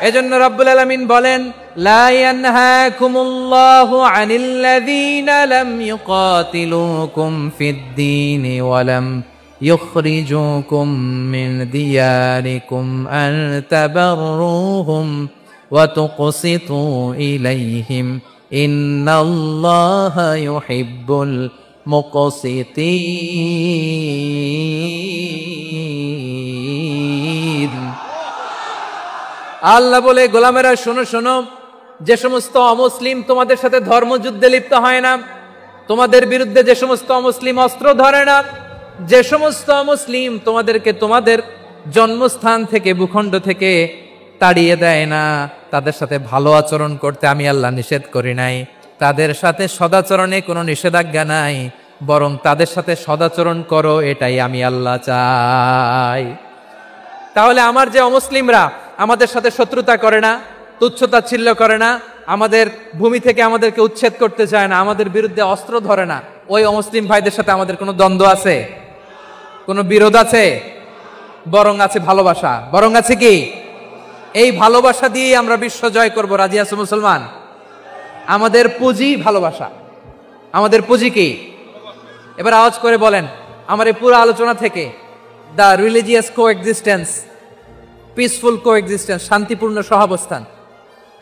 এজন্য রব্বুল আলামিন বলেন, লা ইয়ানহাকুমুল্লাহু আনিল্লাযীনা লাম ইউকাতিলুকুম ফিদ-দীনি ওয়া লাম ইখরিজুকুম মিন দিয়ারিকুম আন তাবাররুহুম ওয়া তুকসিতু ইলাইহিম ইন্নাল্লাহা ইউহিব্বুল মুকসিতিন। আল্লাহ বলে, গোলামেরা শোনো শোনো, যে সমস্ত অমুসলিম তোমাদের সাথে ধর্মযুদ্ধে লিপ্ত হয় না, তোমাদের বিরুদ্ধে যে সমস্ত অমুসলিম অস্ত্র ধরে না, যে সমস্ত অমুসলিম তোমাদেরকে তোমাদের জন্মস্থান থেকে, ভূখণ্ড থেকে তাড়িয়ে দেয় না, তাদের সাথে ভালো আচরণ করতে আমি আল্লাহ নিষেধ করি নাই। তাদের সাথে সদাচরণে কোনো নিষেধাজ্ঞা নাই, বরং তাদের সাথে সদাচরণ করো, এটাই আমি আল্লাহ চাই। তাহলে আমার যে অমুসলিমরা আমাদের সাথে শত্রুতা করে না, তুচ্ছতাচ্ছিল্য করে না, আমাদের ভূমি থেকে আমাদেরকে উচ্ছেদ করতে চায় না, আমাদের বিরুদ্ধে অস্ত্র ধরে না, ওই অমুসলিম ভাইদের সাথে আমাদের কোনো দ্বন্দ্ব আছে? কোনো বিরোধ আছে? বরং আছে ভালোবাসা। বরং আছে কি? এই ভালোবাসা দিয়ে আমরা বিশ্ব জয় করব। রাজি আছে মুসলমান? আমাদের পুঁজি ভালোবাসা। আমাদের পুঁজি কি? এবার আওয়াজ করে বলেন, আমার এই পুরো আলোচনা থেকে the religious coexistence, peaceful coexistence, শান্তিপূর্ণ সহাবস্থান,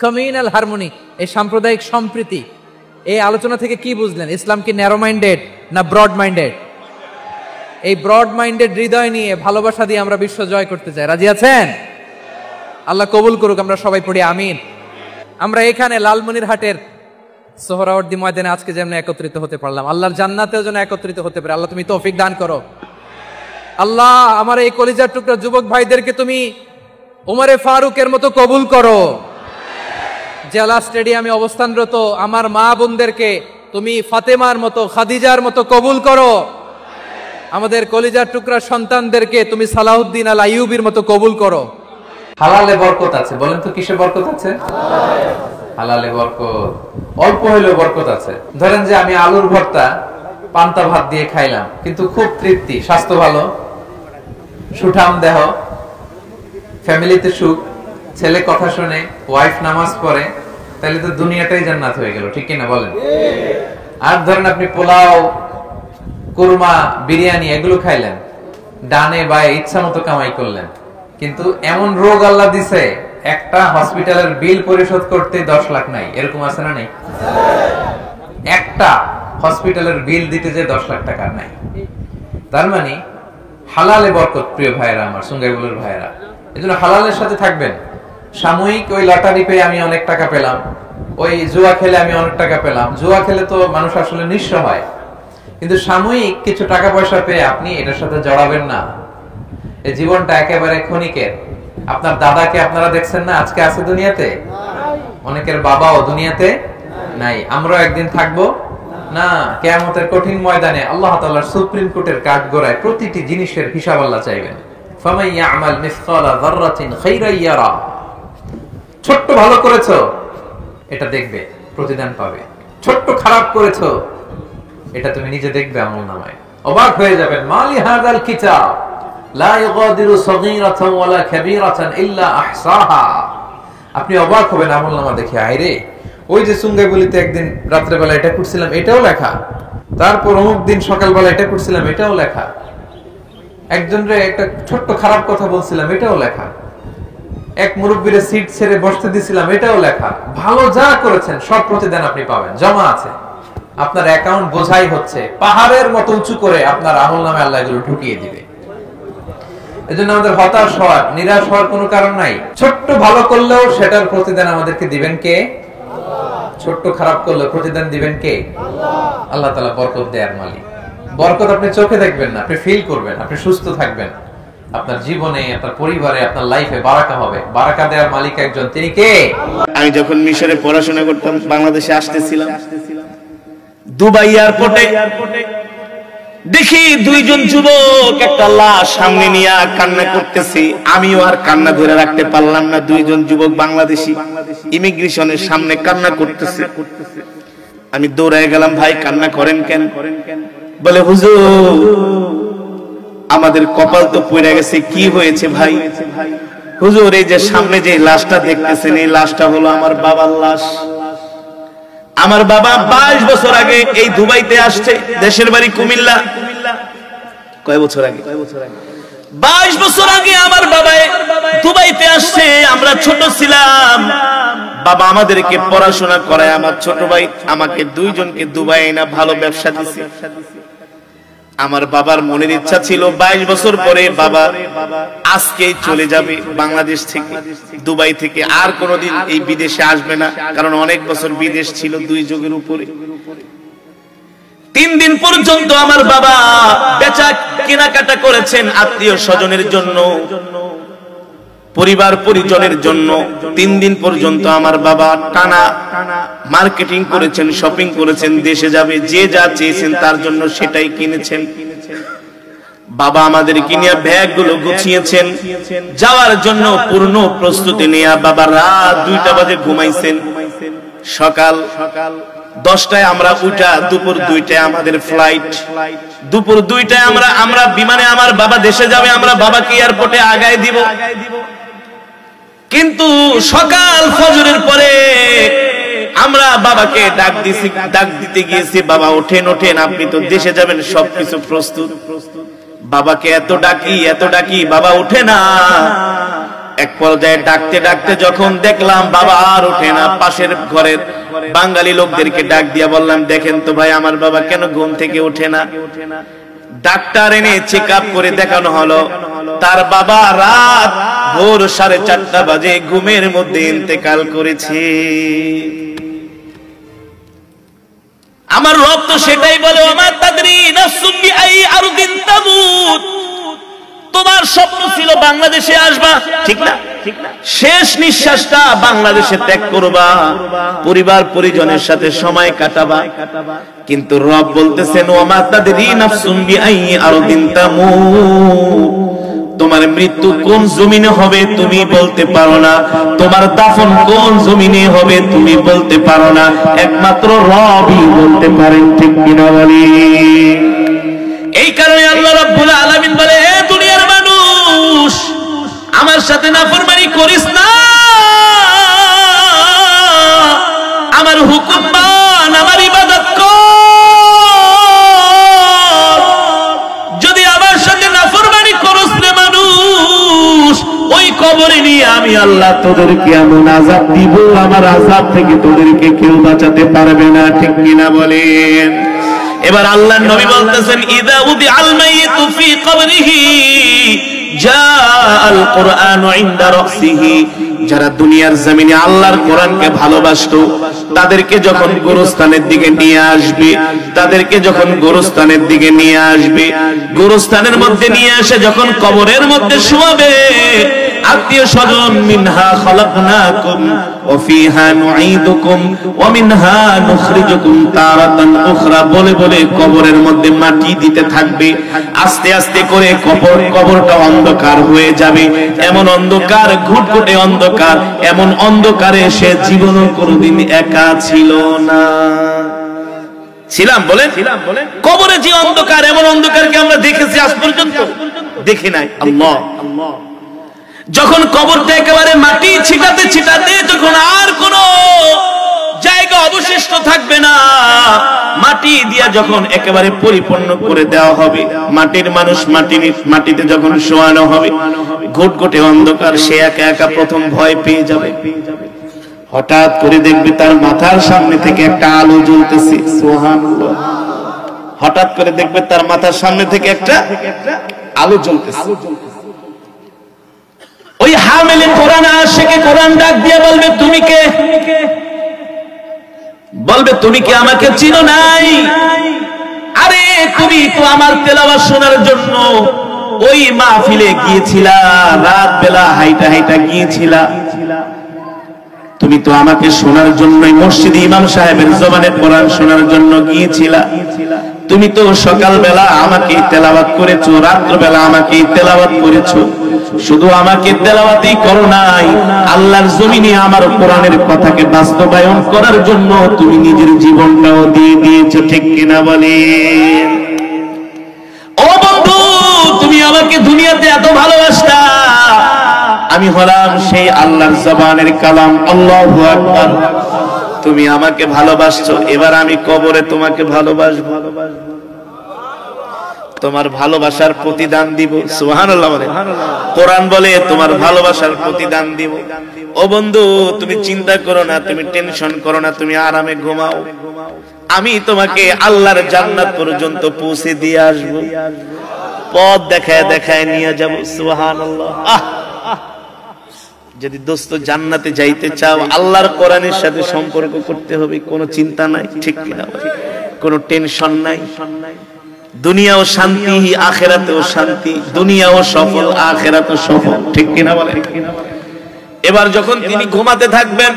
কমিউনাল হারমোনি, এই সাম্প্রদায়িক সম্প্রীতি, এই আলোচনা থেকে কি বুঝলেন? ইসলাম কি ন্যারো মাইন্ডেড না ব্রড মাইন্ডেড? এই ব্রড মাইন্ডেড হৃদয় নিয়ে, ভালোবাসা দিয়ে আমরা বিশ্ব জয় করতে চাই। রাজি আছেন? আল্লাহ কবুল করুক। আমরা সবাই পড়ি আমিন। আমরা এখানে লালমনিরহাটের সোহরাওয়ার্দী ময়দানে আজকে যেমন একত্রিত হতে পারলাম, আল্লাহর জান্নাতেও যেন একত্রিত হতে পারে। আল্লাহ তুমি তৌফিক দান করো। আল্লাহ আমার এই কলিজার টুকরা যুবক ভাইদেরকে তুমি ওমরে ফারুকের মতো কবুল করো। জেলা স্টেডিয়ামে অবস্থানরত আমার মা বোনদেরকে তুমি ফাতেমার মতো, খাদিজার মতো কবুল করো। আমাদের কলিজার টুকরা সন্তানদেরকে তুমি সালাউদ্দিন আল আইয়ুবীর মতো কবুল করো। হালালে বরকত আছে। বলেন তো কিসে বরকত আছে? হালালে বরকত। অল্প হইলেও বরকত আছে। ধরেন যে আমি আলুর ভর্তা পান্তা ভাত দিয়ে খাইলাম, কিন্তু খুব তৃপ্তি, স্বাস্থ্য ভালো, সুঠাম দেহ, ফ্যামিলিতে সুখ, ছেলে কথা শুনে, ওয়াইফ নামাজ পড়ে, তাহলে তো দুনিয়াটাই জান্নাত হয়ে গেল। ঠিক কিনা বলেন? আর ধরেন আপনি পোলাও, কুরমা, বিরিয়ানি এগুলো খাইলেন, ডানে বায়ে ইচ্ছা মতো কামাই করলেন, কিন্তু এমন রোগ আল্লাহ দিছে একটা হসপিটালের বিল পরিশোধ করতে 10 লাখ নাই। এরকম আছে না নেই? একটা হসপিটালের বিল দিতে যে 10 লাখ টাকা নাই। তার মানে হালালে বরকত। প্রিয় ভাইয়েরা আমার, সুঙ্গাইবুলের ভাইয়েরা, এজন্য হালালের সাথে থাকবেন। সাময়িক ওই লটারি পেয়ে আমি অনেক টাকা পেলাম, ওই জুয়া খেলে আমি অনেক টাকা পেলাম, জুয়া খেলে তো মানুষ আসলে নিঃস্ব হয়, কিন্তু সাময়িক কিছু টাকা পয়সা পেয়ে আপনি এটার সাথে জড়াবেন না। এই জীবনটা একেবারে ক্ষণিকের। আপনার দাদাকে আপনারা দেখছেন না, আজকে আছে দুনিয়াতে, অনেকের বাবাও দুনিয়াতে নাই। আমরাও একদিন থাকবো না। কিয়ামতের কঠিন ময়দানে আল্লাহ তাআলার সুপ্রিম কোর্টের কাঠগড়ায় প্রতিটি জিনিসের হিসাব আল্লাহ চাইবেন। ফামান ইয়ামাল মিসকালা যাররাতিন খাইরান ইয়ারা। ছোট্ট ভালো করেছো, এটা দেখবে, প্রতিদান পাবে। ছোট্ট খারাপ করেছো, এটা তুমি নিজে দেখবে আমলনামায়। অবাক হয়ে যাবেন, মালি হাযাল কিতাব লা ইগাদিরু সাগীরাতান ওয়ালা কাবীরাতান ইল্লা আহসাহা। আপনি অবাক হবেন আমলনামা দেখে। আইরে, ওই যে সুঙ্গাইবলিতে একদিন রাত্রেবেলা এটা করছিলাম, এটাও লেখা। তারপর অমুক দিন সকালবেলা এটা করছিলাম, এটাও লেখা। একজনরে একটা ছোট্ট খারাপ কথা বলছিলাম, এটাও লেখা। এক মুরব্বীর সিট ছেড়ে বসতে দিছিলাম, এটাও লেখা। ভালো যা করেছেন সব প্রতিদান আপনি পাবেন, জমা আছে। আপনার অ্যাকাউন্ট বোঝাই হচ্ছে, পাহাড়ের মতো উঁচু করে আপনার আমলনামে আল্লাহ এগুলো ঢুকিয়ে দিবে। এজন্য আমাদের হতাশ হওয়ার, নিরাশ হওয়ার কোনো কারণ নাই। ছোট্ট ভালো করলেও সেটার প্রতিদান আমাদেরকে দিবেন কে? ছোট্ট খারাপ করলেও প্রতিদান দিবেন কে? আল্লাহ তাআলা বরকত দেয়ার মালিক। বরকত আপনি চোখে দেখবেন না, আপনি ফিল করবেন। আপনি সুস্থ থাকবেন, আপনার জীবনে, আপনার পরিবারে, আপনার লাইফে বারাকা হবে। বারাকা দেওয়ার মালিক একজন, তিনি কে? আমি যখন মিশরে পড়াশোনা করতাম, বাংলাদেশে আসতেছিলাম, দুবাই এয়ারপোর্টে দেখি দুইজন যুবক একটা লাশ সামনে নিয়ে কান্না করতেছে। আমিও আর কান্না ধরে রাখতে পারলাম না। দুইজন যুবক বাংলাদেশি ইমিগ্রেশনের সামনে কান্না করতেছে। আমি দৌড়ায় গেলাম, ভাই কান্না করেন কেন? বলে হুজুর আমাদের কপাল তো পড়ে গেছে। কি হয়েছে ভাই? হুজুর এই যে সামনে যে লাশটা দেখতেছেন, এই লাশটা হলো আমার বাবার লাশ। আমার বাবা 22 বছর আগে এই দুবাইতে আসছে, দেশের বাড়ি কুমিল্লা। কয় বছর আগে? 22 বছর আগে আমার বাবা দুবাইতে আসছে। আমরা ছোট ছিলাম, বাবা আমাদেরকে পড়াশোনা করায়। আমার ছোট ভাই আমাকে দুইজনকে দুবাই না ভালো ব্যবসা দিছে। আমার বাবার মনের ইচ্ছা ছিল 22 বছর পরে বাবা আজকেই চলে যাবে বাংলাদেশ থেকে, দুবাই থেকে, আর কোনোদিন এই বিদেশে আসবে না, কারণ অনেক বছর বিদেশ ছিল, 2 যুগের উপরে। 3 দিন পর্যন্ত আমার বাবা বেচা কেনাকাটা করেছেন আত্মীয় স্বজনের জন্য, পরিবার পরিজনের জন্য। 3 দিন পর্যন্ত আমার বাবা টানা মার্কেটিং করেছেন, শপিং করেছেন, দেশে যাবে, যে যা চেয়েছেন তার জন্য সেটাই কিনেছেন। বাবা আমাদেরকে নিয়ে ব্যাগগুলো গুছিয়েছেন, যাওয়ার জন্য পূর্ণ প্রস্তুতি নিয়ে বাবা রাত 2টা বাজে ঘুমাইছেন। সকাল 10টায় আমরা উঠা, দুপুর 2টায় আমাদের ফ্লাইট। দুপুর 2টায় আমরা বিমানে আমার বাবা দেশে যাবে, আমরা বাবাকে এয়ারপোর্টে আগায় দিব। কিন্তু সকাল ফজরের পরে আমরা বাবাকে ডাক দিতে গিয়েছি, বাবা ওঠেন ওঠেন, আপনি তো দেশে যাবেন, সবকিছু প্রস্তুত। বাবাকে এত ডাকি বাবা ওঠে না। এক পর্যায়ে ডাকতে ডাকতে যখন দেখলাম বাবা আর ওঠে না, পাশের ঘরের বাঙালি লোকদেরকে ডাক দিয়া বললাম, দেখেন তো ভাই আমার বাবা কেন ঘুম থেকে ওঠে না। ডাক্তার এনে চেক আপ করে দেখানো হলো তার বাবা রাত ভোর 4:30 বাজে ঘুমের মধ্যে ইন্তেকাল করেছে। আমার রব তো সেটাই বলে, ওমা তাদরি নাফসুম বিআই আরদিন তামুত। তোমার স্বপ্ন ছিল বাংলাদেশে আসবা, ঠিক না? শেষ নিঃশ্বাসটা বাংলাদেশে ত্যাগ করবা, পরিবার পরিজনের সাথে সময় কাটাবা। কিন্তু রব বলতেছেন, ওমা তাদরি নাফসুম বিআই আরদিন তামুত। তোমার মৃত্যু কোন জমিনে হবে তুমি বলতে পারো না, তোমার দাফন কোন জমিনে হবে তুমি বলতে পারো না, একমাত্র রবই বলতে পারেন, ঠিক কিনা বলি? এই কারণে আল্লাহ রাব্বুল আলামিন বলে, হে দুনিয়ার মানুষ আমার সাথে নাফরমানি করিস না, আমার হুকুম মান, আমার ইবাদত কর। যদি আমার সাথে নাফরমানি করস রে মানুষ, ওই কবরে নিয়ে আমি আল্লাহ তোদেরকে এমন আযাব দিব, আমার আযাব থেকে তোদেরকে কেউ বাঁচাতে পারবে না, ঠিক কিনা বলেন? এবার আল্লাহর নবী বলতেছেন, ইযা উদিআল মাইয়িতু ফি কবরিহি জাআল কুরআনু ইনদা রাসিহি। যারা দুনিয়ার জমিনে আল্লাহর কোরআনকে ভালোবাসতো তাদেরকে যখন গোরস্থানের দিকে নিয়ে আসবে, তাদেরকে যখন গোরস্থানের দিকে নিয়ে আসবে, গোরস্থানের মধ্যে নিয়ে এসে যখন কবরের মধ্যে শোয়াবে, আত্মীয় স্বজন, মিনহা খালাকনাকুম ওয়া ফিহা নুঈদুকুম ওয়া মিনহা নুখরিজুকুম তারাতান উখরা বলে বলে কবরের মধ্যে মাটি দিতে থাকবে। আস্তে আস্তে করে কবরটা অন্ধকার হয়ে যাবে, এমন অন্ধকার, ঘুটঘুটে অন্ধকার, এমন অন্ধকারে সে জীবনও কোনোদিন একা ছিল না। ছিলাম বলেন? কবরে যে অন্ধকার, এমন অন্ধকারকে আমরা দেখেছি আজ পর্যন্ত? দেখি নাই। আল্লাহ যখন কবরটা একেবারে মাটি ছিটাতে ছিটাতে যখন আর কোন জায়গা অবশিষ্ট থাকবে না, মাটি দিয়ে দিয়া যখন একেবারে পরিপূর্ণ করে দেওয়া হবে, মাটির মানুষ মাটিতে যখন শোয়ানো হবে, ঘুটঘুটে অন্ধকার, সে একা একা প্রথম ভয় পেয়ে যাবে। হঠাৎ করে দেখবে তার মাথার সামনে থেকে একটা আলো জ্বলতেছে, সুবহানাল্লাহ। হঠাৎ করে দেখবে তার মাথার সামনে থেকে একটা আলো জ্বলতেছে। ওই হামিলে কোরআন আশিকে কোরআন ডাক দিয়ে বলবে, তুমি কে? বলবে, তুমি কি আমাকে চিনো নাই? আরে তুমি তো আমার তেলাওয়াত শোনার জন্য ওই মাহফিলে গিয়েছিলা, রাত বেলা হাইটা হাইটা গিয়েছিলা। তুমি তো আমাকে শোনার জন্যই মসজিদে ইমাম সাহেবের জবানে কোরআন শোনার জন্য গিয়েছিলা। তুমি তো সকালবেলা আমাকে তেলাওয়াত করেছো, রাত্রবেলা আমাকে তেলাওয়াত করেছো। শুধু আমাকে তেলাওয়াতই করো নাই, আল্লাহর জমিনে আমার কোরআনের কথাকে বাস্তবায়ন করার জন্য তুমি নিজের জীবনটাও দিয়ে দিয়েছো, ঠিক কিনা বলেন? ও বন্ধু, তুমি আমাকে দুনিয়াতে এত ভালোবাসতা, আমি হলাম সেই আল্লাহর জবানের কালাম, আল্লাহু আকবার। তুমি আমাকে ভালোবাসছো, এবার আমি কবরে তোমাকে ভালোবাসবো, তোমার ভালোবাসার প্রতিদান দিব। সুবহানাল্লাহ বলে, কোরআন বলে তোমার ভালোবাসার প্রতিদান দিব। ও বন্ধু, তুমি চিন্তা করো না, তুমি টেনশন করো না, তুমি আরামে ঘুমাও। আমি তোমাকে আল্লাহর জান্নাত পর্যন্ত পৌঁছে দিয়ে আসবো, পথ দেখায় দেখায় নিয়ে যাব। সুবহানাল্লাহ। যদি দোস্ত জান্নাতে যাইতে চাও, আল্লাহর কোরআনের সাথে সম্পর্ক করতে হবে, কোনো চিন্তা নাই, ঠিক কিনা? কোনো টেনশন নাই। দুনিয়াও শান্তি, আখিরাতেও শান্তি, দুনিয়াও সফল, আখিরাতও সফল, ঠিক কিনা বলে? এবার যখন তিনি ঘুমাতে থাকবেন,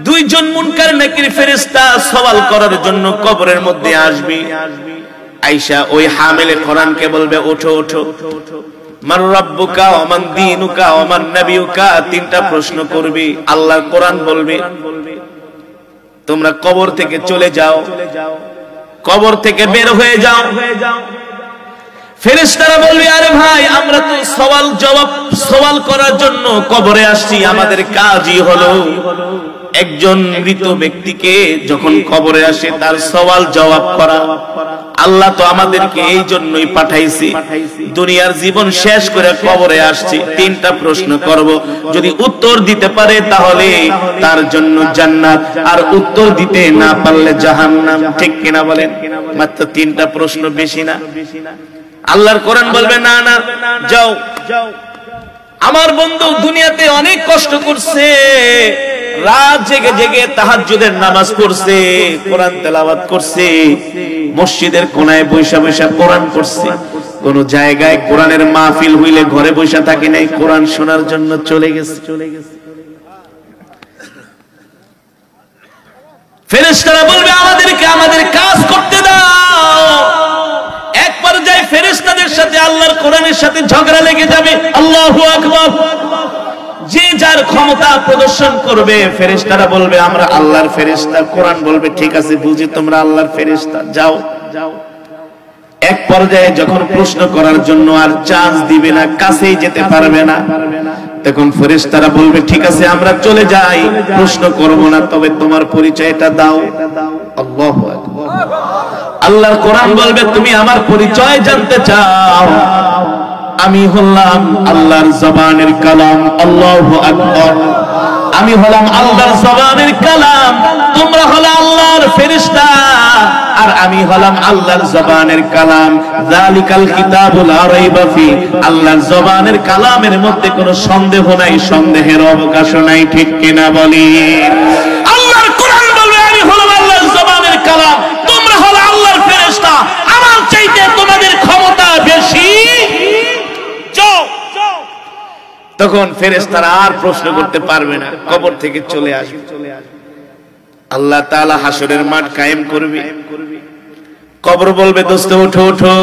দুইজন মুনকার নাকির ফেরেশতা সওয়াল করার জন্য কবরের মধ্যে আসবে। আয়েশা ওই হামিলে কোরআনকে বলবে, ওঠো ওঠো, মান রাব্বুকা ওয়া মান দীনুকা ওয়া মান নাবিয়ুকা, তিনটা প্রশ্ন করবে। আল্লাহ কোরআন বলবে, তোমরা কবর থেকে চলে যাও, কবর থেকে বের হয়ে যাও। ফেরেশতারা বলবে, আরে ভাই, আমরা তো সওয়াল করার জন্য কবরে আসছি, আমাদের কাজই হলো একজন মৃত ব্যক্তিকে যখন কবরে আসে তার সওয়াল জবাব করা। আল্লাহ তো আমাদেরকে এই জন্যই পাঠাইছে, দুনিয়ার জীবন শেষ করে কবরে আসছি, তিনটা প্রশ্ন করব, যদি উত্তর দিতে পারে তাহলে তার জন্য জান্নাত, আর উত্তর দিতে না পারলে জাহান্নাম, ঠিক কিনা বলেন? মাত্র তিনটা প্রশ্ন, বেশি না। আল্লাহর কোরআন বলবে, না না, যাও। আমার বন্ধু দুনিয়াতে অনেক কষ্ট করছে, রাত জেগে জেগে তাহাজ্জুদের নামাজ পড়ছে, কোরআন তেলাওয়াত করছে, মসজিদের কোনায় বৈশা বৈশা কোরআন পড়ছে। কোন জায়গায় কোরআনের মাহফিল হইলে ঘরে বৈশা থাকে নাই, কোরআন শোনার জন্য চলে গেছে। ফেরেশতারা বলবে, আমাদেরকে আমাদের কাজ করতে দাও। এক পর্যায়ে ফেরেশতাদের সাথে আল্লাহর কোরআনের সাথে ঝগড়া লেগে যাবে। আল্লাহু আকবার। যে যার ক্ষমতা প্রদর্শন করবে। ফেরেশতারা বলবে, আমরা আল্লাহর ফেরেশতা। কোরআন বলবে, ঠিক আছে, বুঝি তোমরা আল্লাহর ফেরেশতা, যাও। এক পর্যায়ে যখন প্রশ্ন করার জন্য আর চান্স দিবে না, কাছেই যেতে পারবে না, তখন ফেরেশতারা বলবে, ঠিক আছে, আমরা চলে যাই, প্রশ্ন করব না, তবে তোমার পরিচয়টা দাও। আল্লাহু আকবার। আল্লাহর কোরআন বলবে, তুমি আমার পরিচয় জানতে চাও? আমি হলাম আল্লাহর জবানের কালাম। আল্লাহু আকবার। আমি হলাম আল্লাহর জবানের কালাম, তোমরা হলো আল্লাহর ফেরেশতা, আর আমি হলাম আল্লাহর জবানের কালাম। যালিকাল কিতাবু লা রাইবা ফি, আল্লাহর জবানের কালামের মধ্যে কোনো সন্দেহ নাই, সন্দেহের অবকাশ নাই, ঠিক কিনা বলি? আল্লাহর কোরআন বলবে, আমি হলাম আল্লাহর জবানের কালাম, তোমরা হলো আল্লাহর ফেরেশতা, আমার চাইতে তোমাদের ক্ষমতা বেশি। তখন ফেরেশতারা আর প্রশ্ন করতে পারবে না, কবর থেকে চলে আসবে। আল্লাহ তাআলা হাসরের মাঠ কায়েম করবে। কবর বলবে, দোস্ত ওঠো ওঠো,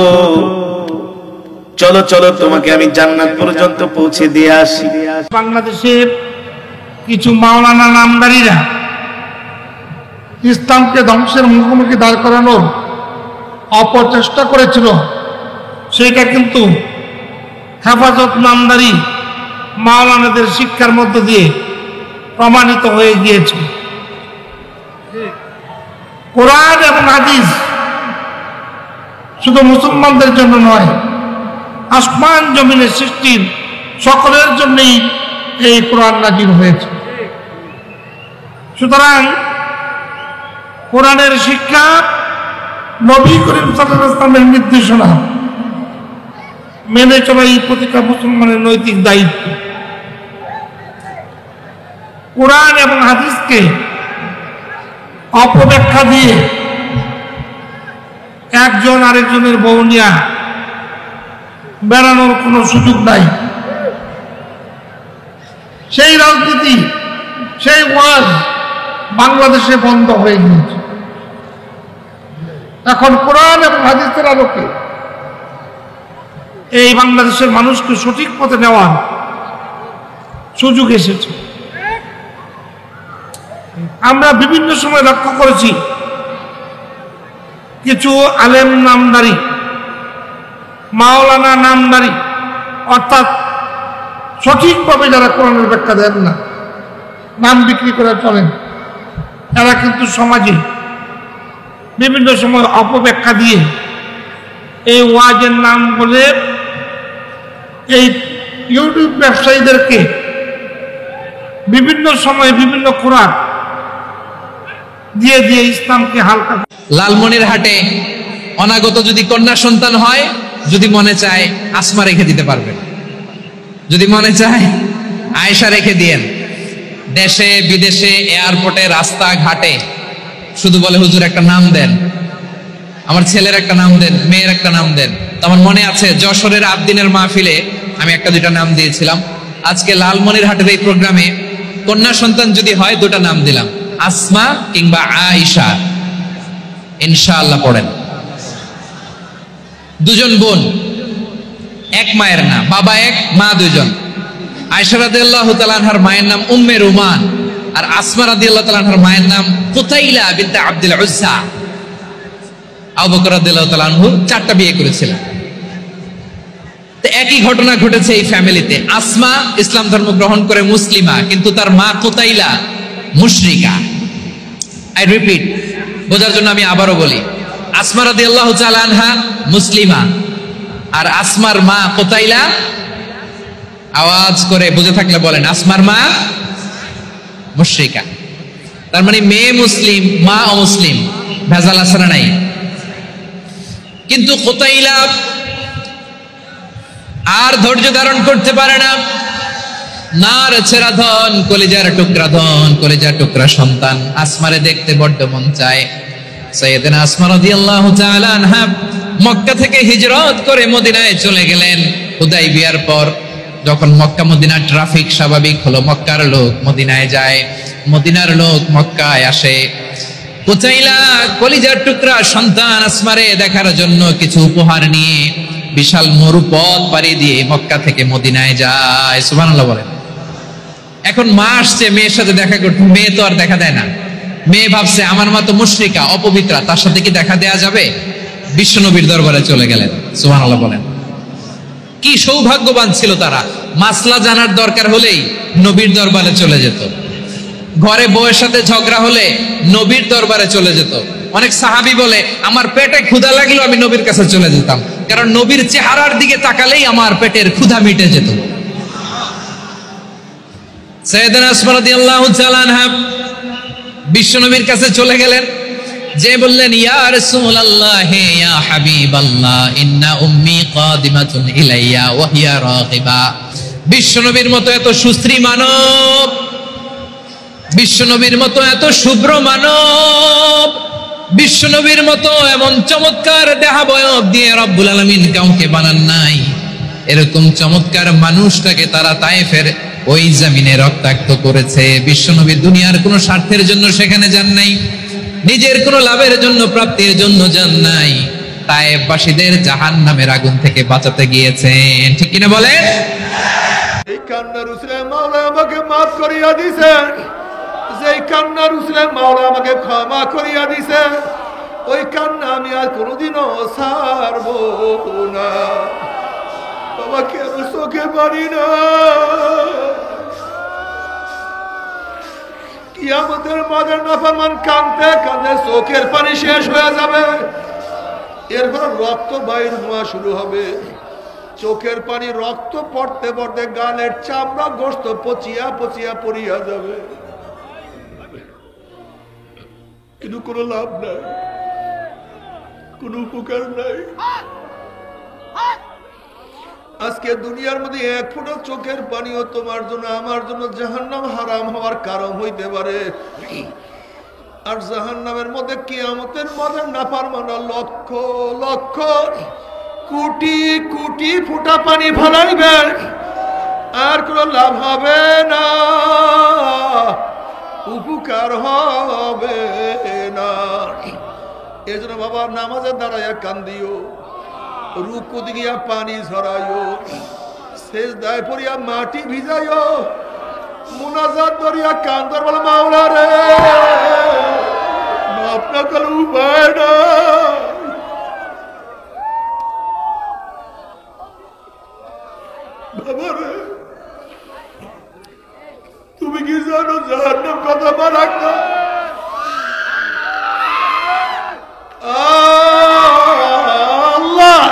চলো চলো, তোমাকে আমি জান্নাত পর্যন্ত পৌঁছে দিয়ে আসি। বাংলাদেশের কিছু মাওলানা নামদারিরা ইসলামকে ধ্বংসের মুখোমুখি দাঁড় করানোর অপচেষ্টা করেছিল, সেটা কিন্তু হেফাজত নামদারি মাওলানাদের শিক্ষার মধ্য দিয়ে প্রমাণিত হয়ে গিয়েছে। কোরআন এবং হাদিস শুধু মুসলমানদের জন্য নয়, আসমান জমিনের সৃষ্টির সকলের জন্যই এই কোরআন নাজিল হয়েছে। সুতরাং কোরআনের শিক্ষা, নবী করিম সাল্লাল্লাহু আলাইহি ওয়াসাল্লামের নির্দেশনা মেনে চলা এই প্রতিটা মুসলমানের নৈতিক দায়িত্ব। কোরআন এবং হাদিসকে অপব্যাখ্যা দিয়ে একজন আরেকজনের বউ নিয়ে বেড়ানোর কোনো সুযোগ নাই। সেই রাজনীতি, সেই ওয়াজ বাংলাদেশে বন্ধ হয়ে গিয়েছে। এখন কোরআন এবং হাদিসের আলোকে এই বাংলাদেশের মানুষকে সঠিক পথে নেওয়ার সুযোগ এসেছে। আমরা বিভিন্ন সময় লক্ষ্য করেছি কিছু আলেম নামদারি, মাওলানা নামদারি, অর্থাৎ সঠিকভাবে যারা কোরআনের ব্যাখ্যা দেন না, নাম বিক্রি করে চলেন, এরা কিন্তু সমাজে বিভিন্ন সময় অপব্যাখ্যা দিয়ে এই ওয়াজের নাম বলে এই ইউটিউব ব্যবসায়ীদেরকে বিভিন্ন সময় বিভিন্ন কোরআন দিয়ে দিয়ে ইসলামকে হালকা। লালমনিরহাটে অনাগত যদি কন্যা সন্তান হয়, যদি মনে চায় আসমা রেখে দিতে পারবেন, যদি মনে চায় আয়েশা রেখে দিয়েন। দেশে বিদেশে এয়ারপোর্টে রাস্তাঘাটে শুধু বলে হুজুর একটা নাম দেন, আমার ছেলের একটা নাম দেন, মেয়ের একটা নাম দেন। তো আমার মনে আছে যশোরের আবদিনের মাহফিলে আমি একটা দুইটা নাম দিয়েছিলাম। আজকে লালমনিরহাটের এই প্রোগ্রামে কন্যা সন্তান যদি হয় দুটা নাম দিলাম, আসমা কিংবা আয়েশা। ইনশাআল্লাহ পড়েন। দুজন বোন, এক মায়ের না, বাবা এক মা দুজন। আয়েশা রাদিয়াল্লাহু তাআলা আনহার মায়ের নাম উম্মে রুমান, আর আসমা রাদিয়াল্লাহু তাআলা আনহার মায়ের নাম কুতাইলা বিনতে আব্দুল উজ্জা। আবু বকর রাদিয়াল্লাহু তাআলা আনহু 4টা বিয়ে করেছিলেন। তো একই ঘটনা ঘটেছে এই ফ্যামিলিতে। আসমা ইসলাম ধর্ম গ্রহণ করে মুসলিমা, কিন্তু তার মা কুতাইলা মুশরিকা। আই রিপিট, বোঝার জন্য আমি আবারও বলি, আসমা রাদিয়াল্লাহু তাআলা আনহা মুসলিমা, আর আসমার মা কুতাইলা, আওয়াজ করে বুঝে থাকলে বলেন, আসমার মা মুশরিকা। তার মানে মেয়ে মুসলিম, মা অমুসলিম, ভেজাল আছে না নাই? কিন্তু কুতাইলা আর ধৈর্য ধারণ করতে পারে না। নার ছেড়া ধন, কলিজার টুকরা ধন, কলিজার টুকরা সন্তান আসমারে দেখতে বড্ড মন চায়। সাইয়েদনা আসমা রাদিয়াল্লাহু তাআলা আনহা মক্কা থেকে হিজরত করে মদিনায় চলে গেলেন। হুদাইবিয়ার পর যখন মক্কা মদিনার ট্রাফিক স্বাভাবিক হলো, মক্কার লোক মদিনায় যায়, মদিনার লোক মক্কায় আসে। কুতাইলা কলিজার টুকরা সন্তান আসমারে দেখার জন্য কিছু উপহার নিয়ে বিশাল মরুপথ পাড়ি দিয়ে মক্কা থেকে মদিনায় যায়। সুবহানাল্লাহ বলেন। এখন মা আসছে মেয়ের সাথে দেখা করতে, মেয়ে তো আর দেখা দেয় না। মেয়ে ভাবছে আমার মা তো মুশরিকা, অপবিত্রা, তার সাথে কি দেখা দেয়া যাবে? বিশ্বনবীর দরবারে চলে গেলেন। সুবহানাল্লাহ বলেন। কি সৌভাগ্যবান ছিল তারা, মাসলা জানার দরকার হলেই নবীর দরবারে চলে যেত। ঘরে বউয়ের সাথে ঝগড়া হলে নবীর দরবারে চলে যেত। অনেক সাহাবী বলে আমার পেটে ক্ষুধা লাগলো আমি নবীর কাছে চলে যেতাম, কারণ নবীর চেহারার দিকে তাকালেই আমার পেটের ক্ষুধা মিটে যেত। সাইয়েদনা আসমা রাদিয়াল্লাহু তাআলা আনহা বিশ্বনবীর কাছে চলে গেলেন, যে বললেন ইয়া রাসূলুল্লাহ ইয়া হাবিবাল্লাহ ইন্না উম্মি কাদিমাতুন ইলাইয়া ওয়া হিয়া রাগিবা। বিশ্বনবীর মতো এত সুশ্রী মানব, বিশ্বনবীর মতো এত শুভ্র মানব, বিশ্বনবীর মতো এমন চমৎকার দেহাবয়ব দিয়ে রব্বুল আলামিন কাউকে বানান নাই। এরকম চমৎকার মানুষটাকে তারা তায়েফের ওই জমিনে রক্তাক্ত করেছে। বিশ্বনবী দুনিয়ার কোনো স্বার্থের জন্য সেখানে যান নাই, নিজের কোনো লাভের জন্য, প্রাপ্তির জন্য যান নাই, তায়েফবাসীদের জাহান্নামের আগুন থেকে বাঁচাতে গিয়েছেন। ঠিক কিনা বলেন? এই কান্নার উসলে মাওলা আমাকে মাফ করিয়া দিয়েছেন, যেই কান্নার উসলে মাওলা আমাকে ক্ষমা করিয়া দিয়েছেন, ওই কান্না আমি আর কোনোদিনও ছাড়ব না। বাবাকে আমি চোখে পারি না, কিয়ামতের মাঝে নাফরমান কাঁদতে কাঁদতে চোখের পানি শেষ হয়ে যাবে। এরপর রক্ত বাইর হওয়া শুরু হবে, চোখের পানি রক্ত পড়তে পড়তে গালের চামড়া গোস্ত পচিয়া পচিয়া পড়িয়া যাবে, কিন্তু কোনো লাভ নাই, কোনো উপকার নাই। আজকে দুনিয়ার মধ্যে এক ফোঁটা চোখের পানিও তোমার জন্য আমার জন্য জাহান্নাম হারাম হওয়ার কারণ হইতে পারে। আর জাহান্নামের মধ্যে কিয়ামতের মধ্যে নাফরমানরা লক্ষ লক্ষ কোটি কোটি ফোঁটা পানি ফেলাইবে, আর কোনো লাভ হবে না, উপকার হবে না। এই জন্য বাবা নামাজে দাঁড়াইয়া কান্দিও, রুকু দিয়া পানি ঝরাইও, সেজদায় পড়িয়া মাটি ভিজাইও, মুনাজাত করিয়া কান্দর বলে মাওলা রে মাফ না করলে উপায় না। বাবা রে তুমি কি জানো জাহান্নাম কত মারাত্মক? আল্লাহ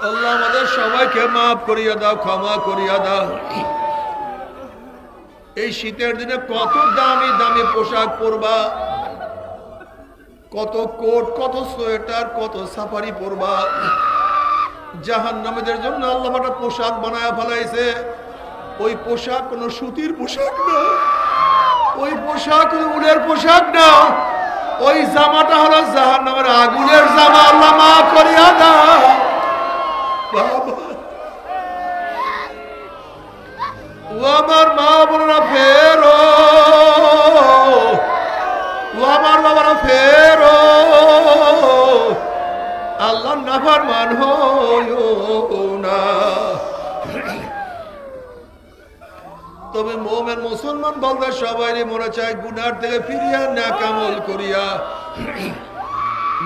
আল্লাহ আমাদের সবাইকে মাফ করিয়া দাও, ক্ষমা করিয়া দাও। এই শীতের দিনে কত দামি দামি পোশাক পরবা, কত কোট, কত সোয়েটার, কত সাফারি পরবা। জাহান্নামীদের জন্য আল্লাহ একটা পোশাক বানায় ফেলাইছে। ওই পোশাক কোনো সুতির পোশাক না, ওই পোশাক উলের পোশাক না, ওই জামাটা হলো জাহান্নামের আগুনের জামা। আল্লাহ মাফ করিয়া দাও বাবা। ও আমার মা বোনেরা ফেরো, ও আমার বাবারা ফেরো, আল্লাহ নাফরমান হইও না। তবে মুমিন মুসলমান বলতে সবাই মনে চায় গুনার থেকে ফিরিয়া নেক আমল করিয়া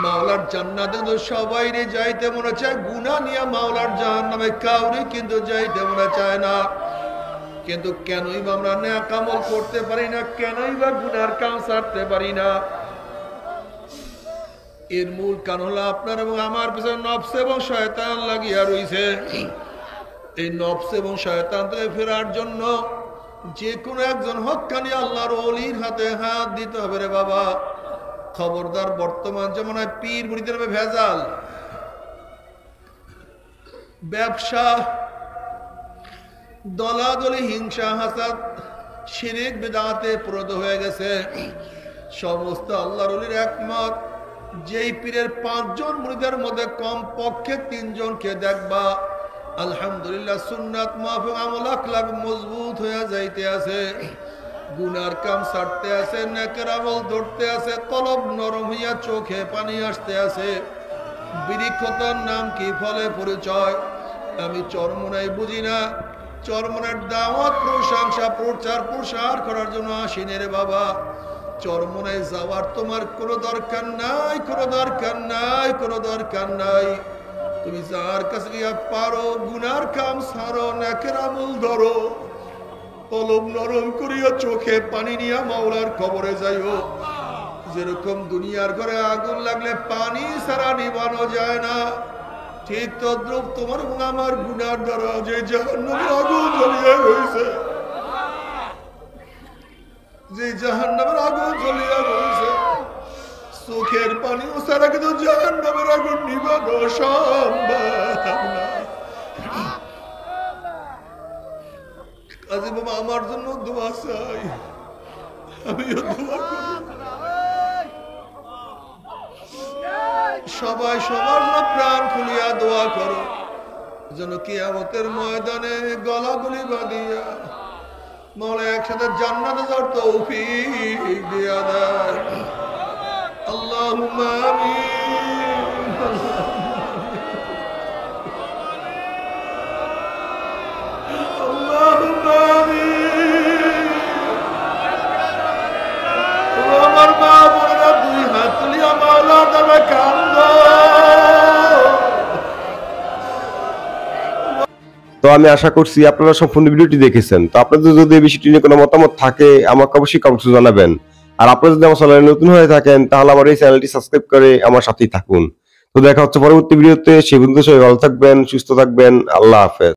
মাওলার জান্নাতে কিন্তু সবাই যাইতে মনে চায়, গুনাহ নিয়ে মাওলার জাহান্নামে কাউরে কিন্তু যাইতে মনে চায় না। কিন্তু কেনই বা আমরা নেক আমল করতে পারি না, কেনই বা গুনার কাজ ছাড়তে পারি না? এর মূল কারণ হলো আপনার এবং আমার পিছনে নফস এবং শয়তান লাগিয়া রইছে। এই নফস এবং শয়তান থেকে ফেরার জন্য যে কোনো একজন হক্কানি আল্লাহর ওলির হাতে হাত দিতে হবে রে বাবা। খবরদার, বর্তমান জমানায় পীর মুরিদের নামে ভেজাল, ব্যবসা, দলাদলি, হিংসা, হাসাদ, শিরিক বিদআতে প্রদ হয়ে গেছে। সমস্ত আল্লাহর ওলির একমত, যেই পীরের 5 জন মুরিদের মধ্যে কম পক্ষে 3 জনকে দেখবা আলহামদুলিল্লাহ সুন্নাত মাফিক আমল আখলাক মজবুত হয়ে যাইতে আছে, গুনার কাম ছাড়তে আছে, নেকের আমল ধরতে আছে, কলব নরম হইয়া চোখে পানি আসতে আছে। বিরিক্ষতার নাম কি, ফলে পরিচয়? আমি চরমনাই বুঝি না, চরমনের দাওয়াত, প্রশংসা, প্রচার প্রসার করার জন্য আসিনি রে বাবা। চরমনায় যাওয়ার তোমার কোনো দরকার নাই, কোনো দরকার নাই, কোনো দরকার নাই। তুমি যার কাছে গিয়া পারো গুনার কাম ছাড়ো, নেকের আমল ধরো, কলব নরম করিয়া চোখে পানি নিয়া মাওলার কবরে যাইও। যেরকম দুনিয়ার ঘরে আগুন লাগলে পানি ছাড়া নিবানো যায় না, ঠিক তদ্রুপ তোমার আমার গুনার দ্বারা যে জাহান্নামের আগুন জ্বলিয়া রয়েছে, যে জাহান্নামের আগুন জ্বলিয়া রয়েছে, চোখের পানি ছাড়া কিন্তু জাহান্নামের আগুন নিবানো সম্ভব না। কাজী বাবা আমার জন্য দোয়া চাই, আমিও দোয়া করি। সবাই সবার জন্য প্রাণ খুলিয়া দোয়া করো, যেন কিয়ামতের ময়দানে গলাগুলি বাঁধিয়া মৌলা একসাথে জান্নাতে যাওয়ার তৌফিক দিয়া দেয়। আল্লাহুম্মা আমিন। আল্লাহুম্মা আমিন। আমার মা বোনেরা 2 হাত তুলিয়া মাওলা তবে কান্দ। তো আমি আশা করছি আপনারা সম্পূর্ণ ভিডিওটি দেখেছেন। তো আপনাদের যদি এই বিষয়টি নিয়ে কোনো মতামত থাকে আমাকে অবশ্যই কমেন্টে জানাবেন। আর আপনারা যদি আমার চ্যানেলে নতুন হয়ে থাকেন তাহলে আমার এই চ্যানেলটি সাবস্ক্রাইব করে আমার সাথেই থাকুন। তো দেখা হচ্ছে পরবর্তী ভিডিওতে। সেই পর্যন্ত সবাই ভালো থাকবেন, সুস্থ থাকবেন। আল্লাহ হাফেজ।